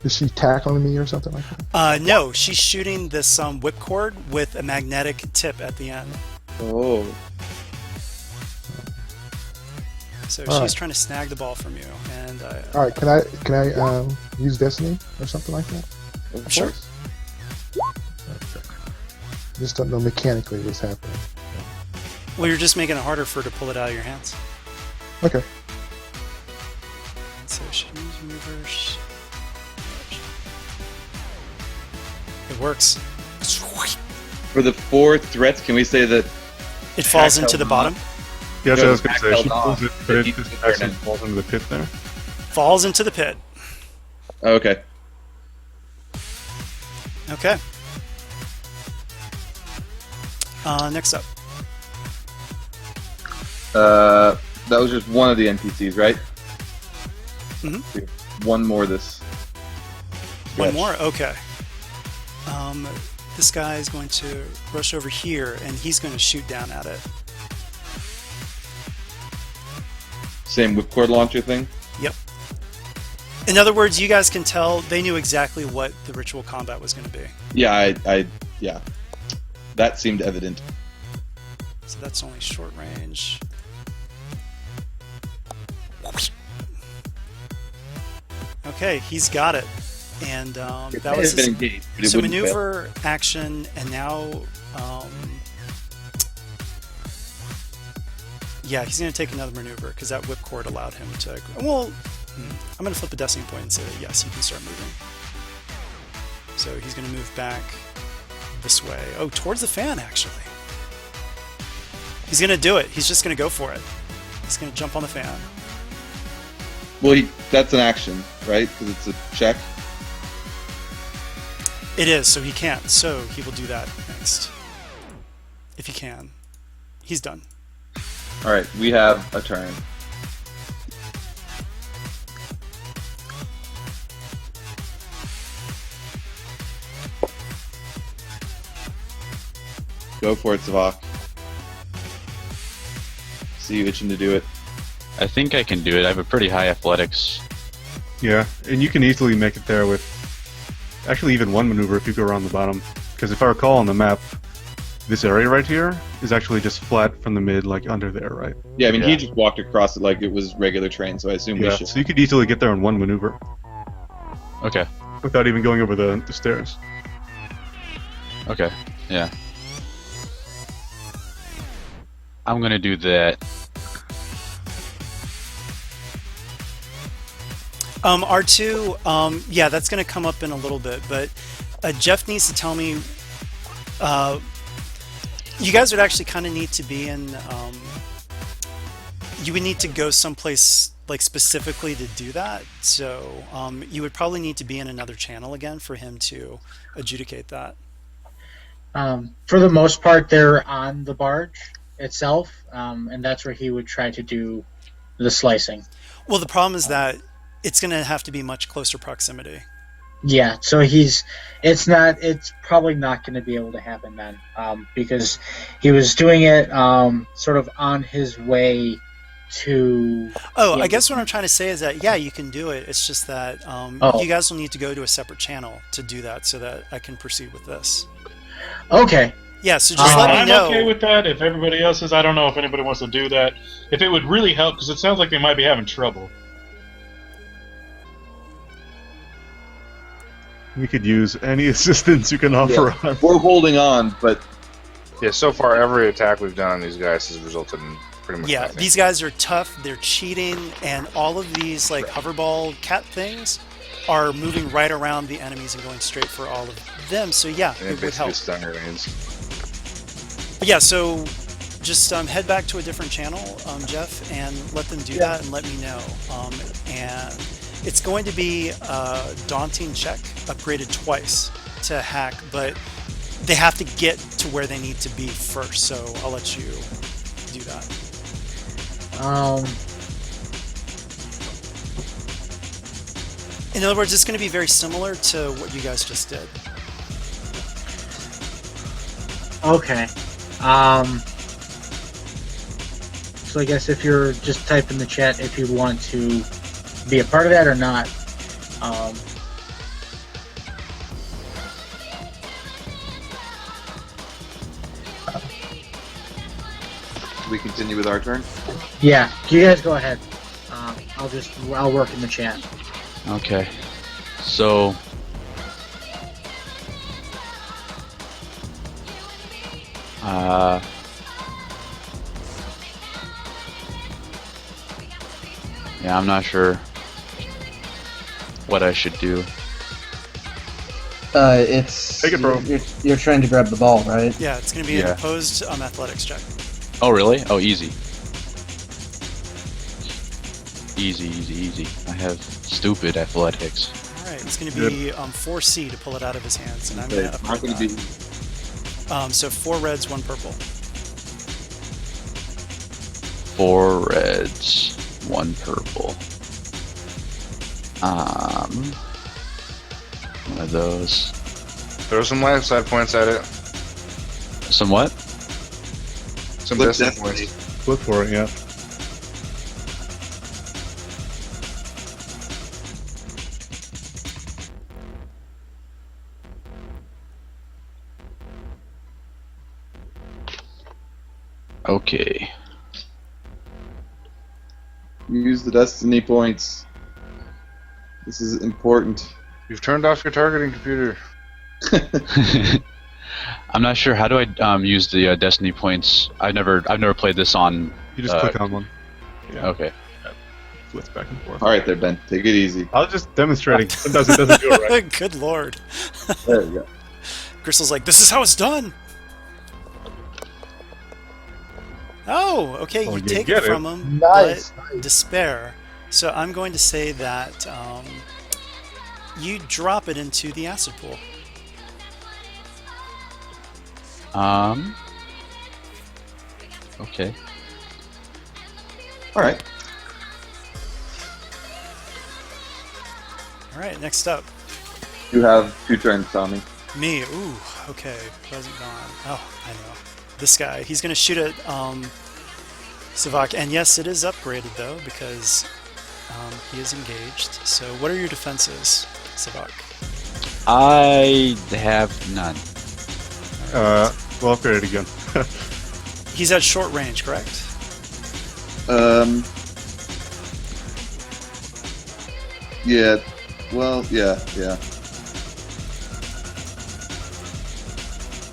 Is she tackling me or something like that? No, she's shooting this whipcord with a magnetic tip at the end. Oh. So All she's trying to snag the ball from you, and all right, can I use Destiny or something like that? Sure. Okay. Just don't know mechanically what's happening. Well, you're just making it harder for her to pull it out of your hands. Okay. So she's reverse. It works. For the 4 threats, can we say that... It falls into the bottom? Yeah, that's what I was going to say. held She on. pulls it, but it just actually falls into the pit there. Falls into the pit. Oh, okay. Okay. Next up. That was just one of the NPCs, right? Mm-hmm. One more this. One more? Okay. This guy is going to rush over here, and he's going to shoot down at it. Same whipcord launcher thing? Yep. In other words, you guys can tell they knew exactly what the ritual combat was going to be. Yeah, yeah. That seemed evident. So that's only short range. Okay, he's got it. And that was his, engaged, so maneuver, action, and now yeah, he's going to take another maneuver because that whipcord allowed him to. Well, I'm going to flip a destiny point and say that yes, he can start moving. So he's going to move back this way. Oh, towards the fan actually. He's going to do it. He's just going to go for it. He's going to jump on the fan. Well, that's an action, right? Because it's a check. It is, so he can't. So he will do that next. If he can. He's done. Alright, we have a turn. Go for it, Savak. See you itching to do it. I think I can do it. I have a pretty high athletics. Yeah, and you can easily make it there with actually even one maneuver if you go around the bottom. Because if I recall on the map, this area right here is actually just flat from the mid, like under there, right? Yeah, I mean, he just walked across it like it was regular terrain, so I assume we should. So you could easily get there in one maneuver. Okay. Without even going over the stairs. Okay, yeah. I'm gonna do that. R2, yeah, that's going to come up in a little bit, but Jeff needs to tell me, you guys would actually kind of need to be in, you would need to go someplace like specifically to do that, so you would probably need to be in another channel again for him to adjudicate that. For the most part, they're on the barge itself, and that's where he would try to do the slicing. Well, the problem is that it's going to have to be much closer proximity. Yeah, so it's probably not going to be able to happen then, because he was doing it sort of on his way to... Oh, I guess what I'm trying to say is that, yeah, you can do it. It's just that you guys will need to go to a separate channel to do that so that I can proceed with this. Okay. Yeah, so just let me know. I'm okay with that. If everybody else is, I don't know if anybody wants to do that. If it would really help, because it sounds like they might be having trouble. We could use any assistance you can offer us. We're holding on, but... Yeah, so far every attack we've done on these guys has resulted in pretty much nothing. These guys are tough, they're cheating, and all of these like hoverball cat things are moving right around the enemies and going straight for all of them, so yeah, it would help. Stun grenades. Yeah, so just head back to a different channel, Jeff, and let them do that and let me know. And it's going to be a daunting check, upgraded twice to hack, but they have to get to where they need to be first, so I'll let you do that. In other words, it's going to be very similar to what you guys just did. Okay. So I guess if you're just type in the chat if you want to be a part of that or not. We continue with our turn? Yeah, you guys go ahead. I'll work in the chat. Okay. So yeah, I'm not sure what I should do. It's... Take it, bro. You're trying to grab the ball, right? Yeah, it's going to be an opposed athletics check. Oh, really? Oh, easy. Easy. I have stupid athletics. Alright, it's going to be 4C to pull it out of his hands, and I'm going to upgrade that. So 4 reds, 1 purple. 4 reds, 1 purple. One of those. Throw some life side points at it. Some what? Some Flip destiny destiny. points. Flip for it, yeah. Okay. Use the destiny points. This is important. You've turned off your targeting computer. I'm not sure. How do I use the destiny points? I've never played this on. You just click on one. Yeah. Okay. Flips back and forth. All right, there, Ben. Take it easy. I was just demonstrating. Sometimes it doesn't do it right. Good lord. There you go. Crystal's like, this is how it's done. Oh, okay. Oh, you you take get it from it. him, Nice, but nice. despair. So I'm going to say that you drop it into the acid pool. Okay. All right. All right, next up. You have 2 turns, Tommy. Me. Ooh, okay. Wasn't gone. Oh, I know. This guy. He's going to shoot at Savak. And yes, it is upgraded, though, because he is engaged. So what are your defenses, Savak? I have none. We'll upgrade it again. He's at short range, correct? Yeah. Well, yeah.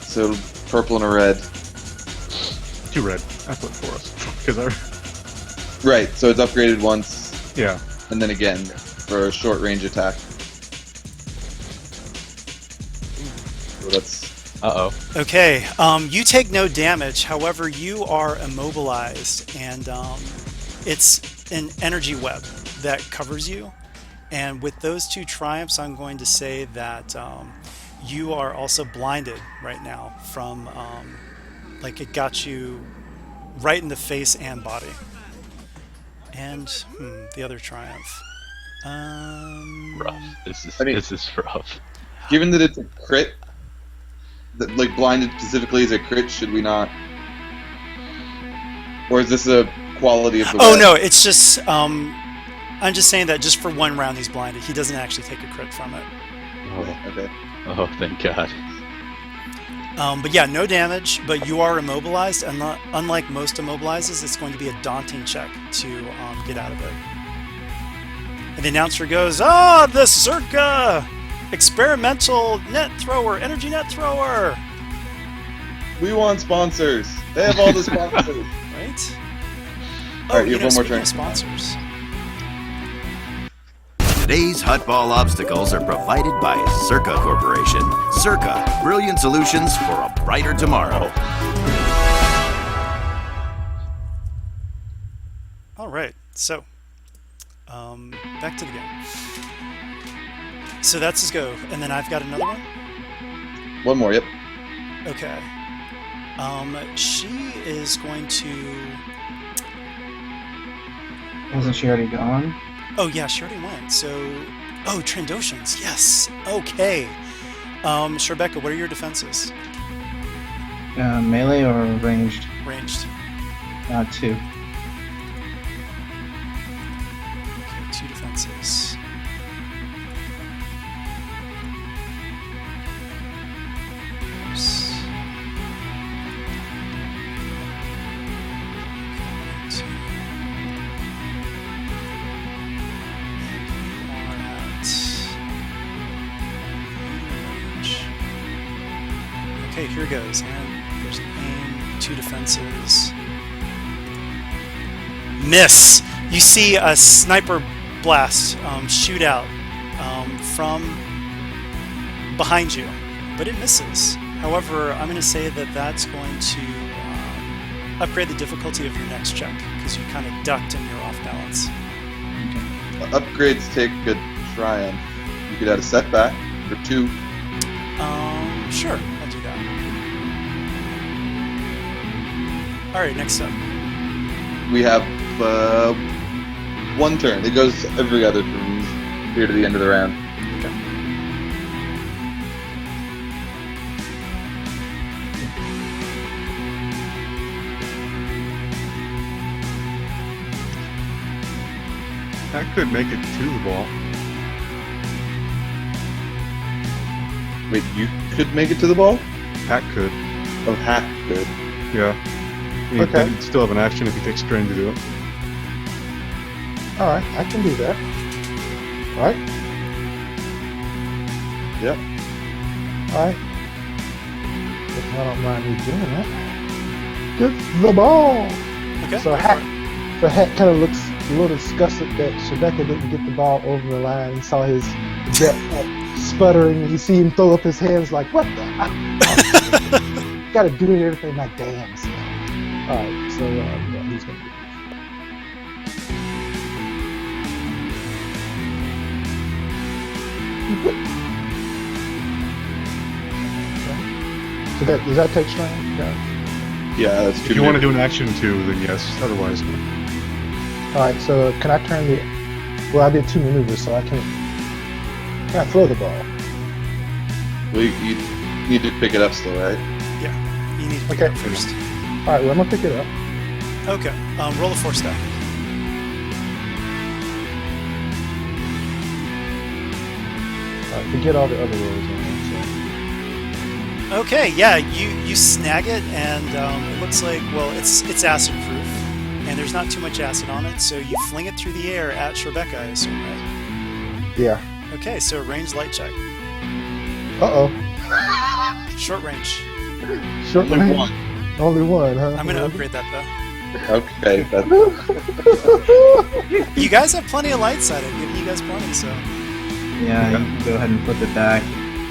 So, purple and a red. 2 red. I put for us. Because Right, so it's upgraded once. Yeah. And then again for a short range attack. So that's. Uh-oh. Okay, you take no damage. However, you are immobilized, and it's an energy web that covers you. And with those 2 triumphs, I'm going to say that you are also blinded right now from, like, it got you right in the face and body. And the other triumph. Rough. This is rough. Given that it's a crit, that, like, blinded specifically is a crit, should we not? Or is this a quality of the Oh web? no, it's just I'm just saying that just for 1 round he's blinded. He doesn't actually take a crit from it. Oh, okay. Oh, thank God. But yeah, no damage, but you are immobilized, and unlike most immobilizes, it's going to be a daunting check to get out of it. And the announcer goes, the Circa experimental net thrower, energy net thrower. We want sponsors. They have all the sponsors. Right? All right, you have one more speaking turn. of sponsors. Today's Huttball obstacles are provided by Circa Corporation. Circa, brilliant solutions for a brighter tomorrow. All right, so back to the game. So that's his go, and then I've got another one. One more, yep. Okay. She is going to. Wasn't she already gone? Oh yeah, she already went. So, Trandoshans. Yes. Okay. Shrebecca, what are your defenses? Melee or ranged? Ranged. 2. Okay, 2 defenses. Oops. Okay, here goes. And there's an aim, 2 defenses. Miss! You see a sniper blast shoot out from behind you, but it misses. However, I'm going to say that that's going to upgrade the difficulty of your next check, because you kind of ducked and you're off balance. Upgrades take a triumph. You could add a setback for 2. Sure, I'll do that. Alright, next up. we have one turn. It goes every other from here to the end of the round. Okay. That could make it to the ball. Wait, you could make it to the ball? Hack could. Oh, Hack could. Yeah. Okay. He'd still have an action if he takes strain to do it. All right, I can do that. All right. Yep. All right. If I don't mind me doing that. Get the ball. Okay. So Hack kind of looks a little disgusted that Shebeka didn't get the ball over the line. He saw his vet sputtering. You see him throw up his hands like, what the? Got to do everything like damn. So. All right, so yeah, he's gonna do it. So does that take strain? Yeah, that's If you want to do an action too, then yes. Otherwise, no. All right, so can I turn the? Well, I did 2 maneuvers, so I can't. Can I throw the ball? Well, you need to pick it up still, right? Yeah, you need to pick it up first. All right, well, I'm gonna pick it up. Okay, roll a force die. All right, forget all the other rolls. Okay, yeah, you snag it, and it looks like, well, it's acid proof, and there's not too much acid on it, so you fling it through the air at Shebeka, I assume, right? Yeah. Okay, so range light check. Uh-oh. Short range. Short Only range? one. Only one, huh? I'm going to upgrade that, though. Okay. You guys have plenty of light side. I've given you guys plenty, so... Yeah, you can go ahead and flip it back.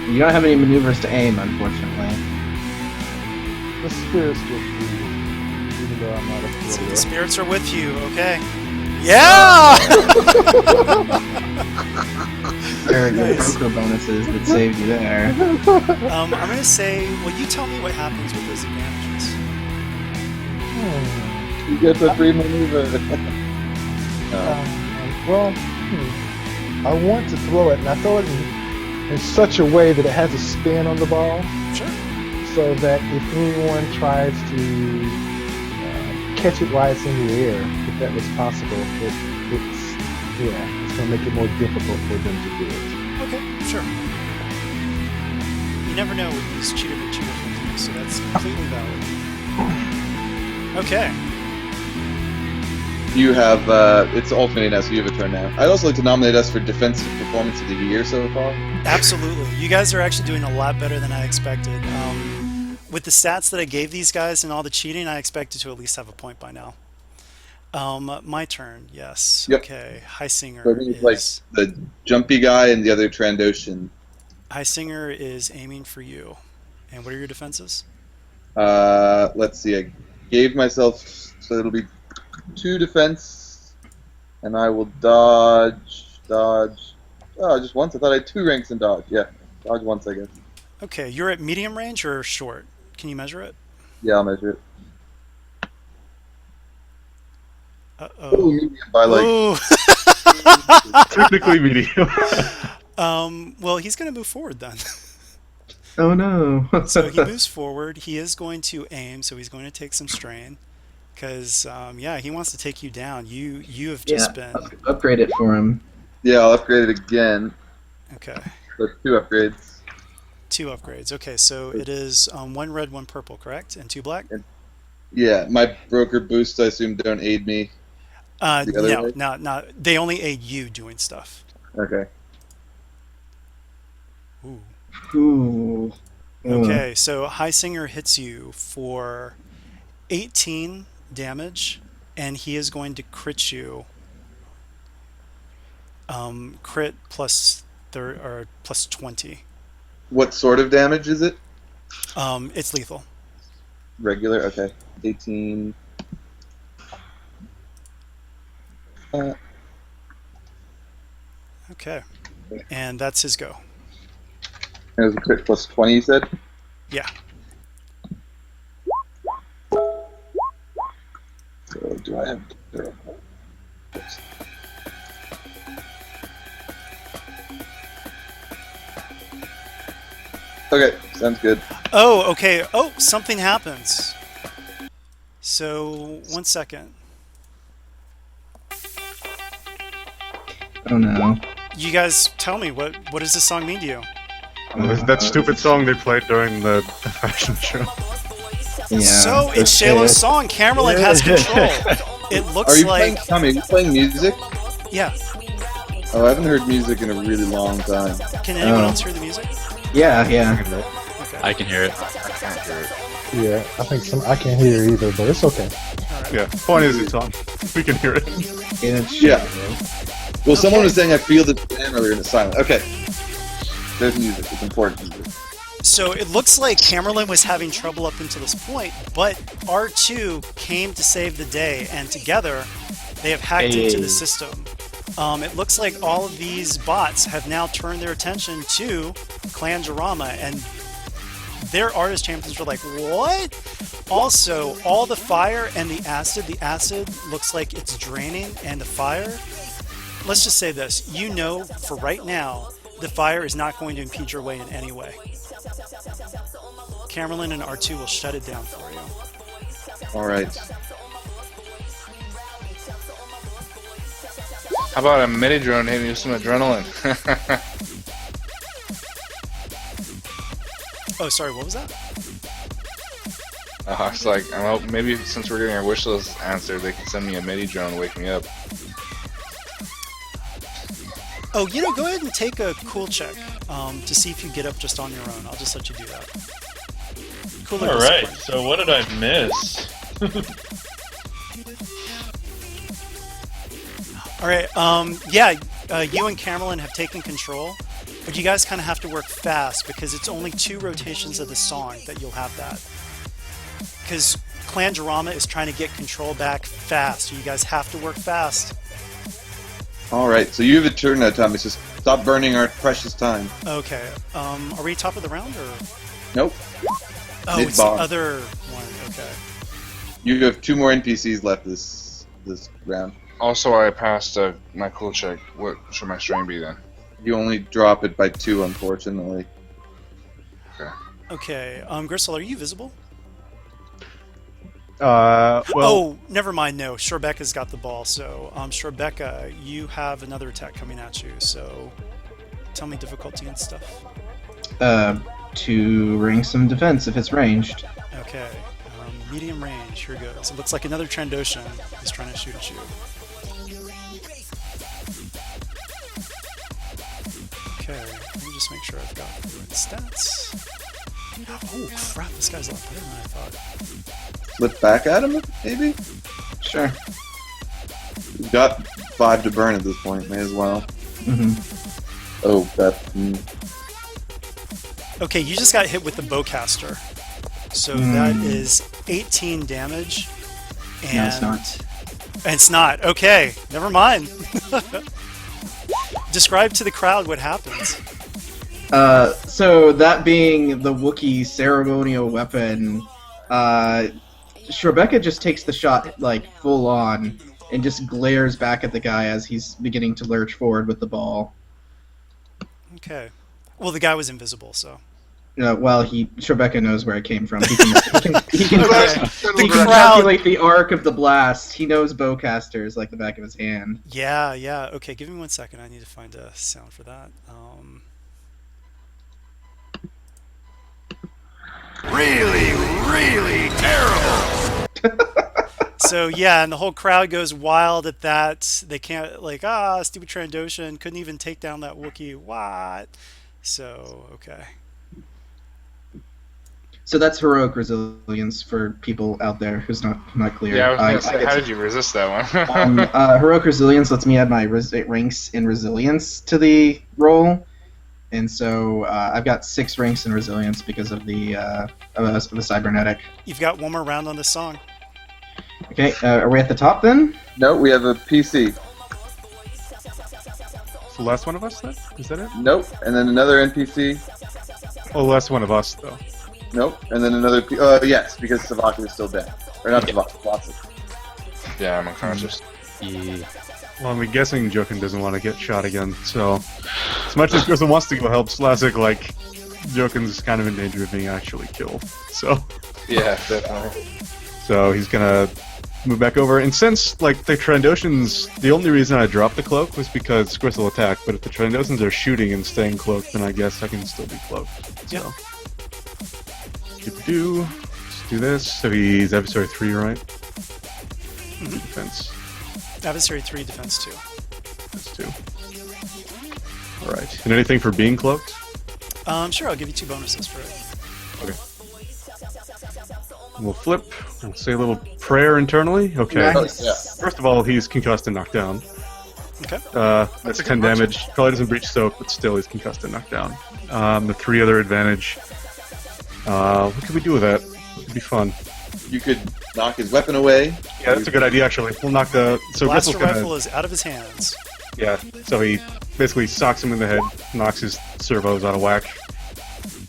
You don't have any maneuvers to aim, unfortunately. The spirits with you, even though I'm not a So thrower. the spirits are with you, okay. Yeah! There we go. Nice. Micro bonuses that saved you there. I'm going to say, well, you tell me what happens with those advantages. You get the free maneuver. I want to throw it, and I throw it in such a way that it has a spin on the ball. Sure. So that if anyone tries to catch it while it's in the air, if that was possible, it's going to make it more difficult for them to do it. Okay, sure. You never know with these cheater things, so that's completely valid. Okay. You have, it's alternating now, so you have a turn now. I'd also like to nominate us for Defensive Performance of the Year so far. Absolutely. You guys are actually doing a lot better than I expected. With the stats that I gave these guys and all the cheating, I expected to at least have a point by now. My turn, yes. Yep. Okay, Highsinger So I think it's is... like the jumpy guy and the other Trandoshan. Highsinger is aiming for you. And what are your defenses? Let's see, I gave myself, so it'll be 2 defense, and I will dodge. Oh, just once? I thought I had 2 ranks in dodge. Yeah, dodge once, I guess. Okay, you're at medium range or short? Can you measure it? Yeah, I'll measure it. Uh-oh. Ooh, medium by like... Ooh. Technically medium. Well, he's going to move forward then. Oh no. So he moves forward. He is going to aim, so he's going to take some strain. Because, yeah, he wants to take you down. You have just been... Upgrade it for him. Yeah, I'll upgrade it again. Okay. So 2 upgrades. 2 upgrades. Okay, so it is 1 red, 1 purple, correct? And 2 black? Yeah, my broker boosts, I assume, don't aid me. No, not. They only aid you doing stuff. Okay. Ooh. Ooh. Okay, so Highsinger hits you for 18 damage, and he is going to crit you. Crit plus 20. What sort of damage is it? It's lethal. Regular? Okay. 18. Okay, and that's his go. It was a crit plus 20, you said? Yeah. So do I I have? Okay, sounds good. Oh, okay. Oh, something happens. So, 1 second. Oh no. You guys tell me, what does this song mean to you? That stupid song they played during the fashion show. Yeah. So, it's Shaylo's song. Camerlin has control. It looks Are you like... playing, Tommy, are you playing music? Yeah. Oh, I haven't heard music in a really long time. Can anyone else hear the music? Yeah, yeah. Okay. I can hear it. I can't hear it. Yeah, I think I can't hear either, but it's okay. Yeah, point is it's on. We can hear it. Yeah. Well, someone was saying I feel the jam earlier and it's silent. Okay. There's music. It's important music. So it looks like Camerlin was having trouble up until this point, but R2 came to save the day, and together they have hacked into the system. It looks like all of these bots have now turned their attention to Clan Jiramma, and their artist champions were like, what? Also, all the fire and the acid looks like it's draining, and the fire, let's just say this, you know for right now, the fire is not going to impede your way in any way. Camerlin and R2 will shut it down for you. Alright. How about a mini drone hitting you with some adrenaline? Oh, sorry, what was that? It's like, I hope maybe since we're getting our wish list answered, they can send me a mini drone to wake me up. Oh, you know, go ahead and take a cool check to see if you get up just on your own. I'll just let you do that. Cool. Alright, so what did I miss? Alright, yeah, you and Camerlin have taken control, but you guys kind of have to work fast because it's only 2 rotations of the song that you'll have that. Because Clan Jiramma is trying to get control back fast, so you guys have to work fast. Alright, so you have a turn now, Tommy, so stop burning our precious time. Okay, are we top of the round, or...? Nope. Oh, it's the other one, okay. You have 2 more NPCs left this round. Also, I passed my cool check. What should my strain be then? You only drop it by 2, unfortunately. Okay. Okay, Gristle, are you visible? Well... Oh, never mind, no. Shorebecca's got the ball, so, Shorebecca, you have another attack coming at you, so tell me difficulty and stuff. 2 ranks of defense if it's ranged. Okay, medium range, here goes. It looks like another Trandoshan is trying to shoot at you. Okay, let me just make sure I've got fluent stats. Oh crap, this guy's a lot better than I thought. Flip back at him, maybe? Sure. We've got 5 to burn at this point, may as well. Oh, that... Okay, you just got hit with the bowcaster. So that is 18 damage. And no, it's not. It's not. Okay, never mind. Describe to the crowd what happens. So that being the Wookiee ceremonial weapon, Rebecca just takes the shot like full on and just glares back at the guy as he's beginning to lurch forward with the ball. Okay. Well, the guy was invisible, so. Well, Rebecca knows where it came from. He can calculate the arc of the blast. He knows bowcasters like the back of his hand. Yeah, yeah. Okay, give me 1 second. I need to find a sound for that. Really, really terrible. So yeah, and the whole crowd goes wild at that. They can't, stupid Trandoshan couldn't even take down that Wookiee. What? So, okay. So that's heroic resilience for people out there who's not clear. Yeah, I was gonna say, how did you resist that one? Heroic resilience lets me add my ranks in resilience to the roll, and so I've got 6 ranks in resilience because of the cybernetic. You've got one more round on this song. Okay, are we at the top then? No, we have a PC. It's the last one of us, then? Is that it? Nope, and then another NPC. Oh, the last one of us, though. Nope, and then another... yes, because Savaki is still dead. Or not Savaki, Savaki. Yeah, I'm unconscious. Yeah. Well, I'm guessing Jokin doesn't want to get shot again, so as much as Grissom wants to go help Slasic, like, Jokin's kind of in danger of being actually killed. So Yeah, definitely. So he's gonna move back over, and since, like, the Trandoshans, the only reason I dropped the cloak was because Gristle attacked, but if the Trandoshans are shooting and staying cloaked, then I guess I can still be cloaked. So. Yeah. Let's do this. So he's Adversary 3, right? Mhm. Defense. Adversary 3, defense 2. That's 2. Alright. And anything for being cloaked? Sure, I'll give you 2 bonuses for it. Okay. We'll flip. We'll say a little prayer internally. Okay. Nice. Yeah. First of all, he's concussed and knocked down. Okay. That's 10 damage. Probably doesn't breach soak, but still he's concussed and knocked down. The 3 other advantage. What could we do with that? It could be fun. You could knock his weapon away. Yeah, that's a good idea, actually. We'll knock the... So Blaster Gristle's gonna... rifle is out of his hands. Yeah, so he basically socks him in the head, knocks his servos out of whack,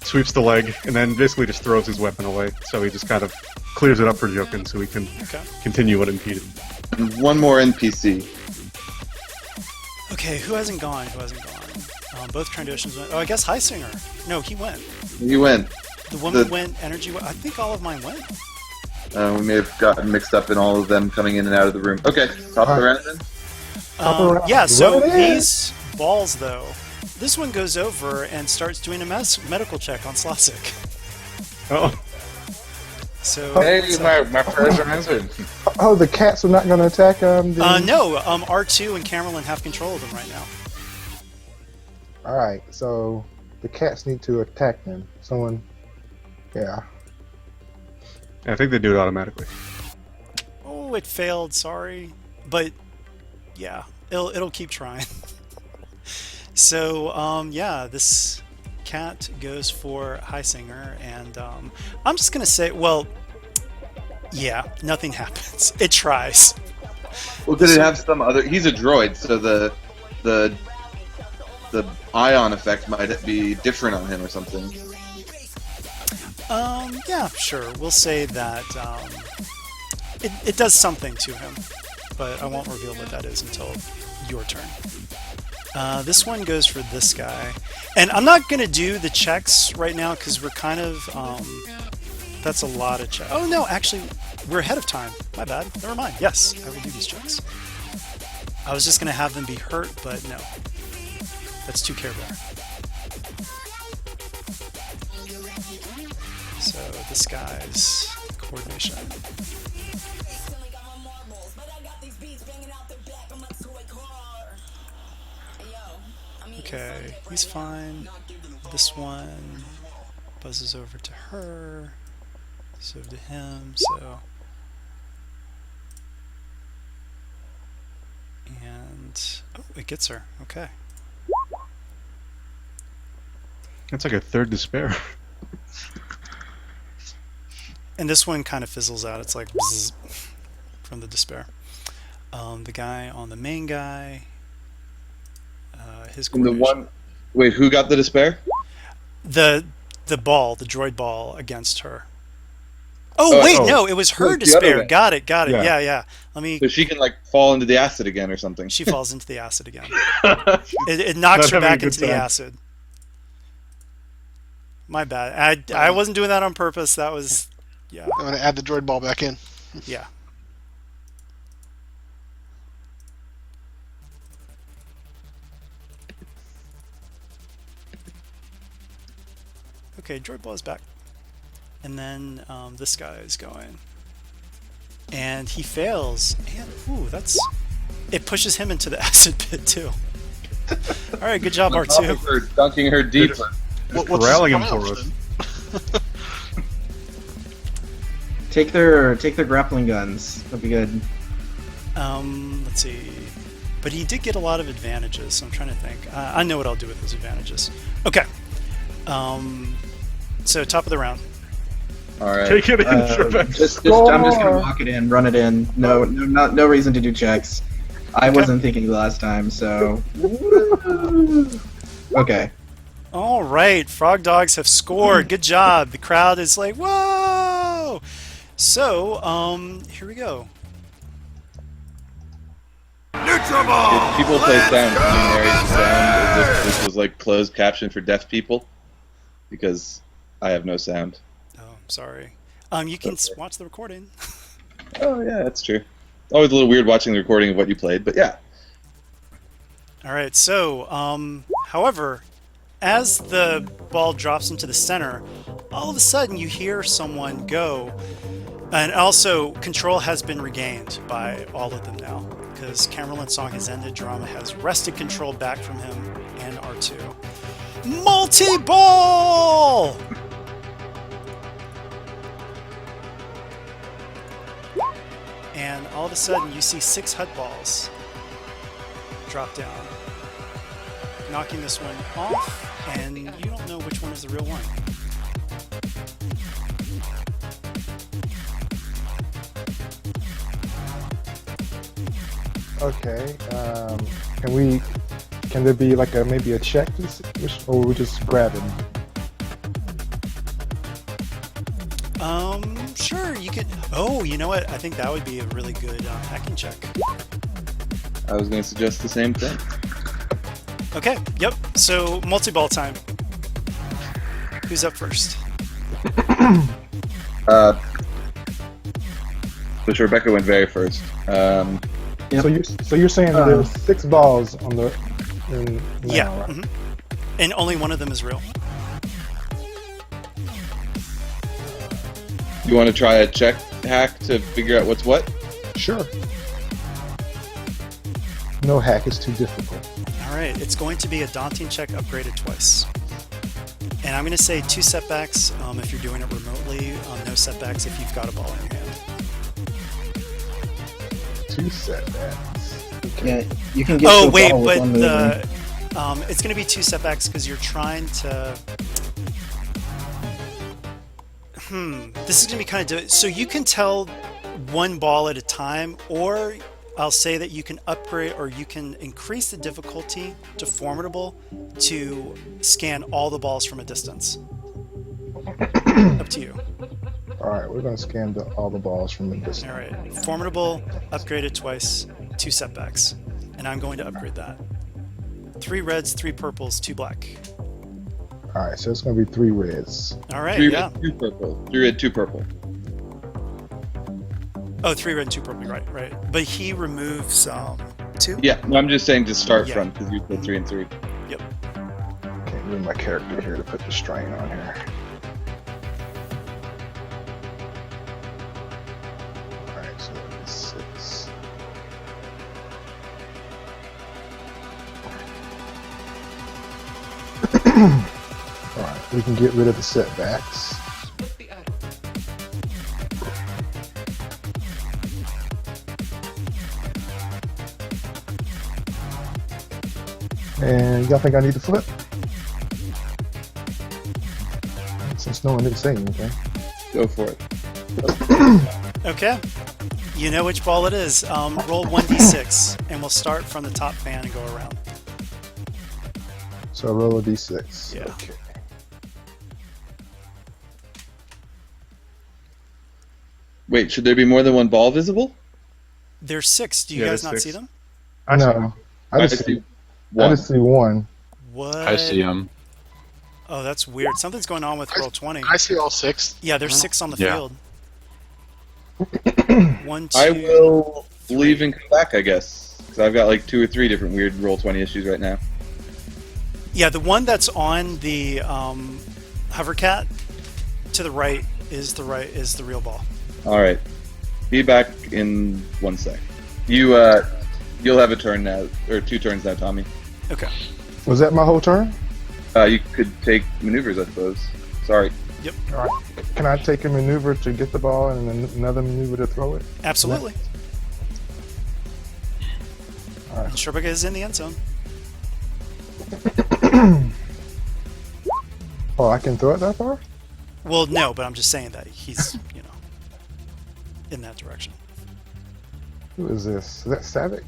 sweeps the leg, and then basically just throws his weapon away. So he just kind of clears it up for Jokin so we can continue unimpeded. And one more NPC. Okay, who hasn't gone? Who hasn't gone? Both Trandoshans went. Oh, I guess Highsinger. No, he went. You went. The woman went, energy went. I think all of mine went. We may have gotten mixed up in all of them coming in and out of the room. Okay, top of the round then? Yeah, so Run it in. these balls, though, this one goes over and starts doing a medical check on Slasic. Oh. So Hey, my prayers are answered. Oh, the cats are not going to attack the... no, R2 and Camerlin have control of them right now. Alright, so the cats need to attack them. Someone... Yeah. I think they do it automatically. Oh, it failed, sorry. But, yeah, it'll keep trying. So, yeah, this cat goes for Highsinger, and I'm just gonna say, well, yeah, nothing happens. It tries. Well, did it have some other... He's a droid, so the ion effect might be different on him or something. Yeah, sure. We'll say that it does something to him, but I won't reveal what that is until your turn. This one goes for this guy, and I'm not gonna do the checks right now because we're kind of that's a lot of checks. Oh no, actually, we're ahead of time. My bad. Never mind. Yes, I will do these checks. I was just gonna have them be hurt, but no, that's too Care Bear. So this guy's coordination. Okay, he's fine. This one buzzes over to her. So to him, so. And, oh, it gets her. Okay. That's like a third despair. And this one kind of fizzles out. It's like bzzz from the despair. The guy on the main guy, his And the one... Wait, who got the despair? the ball, the droid ball against her. Oh, wait, no, it was her the other despair. way. Got it. Yeah. Yeah. Let me. So she can, like, fall into the acid again or something. She falls into the acid again. It knocks her Not having a back good into the time. acid. My bad. I wasn't doing that on purpose. That was, yeah. I'm going to add the droid ball back in. Yeah. Okay, droid ball is back. And then this guy is going. And he fails. And, ooh, that's... It pushes him into the acid pit, too. Alright, good job, R2. For dunking her deeper. Just corralling him for us. Take their grappling guns. That'd be good. Let's see. But he did get a lot of advantages, so I'm trying to think. I know what I'll do with those advantages. Okay. So, top of the round. Alright. Take it in, Trebek. I'm just gonna walk it in, run it in. No reason to do checks. I wasn't thinking the last time, so. Okay. All right, Frog Dogs have scored. Good job. The crowd is like, whoa! So, here we go. Neutral ball! If people play Let's sound, go, can you narrate the sound as if Bowser! this was like closed caption for deaf people? Because I have no sound. Oh, I'm sorry. You can watch the recording. Oh yeah, that's true. Always a little weird watching the recording of what you played, but yeah. All right. So, however, as the ball drops into the center, all of a sudden you hear someone go, and also control has been regained by all of them now because Camerlin's song has ended. Jiramma has wrested control back from him and R2. Multi-ball! And all of a sudden you see 6 Hutt balls drop down, knocking this one off, and you don't know which one is the real one. Okay. Can there be like maybe a check, or we just grabbing? Sure, you could. Oh, you know what? I think that would be a really good hacking check. I was going to suggest the same thing. Okay, yep. So, multi-ball time. Who's up first? Which Rebecca went very first. Yep. So you're saying there's 6 balls on the yeah, right? And only one of them is real. You want to try a check hack to figure out what's what? Sure. No hack is too difficult. All right, it's going to be a daunting check upgraded twice. And I'm going to say 2 setbacks if you're doing it remotely, no setbacks if you've got a ball in your hand. 2 setbacks. Yeah, you can get. Oh wait, but it's going to be 2 setbacks because you're trying to. This is going to be kind of so you can tell 1 ball at a time, or I'll say that you can upgrade or you can increase the difficulty to formidable to scan all the balls from a distance. Up to you. All right, we're going to scan all the balls from the distance. All right, formidable, upgraded twice, 2 setbacks, and I'm going to upgrade that. 3 reds, 3 purples, 2 black. All right, so it's going to be 3 reds. All right, 3 yeah. red, 2 purple. 3 red, 2 purple. Oh, 3 red and 2 purple, right. But he removes 2? Yeah, no, I'm just saying to start Yeah. from, because you put 3 and 3. Yep. Can't move my character here to put the strain on here. All right, so it's 6. All right, we can get rid of the setbacks. And y'all think I need to flip? Since no one didn't say anything. Go for it. Okay. You know which ball it is. Roll 1d6, and we'll start from the top fan and go around. So roll a d6. Yeah. Okay. Wait, should there be more than 1 ball visible? There's 6. Do you guys not see them? No, I just see 1. What? I see him. Oh, that's weird. Something's going on with roll 20. I see all 6. Yeah, there's 6 on the Yeah. field. 1, 2. I will leave and come back, I guess. Because I've got like 2 or 3 different weird roll 20 issues right now. Yeah, the one that's on the hovercat to the right is the real ball. All right, be back in 1 sec. You'll have a turn now, or 2 turns now, Tommy. Okay. Was that my whole turn? You could take maneuvers, I suppose. Sorry. Yep. All right. Can I take a maneuver to get the ball and then another maneuver to throw it? Absolutely. All right. Sherbeka is in the end zone. Oh, I can throw it that far? Well, no, but I'm just saying that he's, in that direction. Who is this? Is that Savick?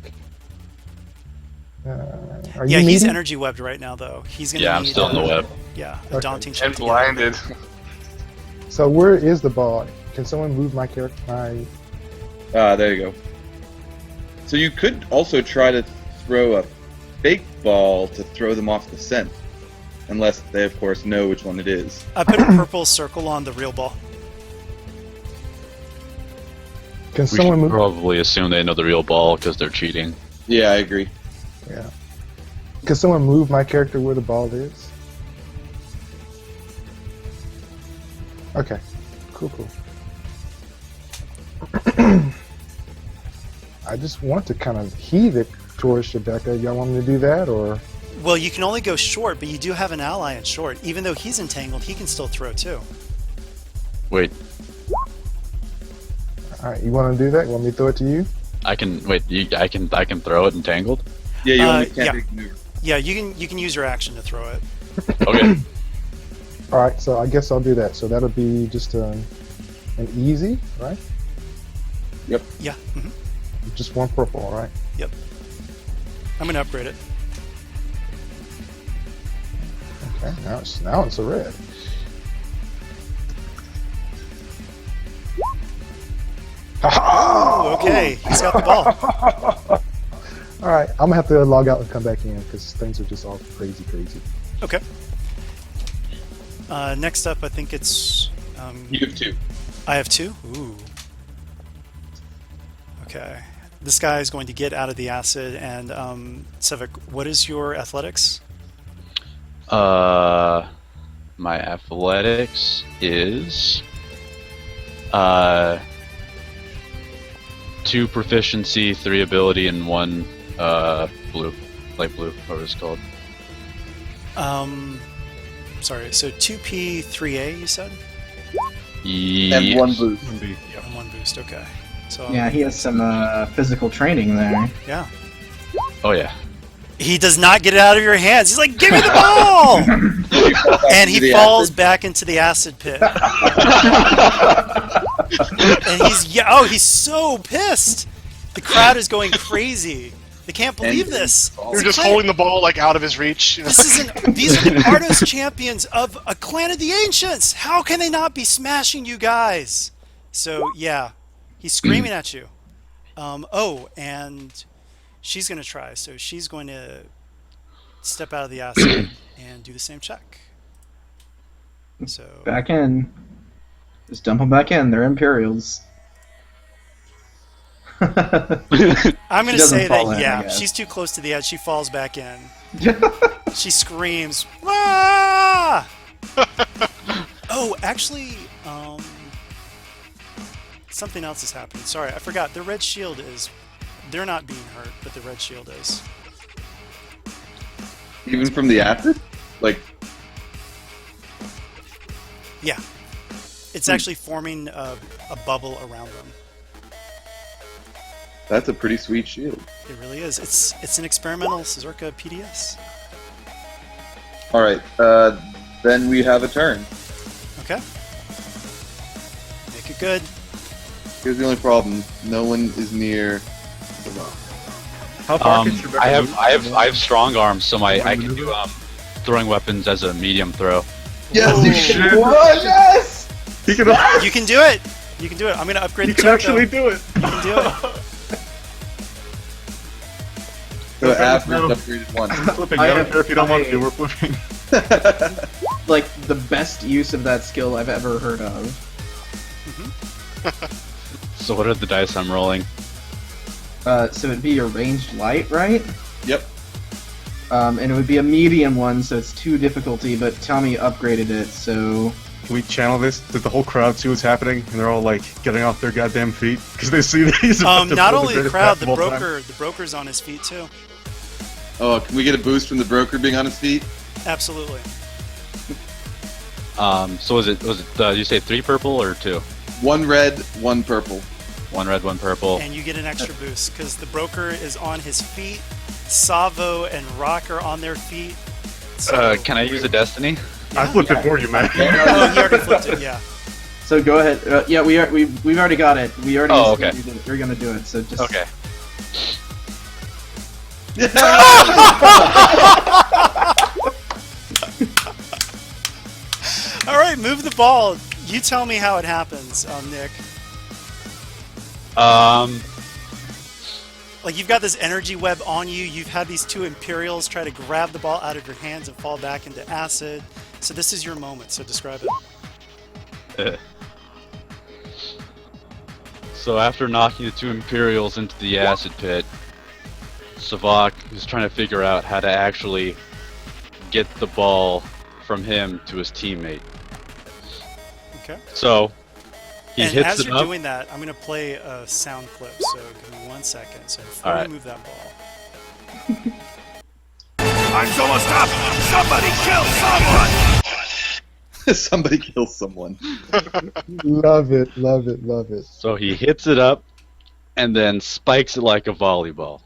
Are Yeah, you he's needing? energy webbed right now, though. He's gonna. Yeah, I'm need, still in the web. Yeah, a Okay. daunting check. And to get blinded. So where is the ball? Can someone move my character? There you go. So you could also try to throw a fake ball to throw them off the scent. Unless they, of course, know which one it is. I put a purple circle on the real ball. Can We someone should move? probably assume they know the real ball because they're cheating. Yeah, I agree. Yeah. Can someone move my character where the ball is? Okay. Cool. I just want to kind of heave it towards Rebecca. Y'all want me to do that, or? Well, you can only go short, but you do have an ally in short. Even though he's entangled, he can still throw too. Wait, All right, you want to do that? You want me to throw it to you? I can wait. I can throw it entangled. Yeah, you only yeah. can't make maneuver. Yeah, you can use your action to throw it. Okay. All right, so I guess I'll do that. So that'll be just an easy, right? Yep. Yeah. hmm Just one purple, all right? Yep. I'm gonna upgrade it. Okay, now it's a red. Oh, okay. He's got the ball. All right, I'm gonna have to log out and come back in because things are just all crazy. Okay. Next up, I think it's. You have 2. I have 2. Ooh. Okay. This guy is going to get out of the acid, and Sevik, what is your athletics? My athletics is 2 proficiency, 3 ability, and 1 blue, light blue, whatever it's called. Sorry. So 2P, 3A, you said, And 1 boost. and 1 boost. Okay. So Yeah, he has some physical training there. yeah. Oh yeah. He does not get it out of your hands. He's like, "Give me the ball!" And he falls back into the acid pit. And he's so pissed. The crowd is going crazy. They can't believe this. You're just holding the ball like out of his reach. These are the Ardos champions of a clan of the ancients. How can they not be smashing you guys? So yeah, he's screaming at you. And she's going to try. So she's going to step out of the acid and do the same check. So Back in. Just dump them back in. They're Imperials. I'm going to say that, in, yeah, she's too close to the edge. She falls back in. She screams, "Ah!" Oh, actually, something else is happening. Sorry, I forgot. The red shield is... They're not being hurt, but the red shield is. Even from the acid? Like... Yeah. It's actually forming a bubble around them. That's a pretty sweet shield. It really is. It's an experimental Zorka PDS. Alright, then we have a turn. Okay. Make it good. Here's the only problem. No one is near the rock. How far can Rebecca move? I have strong arms, so I can do throwing weapons as a medium throw. Yes, you should! Yes! He can, You can do it! You can do it. I'm going to upgrade you the can check, actually though. do it! You can do it. So after upgraded 1. Flipping, I don't care if you don't want to, we're flipping. Like, the best use of that skill I've ever heard of. So what are the dice I'm rolling? So it'd be a ranged light, right? Yep. And it would be a medium one, so it's 2 difficulty, but Tommy upgraded it, so... Can we channel this? Does the whole crowd see what's happening? And they're all like getting off their goddamn feet? Because they see that he's about to Not pull only the greatest crowd, path of all time. the broker's on his feet, too. Oh, can we get a boost from the broker being on his feet? Absolutely. So was it you say 3 purple or 2? 1 red, 1 purple. 1 red, 1 purple. And you get an extra boost, because the broker is on his feet, Savo and Rock are on their feet. So Can I use a destiny? I flipped it for you, man. Oh, he already flipped it, yeah. So go ahead. Yeah, we've already got it. We already. Oh, okay. We're gonna do it. So just. Okay. All right, move the ball. You tell me how it happens, Nick. Like, you've got this energy web on you. You've had these two Imperials try to grab the ball out of your hands and fall back into acid. So this is your moment. So describe it. So after knocking the two Imperials into the acid pit, Savak is trying to figure out how to actually get the ball from him to his teammate. Okay. So he and hits as it you're up. doing that, I'm going to play a sound clip. So give me 1 second. So before All right. you move that ball. Time's almost up! Somebody kill someone! Somebody kill someone. Love it, love it, love it. So he hits it up and then spikes it like a volleyball.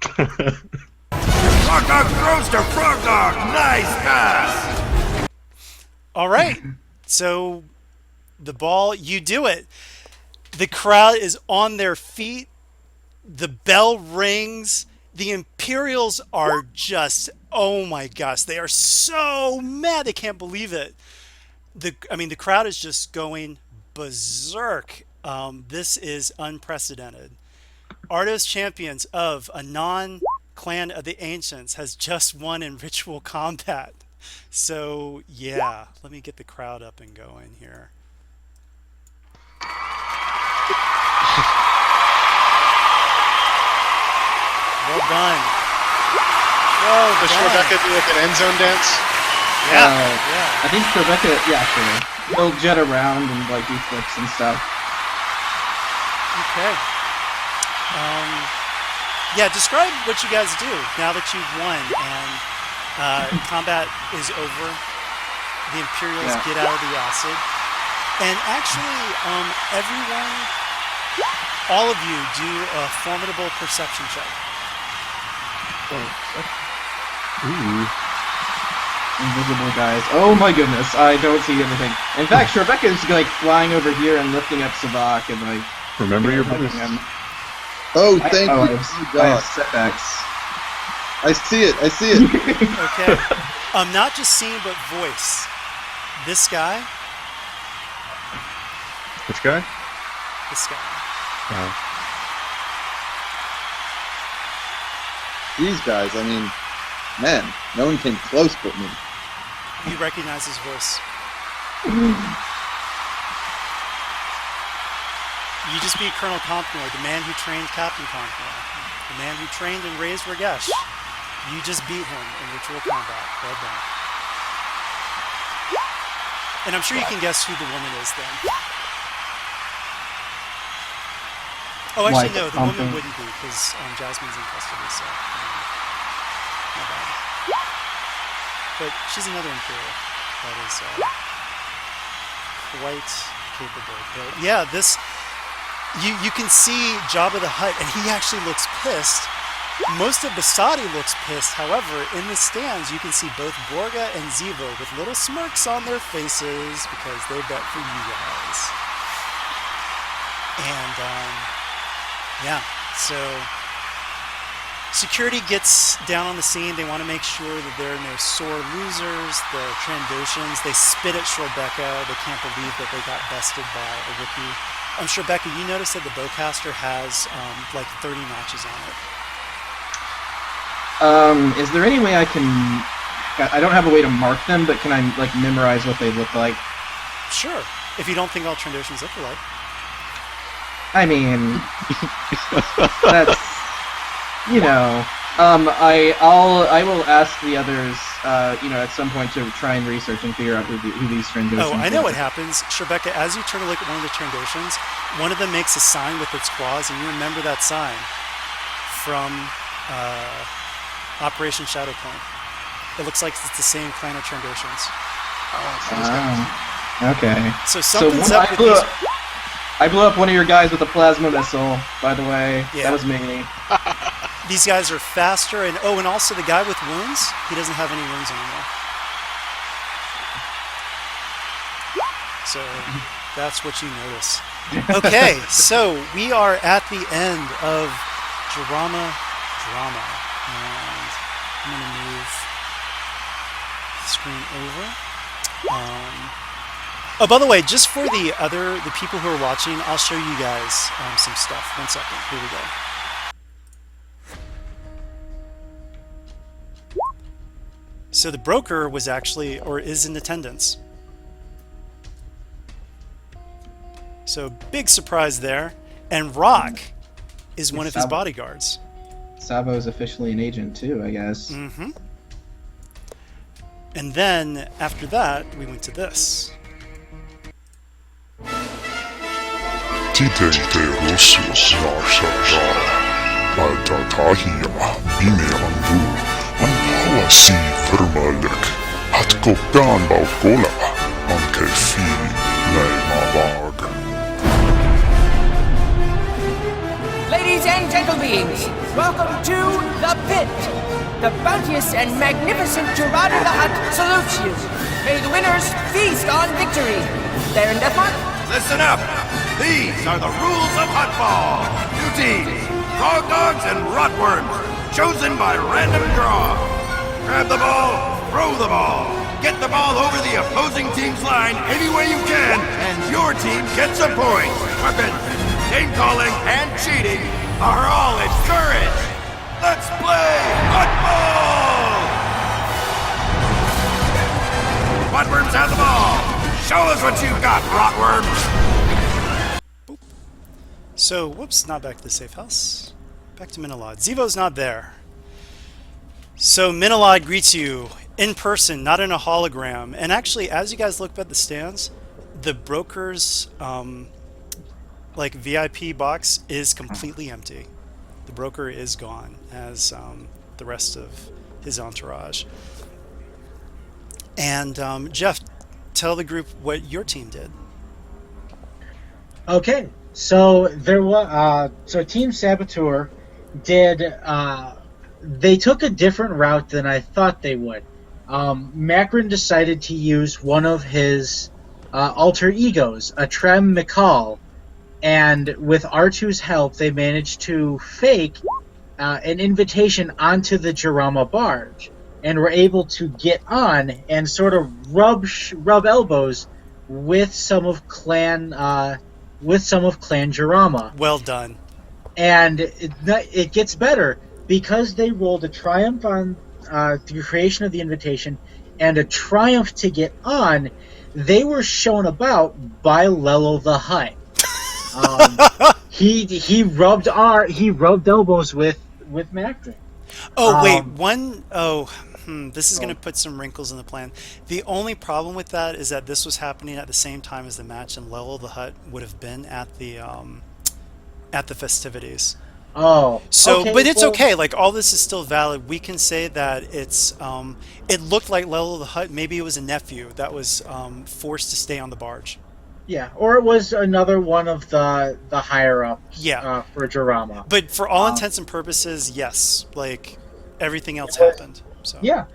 Frog Dog throws to Frog Dog! Nice pass! All right. So the ball, you do it. The crowd is on their feet. The bell rings. The Imperials are just, oh my gosh, they are so mad. They can't believe it. The crowd is just going berserk. This is unprecedented. Ardos Champions of a non-clan of the Ancients has just won in ritual combat. So, yeah, let me get the crowd up and going here. Well done. Well Does done. Rebecca do like an end zone dance? Yeah. I think Rebecca, yeah, sure. He'll jet around and like do flips and stuff. Okay. Yeah, describe what you guys do now that you've won and combat is over. The Imperials get out of the acid. And actually, everyone, all of you do a formidable perception check. Ooh. Invisible guys. Oh my goodness, I don't see anything. In fact, Rebecca is like flying over here and lifting up Savak and like. Remember your helping bonus. him. Oh, thank you. I have setbacks. I see it. I see it. Okay. Not just seeing, but voice. This guy. Which guy? This guy. These guys, I mean, man, no one came close but me. You recognize his voice. You just beat Colonel Compnor, the man who trained Captain Compnor, the man who trained and raised Ragesh. You just beat him in ritual combat. Well done. And I'm sure you can guess who the woman is then. Oh, actually, no, the woman wouldn't be because Jasmine's in custody, so. Not bad. But she's another Imperial that is quite capable. But yeah, this. You can see Jabba the Hutt, and he actually looks pissed. Most of Basadi looks pissed. However, in the stands, you can see both Borga and Zivo with little smirks on their faces because they bet for you guys. And, yeah, so security gets down on the scene. They want to make sure that there are no sore losers, the Trandoshans. They spit at Shrebecca. They can't believe that they got bested by a rookie. Shrebecca, you notice that the bowcaster has like 30 notches on it. Is there any way I can? I don't have a way to mark them, but can I like memorize what they look like? Sure. If you don't think all Trandoshans look alike. I mean, that's I will ask the others, at some point to try and research and figure out who these Trandoshans are. Oh, I know what happens. Shrebecca, as you turn to look at one of the Trandoshans, one of them makes a sign with its claws, and you remember that sign from Operation Shadow Point. It looks like it's the same clan of Trandoshans. Okay. So something's up with these... I blew up one of your guys with a plasma missile, by the way. Yeah. That was me. These guys are faster, and also the guy with wounds, he doesn't have any wounds anymore. So that's what you notice. Okay, so we are at the end of Jiramma Drama, and I'm going to move the screen over. Oh, by the way, just for the people who are watching, I'll show you guys some stuff. 1 second. Here we go. So the broker was actually, or is in attendance. So big surprise there. And Rock is one of his bodyguards. Sabo is officially an agent too, I guess. Mm-hmm. And then after that, we went to this. Titente Rusius Narshadar Altatahia Bimerandu Anhawasi Vermilic Hatkopan Baukola Ankefi Leimavag. Ladies and gentle beings, welcome to the Pit. The bounteous and magnificent Jiramma the Hutt salutes you. May the winners feast on victory. There in Deathmark? Listen up! These are the rules of Huttball. 2 teams, frog dogs and rotworms, chosen by random draw. Grab the ball, throw the ball. Get the ball over the opposing team's line any way you can, and your team gets a point. Weapons, name calling, and cheating are all encouraged. Let's play Huttball! Rotworms have the ball. Show us what you've got, rotworms. So, whoops, not back to the safe house. Back to Minalod. Zevo's not there. So Minalod greets you in person, not in a hologram. And actually, as you guys look at the stands, the broker's like VIP box is completely empty. The broker is gone, as the rest of his entourage. And Jeff, tell the group what your team did. Okay, so there was Team Saboteur did they took a different route than I thought they would. Macron decided to use one of his alter egos, a Trem McCall, and with R2's help, they managed to fake an invitation onto the Jiramma barge, and were able to get on and sort of rub elbows with some of Clan Jiramma. Well done. And it gets better because they rolled a triumph on the creation of the invitation and a triumph to get on. They were shown about by Lello the Hutt. He rubbed elbows with Macron. Oh wait, this is going to put some wrinkles in the plan. The only problem with that is that this was happening at the same time as the match, and Lello the Hutt would have been at the festivities. Oh, so okay, but it's okay. Like, all this is still valid. We can say that it's it looked like Lello the Hutt. Maybe it was a nephew that was forced to stay on the barge. Yeah, or it was another one of the higher ups. Yeah. For Jiramma. But for all intents and purposes, yes. Like, everything else happened. So. Yeah.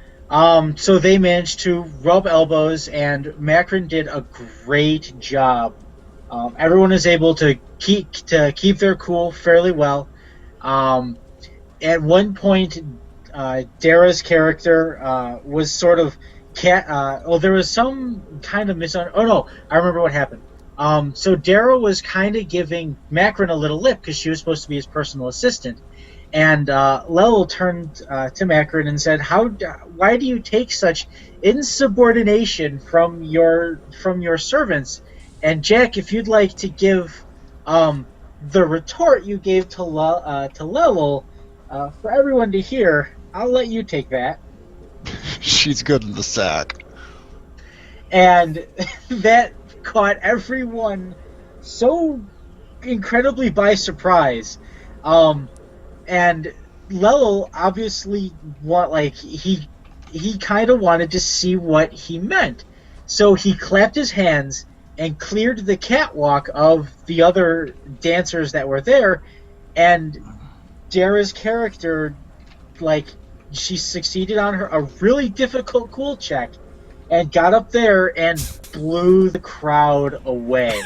So they managed to rub elbows, and Macron did a great job. Everyone is able to keep their cool fairly well. At one point, Dara's character was sort of there was some kind of oh no, I remember what happened. So Dara was kind of giving Macron a little lip because she was supposed to be his personal assistant. And Lello turned to Macron and said, why do you take such insubordination from your servants? And Jack, if you'd like to give the retort you gave to Lello for everyone to hear, I'll let you take that. She's good in the sack. And that caught everyone so incredibly by surprise. And Lello obviously he kind of wanted to see what he meant. So he clapped his hands and cleared the catwalk of the other dancers that were there, and Dara's character, she succeeded on a really difficult cool check and got up there and blew the crowd away.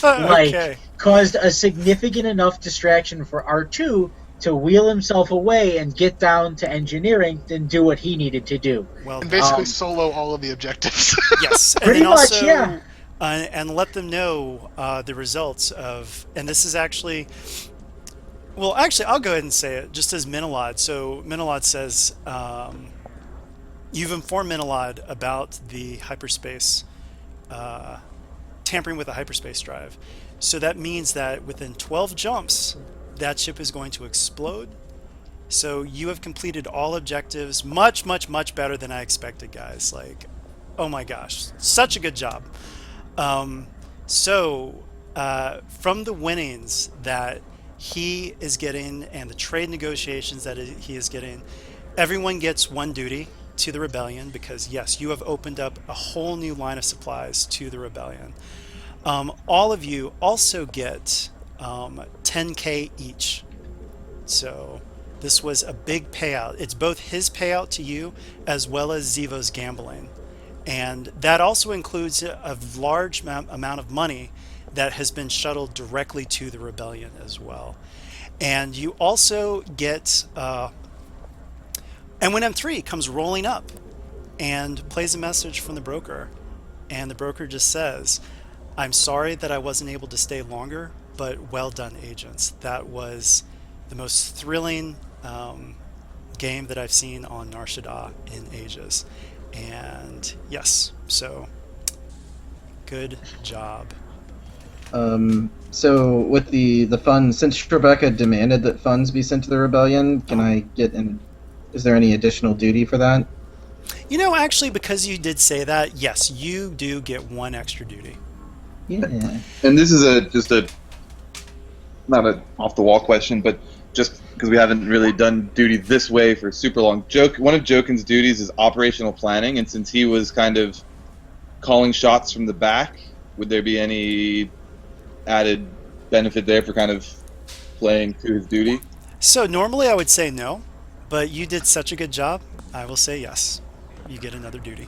Okay. Caused a significant enough distraction for R2 to wheel himself away and get down to engineering and do what he needed to do. Well, and basically solo all of the objectives. Yes, and pretty then much, also, yeah. And let them know the results of, and this is actually, well, actually, I'll go ahead and say it just as Minalod. So Minalod says, you've informed Minalod about the hyperspace, tampering with the hyperspace drive. So that means that within 12 jumps, that ship is going to explode. So you have completed all objectives much, much, much better than I expected, guys. Like, oh my gosh, such a good job. From the winnings that he is getting and the trade negotiations that he is getting, everyone gets one duty to the rebellion because, yes, you have opened up a whole new line of supplies to the rebellion. All of you also get 10K each. So this was a big payout. It's both his payout to you as well as Zivo's gambling. And that also includes a large amount of money that has been shuttled directly to the rebellion as well. And you also get... and when M3 comes rolling up and plays a message from the broker, and the broker just says, "I'm sorry that I wasn't able to stay longer, but well done, agents. That was the most thrilling game that I've seen on Nar Shaddaa in ages." And yes, so good job. So with the funds, since Rebecca demanded that funds be sent to the rebellion, can I get in? Is there any additional duty for that? You know, actually, because you did say that, yes, you do get one extra duty. Yeah. And this is not an off the wall question, but just because we haven't really done duty this way for super long. One of Jokin's duties is operational planning, and since he was kind of calling shots from the back, would there be any added benefit there for kind of playing to his duty? So normally I would say no, but you did such a good job, I will say yes. You get another duty.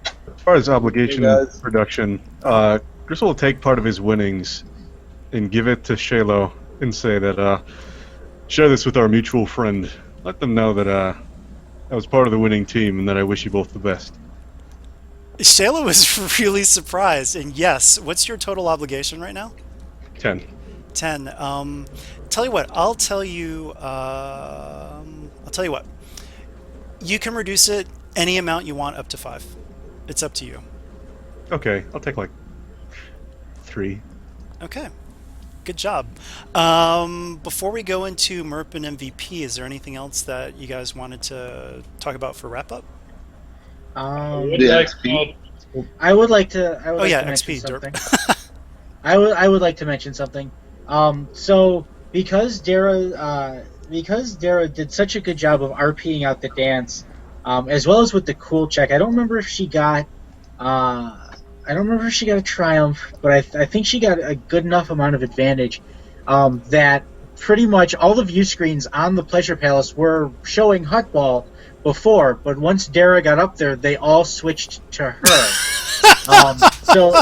As far as obligation reduction, Gristle will take part of his winnings and give it to Shalo and say that, share this with our mutual friend. Let them know that I was part of the winning team and that I wish you both the best. Shayla was really surprised, and yes, what's your total obligation right now? 10. 10. Tell you what, I'll tell you what. You can reduce it any amount you want up to 5. It's up to you. Okay, I'll take like 3. Okay. Good job. Before we go into MERP and MVP, is there anything else that you guys wanted to talk about for wrap up? I would like to. I would like to mention something. I would like to mention something. So because Dara did such a good job of RPing out the dance, as well as with the cool check. I don't remember if she got. I don't remember if she got a triumph, but I think she got a good enough amount of advantage that pretty much all the view screens on the Pleasure Palace were showing Hutt Ball before, but once Dara got up there, they all switched to her.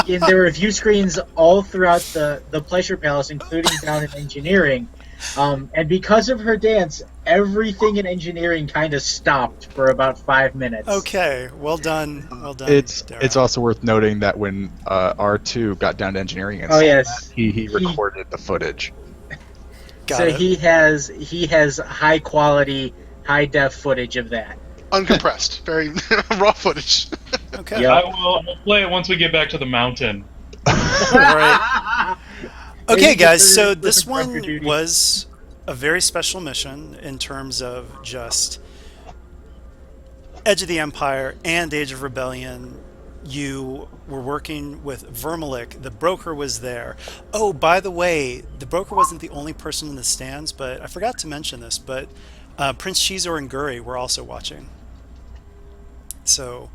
There were view screens all throughout the Pleasure Palace, including down in engineering. And because of her dance, everything in engineering kind of stopped for about 5 minutes. Okay, well done, well done. It's also worth noting that when R2 got down to engineering, and he recorded the footage. He has high quality, high def footage of that. Uncompressed, very raw footage. Okay. Yeah. I'll play it once we get back to the mountain. Right. Okay, guys, so this one was a very special mission in terms of just Edge of the Empire and Age of Rebellion. You were working with Vermilic. The broker was there. Oh, by the way, the broker wasn't the only person in the stands, but I forgot to mention this, but Prince Shizor and Guri were also watching. So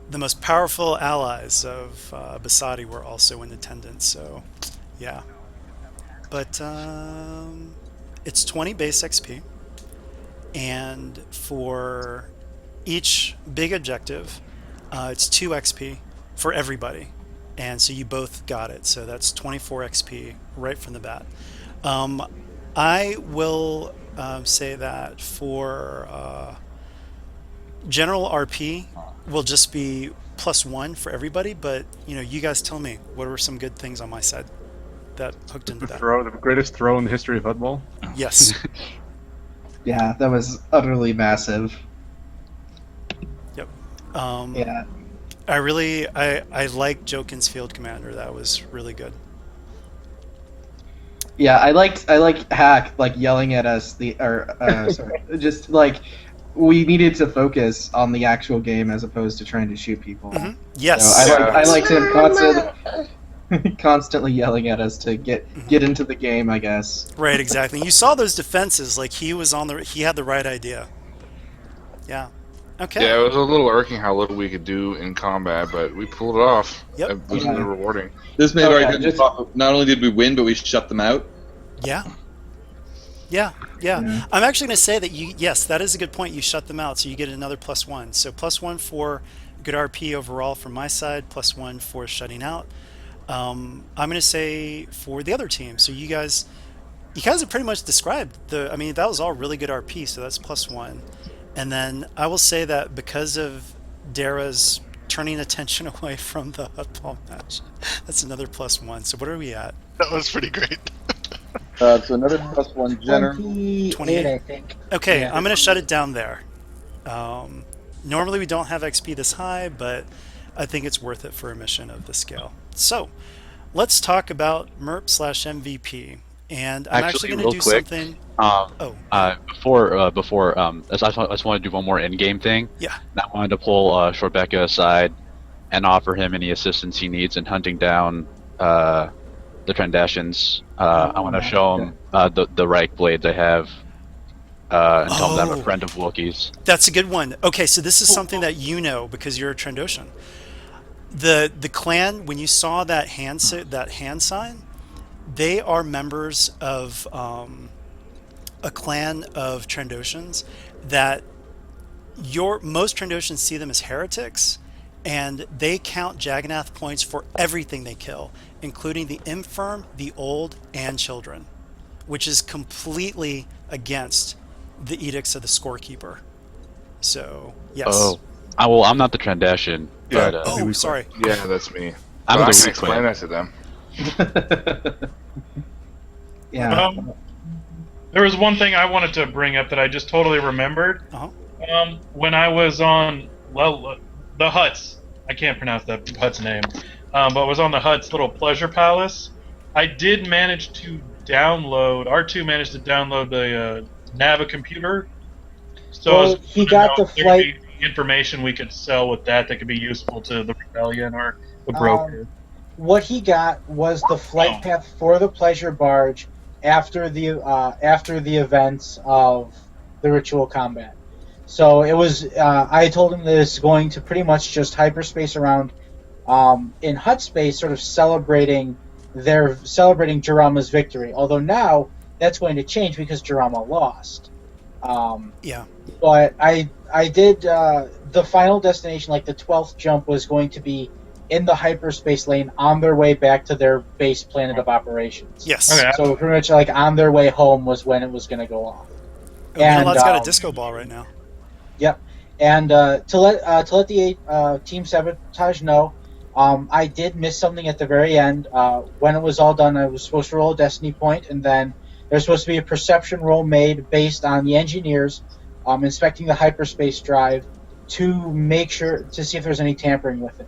the most powerful allies of Basadi were also in attendance, so yeah. But it's 20 base XP, and for each big objective, it's 2 XP for everybody, and so you both got it, so that's 24 XP right from the bat. I will say that for general RP will just be +1 for everybody, but you guys tell me what were some good things on my side that hooked into that. The greatest throw in the history of football? Yes. Yeah, that was utterly massive. Yeah. I like Jokin's field commander. That was really good. Yeah, I like Hack yelling at us sorry, just we needed to focus on the actual game as opposed to trying to shoot people. Mm-hmm. Yes. So I liked him constantly yelling at us to get into the game, I guess. Right, exactly. You saw those defenses, like he had the right idea. Yeah. Okay. Yeah, it was a little irking how little we could do in combat, but we pulled it off. Yep. It was really rewarding. This made our not only did we win, but we shut them out. Yeah. I'm actually going to say that yes, that is a good point. You shut them out, so you get another +1. So +1 for good RP overall from my side, +1 for shutting out. I'm going to say for the other team. So you guys have pretty much described that was all really good RP, so that's +1. And then I will say that because of Dara's turning attention away from the Hutt ball match, that's another +1. So what are we at? That was pretty great. So another +1 general. 28, I think. Okay, Yeah. I'm going to shut it down there. Normally we don't have XP this high, but I think it's worth it for a mission of this scale. So let's talk about MERP/MVP. And I'm actually going to do something. Before, I just want to do one more in-game thing. Yeah. And I wanted to pull Shorebecca aside and offer him any assistance he needs in hunting down the Trandashans. I want to show him the Reich blades I have, and tell him that I'm a friend of Wookiees. That's a good one. Okay, so this is something that you know because you're a Trandoshan. The clan, when you saw that hand sign, they are members of a clan of Trandoshans that most Trandoshans see them as heretics, and they count Jagannath points for everything they kill, including the infirm, the old, and children, which is completely against the edicts of the scorekeeper. So, yes. Oh, I'm not the Trandashan. Yeah. But, sorry. Yeah, that's me. I'm I the can weak explain clan. that to them. Yeah. There was one thing I wanted to bring up that I just totally remembered. When I was on the Hutt's, I can't pronounce that Hutt's name, but I was on the Hutt's little pleasure palace. I did manage to download. R2 managed to download the Nava computer. So he got the flight information we could sell with that could be useful to the rebellion or the broker. What he got was the flight path for the pleasure barge after the events of the ritual combat. So it was. I told him that it's going to pretty much just hyperspace around in Hutt space, sort of celebrating Jiramma's victory. Although now that's going to change because Jiramma lost. Yeah. But I did the final destination, like the 12th jump, was going to be in the hyperspace lane on their way back to their base planet of operations. Yes. Okay. So pretty much like on their way home was when it was going to go off. Minalod's got a disco ball right now. Yep. And to let the Team Sabotage know, I did miss something at the very end. When it was all done, I was supposed to roll a destiny point, and then there's supposed to be a perception roll made based on the engineers inspecting the hyperspace drive to see if there's any tampering with it.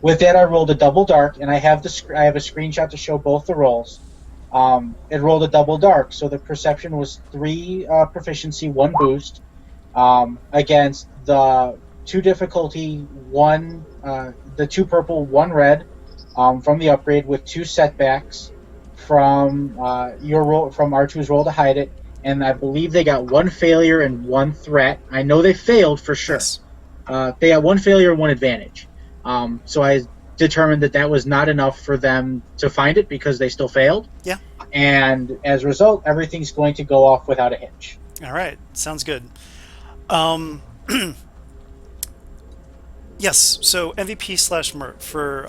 With that, I rolled a double dark, and I have a screenshot to show both the rolls. It rolled a double dark, so the perception was 3 proficiency, 1 boost, against the 2 difficulty, 1 the 2 purple, 1 red, from the upgrade, with 2 setbacks from your roll, from R2's roll to hide it, and I believe they got 1 failure and 1 threat. I know they failed for sure. Yes. They got 1 failure and 1 advantage. So I determined that was not enough for them to find it because they still failed. Yeah. And as a result, everything's going to go off without a hitch. All right. Sounds good. Yes, so MVP/MERP for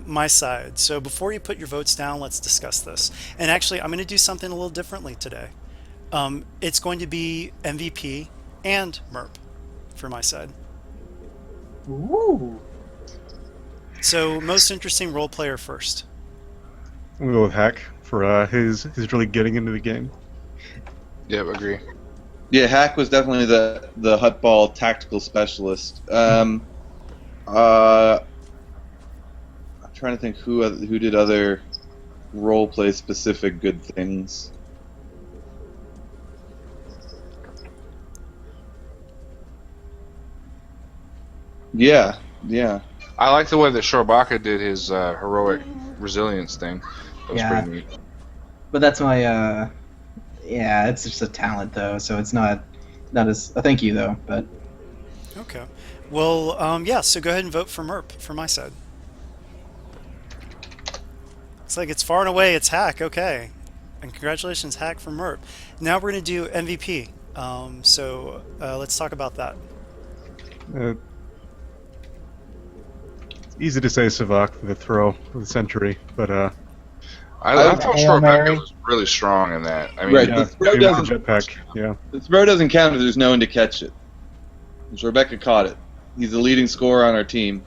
my side. So before you put your votes down, let's discuss this. And actually, I'm going to do something a little differently today. It's going to be MVP and MERP for my side. Ooh. So most interesting role player first. We'll go with Hack for his really getting into the game. Yep, agree. Yeah, Hack was definitely the Hutt ball tactical specialist. I'm trying to think who did other role play specific good things. Yeah. I like the way that Shorbaka did his heroic resilience thing. That was pretty neat. But that's my it's just a talent though, so it's not as a thank you though, but Okay. Well, yeah, so go ahead and vote for Merp for my side. Looks like it's far and away, it's Hack, okay. And congratulations, Hack, for Merp. Now we're going to do MVP. So let's talk about that. It's easy to say Savak for the throw for the century, but I thought Shorbaka was really strong in that. I mean, right, yeah, the throw jetpack, yeah. The throw doesn't count if there's no one to catch it. Rebecca caught it. He's the leading scorer on our team.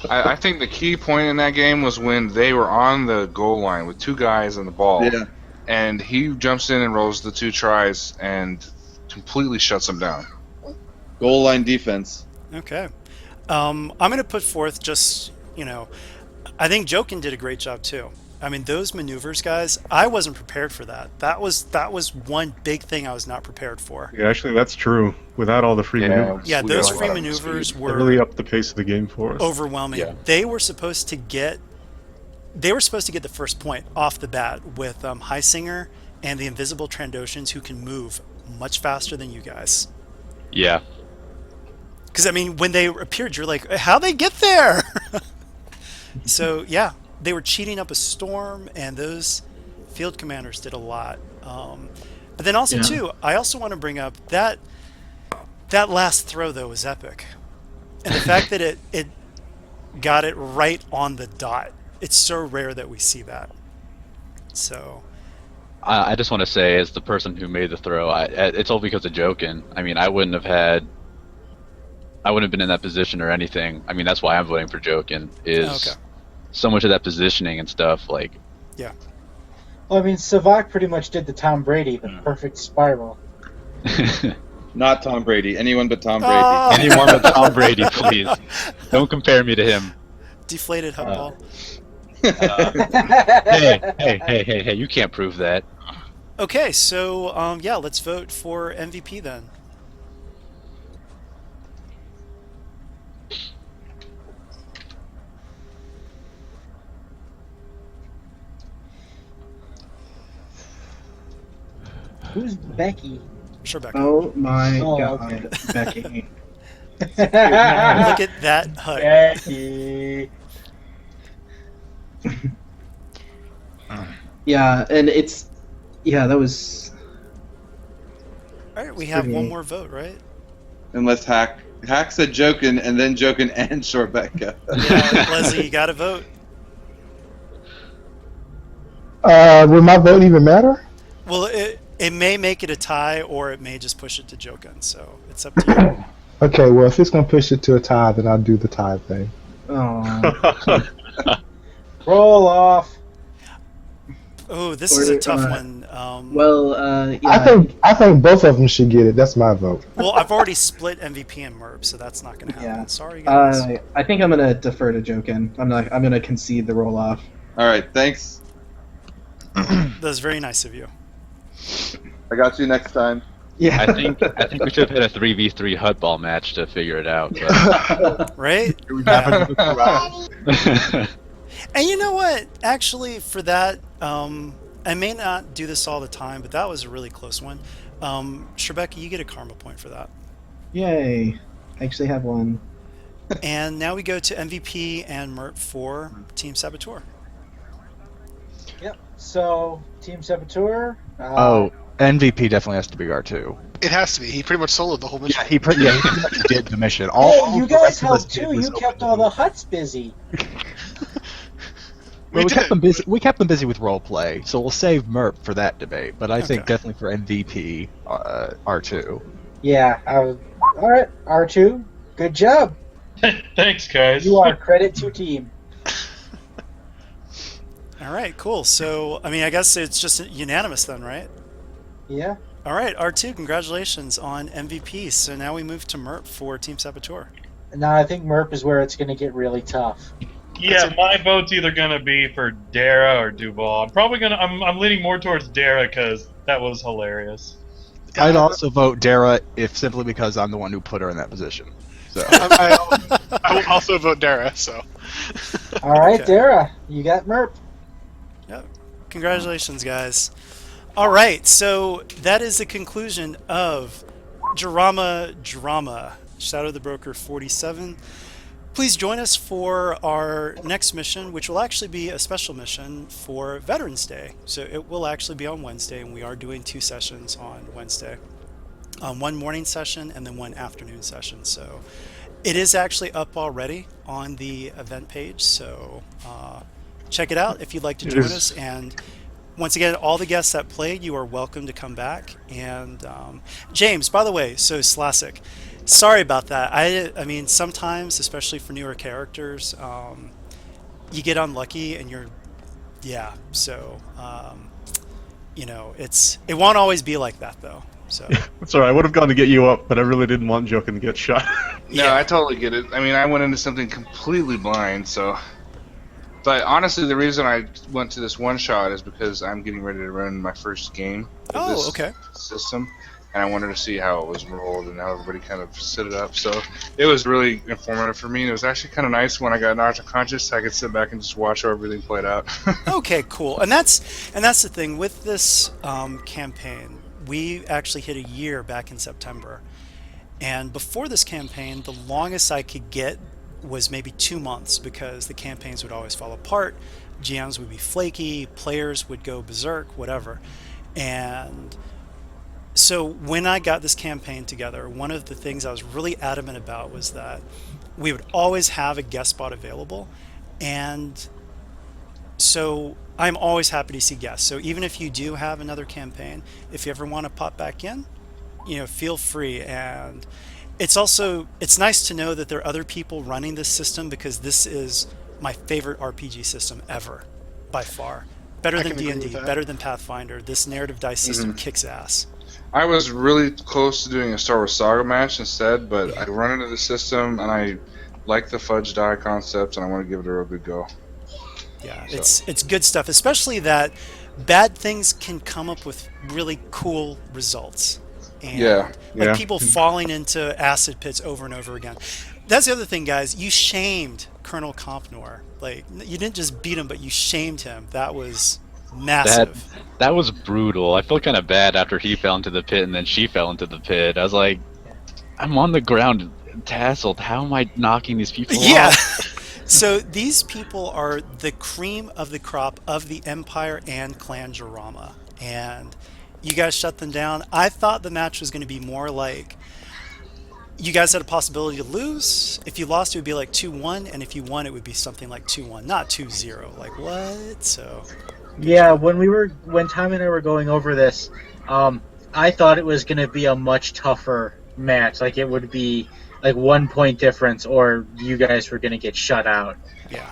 I think the key point in that game was when they were on the goal line with two guys and the ball. Yeah. And he jumps in and rolls the 2 tries and completely shuts them down. Goal line defense. Okay. I'm going to put forth just, I think Jokin did a great job too. I mean, those maneuvers, guys, I wasn't prepared for that. That was one big thing I was not prepared for. Yeah, actually, that's true. Without all the free maneuvers. Yeah, those free maneuvers were really upped the pace of the game for us. Overwhelming. Yeah. They were supposed to get the first point off the bat with Highsinger and the invisible Trandoshans who can move much faster than you guys. Yeah. Because, I mean, when they appeared, you're like, how'd they get there? So, yeah, they were cheating up a storm, and those field commanders did a lot. But then also, too, I also want to bring up that last throw, though, was epic. And the fact that it got it right on the dot. It's so rare that we see that. So... I just want to say, as the person who made the throw, it's all because of Jokin. I mean, I wouldn't have been in that position or anything. I mean, that's why I'm voting for Jokin, is so much of that positioning and stuff, like... Yeah. Well, I mean, Savak pretty much did the Tom Brady, the perfect spiral. Not Tom Brady. Anyone but Tom Brady. Anyone but Tom Brady, please. Don't compare me to him. Deflated Hutt ball. Hey, you can't prove that. Okay, so, yeah, let's vote for MVP then. Who's Becky? Sure, Becky. Oh my god, okay. Becky. Look at that Hutt. Becky. Yeah, and that was... Alright, we have one more vote, right? Unless Hack said Jokin, and then Jokin and Shorbeka. Yeah, Leslie, you gotta vote. Would my vote even matter? Well, it may make it a tie, or it may just push it to Jokin, so it's up to you. Okay, well, if it's going to push it to a tie, then I'll do the tie thing. Oh. Roll off. Oh, this is a tough one. Yeah. I think both of them should get it. That's my vote. Well, I've already split MVP and Merp, so that's not going to happen. Sorry, guys. I think I'm going to defer to Jokin. I'm going to concede the roll off. All right, thanks. That was very nice of you. I got you next time. Yeah. I think we should have had a 3v3 Hutt ball match to figure it out. But... Right? And you know what? Actually, for that, I may not do this all the time, but that was a really close one. Shrebecca, you get a karma point for that. Yay. I actually have one. And now we go to MVP and Mert for Team Saboteur. Yep. So, Team Saboteur. MVP definitely has to be R2. It has to be. He pretty much soloed the whole mission. Yeah, he pretty much did the mission. Hey, you guys helped too. You kept all the Hutts busy. We kept them busy. We kept them busy with role play, so we'll save Merp for that debate. But I think definitely for MVP, R2. Yeah. All right, R2. Good job. Thanks, guys. You are credit to team. All right, cool. So, I mean, I guess it's just unanimous then, right? Yeah. All right, R2, congratulations on MVP. So now we move to Merp for Team Saboteur. Now I think Merp is where it's going to get really tough. Yeah, my vote's either gonna be for Dara or Duval. I'm leaning more towards Dara because that was hilarious. I'd also vote Dara if simply because I'm the one who put her in that position. So I will also vote Dara. So. All right, Okay. Dara, you got Merp. Yep. Congratulations, guys. All right, so that is the conclusion of Jiramma, Shadow the Broker 47. Please join us for our next mission, which will actually be a special mission for Veterans Day. So it will actually be on Wednesday, and we are doing 2 sessions on Wednesday. One morning session and then one afternoon session. So it is actually up already on the event page. So check it out if you'd like to join us. And once again, all the guests that played, you are welcome to come back. And James, by the way, so Slasic, sorry about that. I mean, sometimes, especially for newer characters, you get unlucky and so you know, it won't always be like that though. So It's alright, I would have gone to get you up, but I really didn't want Jokin to get shot. No, I totally get it. I mean, I went into something completely blind, so. But honestly, the reason I went to this one shot is because I'm getting ready to run my first game of this system, and I wanted to see how it was rolled and how everybody kind of set it up. So it was really informative for me, and it was actually kind of nice when I got knocked unconscious. I could sit back and just watch how everything played out. Okay, cool. And that's the thing with this campaign. We actually hit a year back in September, and before this campaign, the longest I could get was maybe 2 months because the campaigns would always fall apart. GMs would be flaky, players would go berserk, whatever. And so when I got this campaign together, one of the things I was really adamant about was that we would always have a guest spot available. And so I'm always happy to see guests. So even if you do have another campaign, if you ever want to pop back in, you know, feel free. And it's nice to know that there are other people running this system, because this is my favorite RPG system ever, by far. Better than D&D, better than Pathfinder. This narrative dice system kicks ass. I was really close to doing a Star Wars Saga match instead, but I run into the system and I like the fudge die concept, and I want to give it a real good go. Yeah, it's good stuff, especially that bad things can come up with really cool results. And people falling into acid pits over and over again. That's the other thing, guys. You shamed Colonel Compnor. Like, you didn't just beat him, but you shamed him. That was massive. That was brutal. I felt kind of bad after he fell into the pit and then she fell into the pit. I was like, I'm on the ground tasseled. How am I knocking these people off? So these people are the cream of the crop of the Empire and Clan Jiramma. And you guys shut them down. I thought the match was going to be more like you guys had a possibility to lose. If you lost, it would be like 2-1, and if you won, it would be something like 2-1, not 2-0. Like, what? So yeah, when Tom and I were going over this, I thought it was going to be a much tougher match. Like, it would be like 1 point difference, or you guys were going to get shut out. Yeah.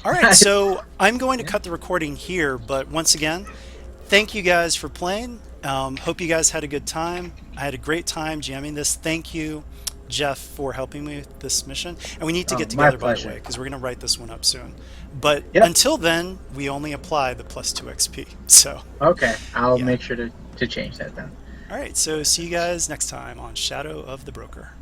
All right, so I'm going to cut the recording here, but once again, thank you guys for playing. Hope you guys had a good time. I had a great time jamming this. Thank you, Jeff, for helping me with this mission. And we need to get together, by the way, because we're going to write this one up soon. But until then, we only apply the +2 XP. So okay, I'll make sure to change that then. All right, so see you guys next time on Shadow of the Broker.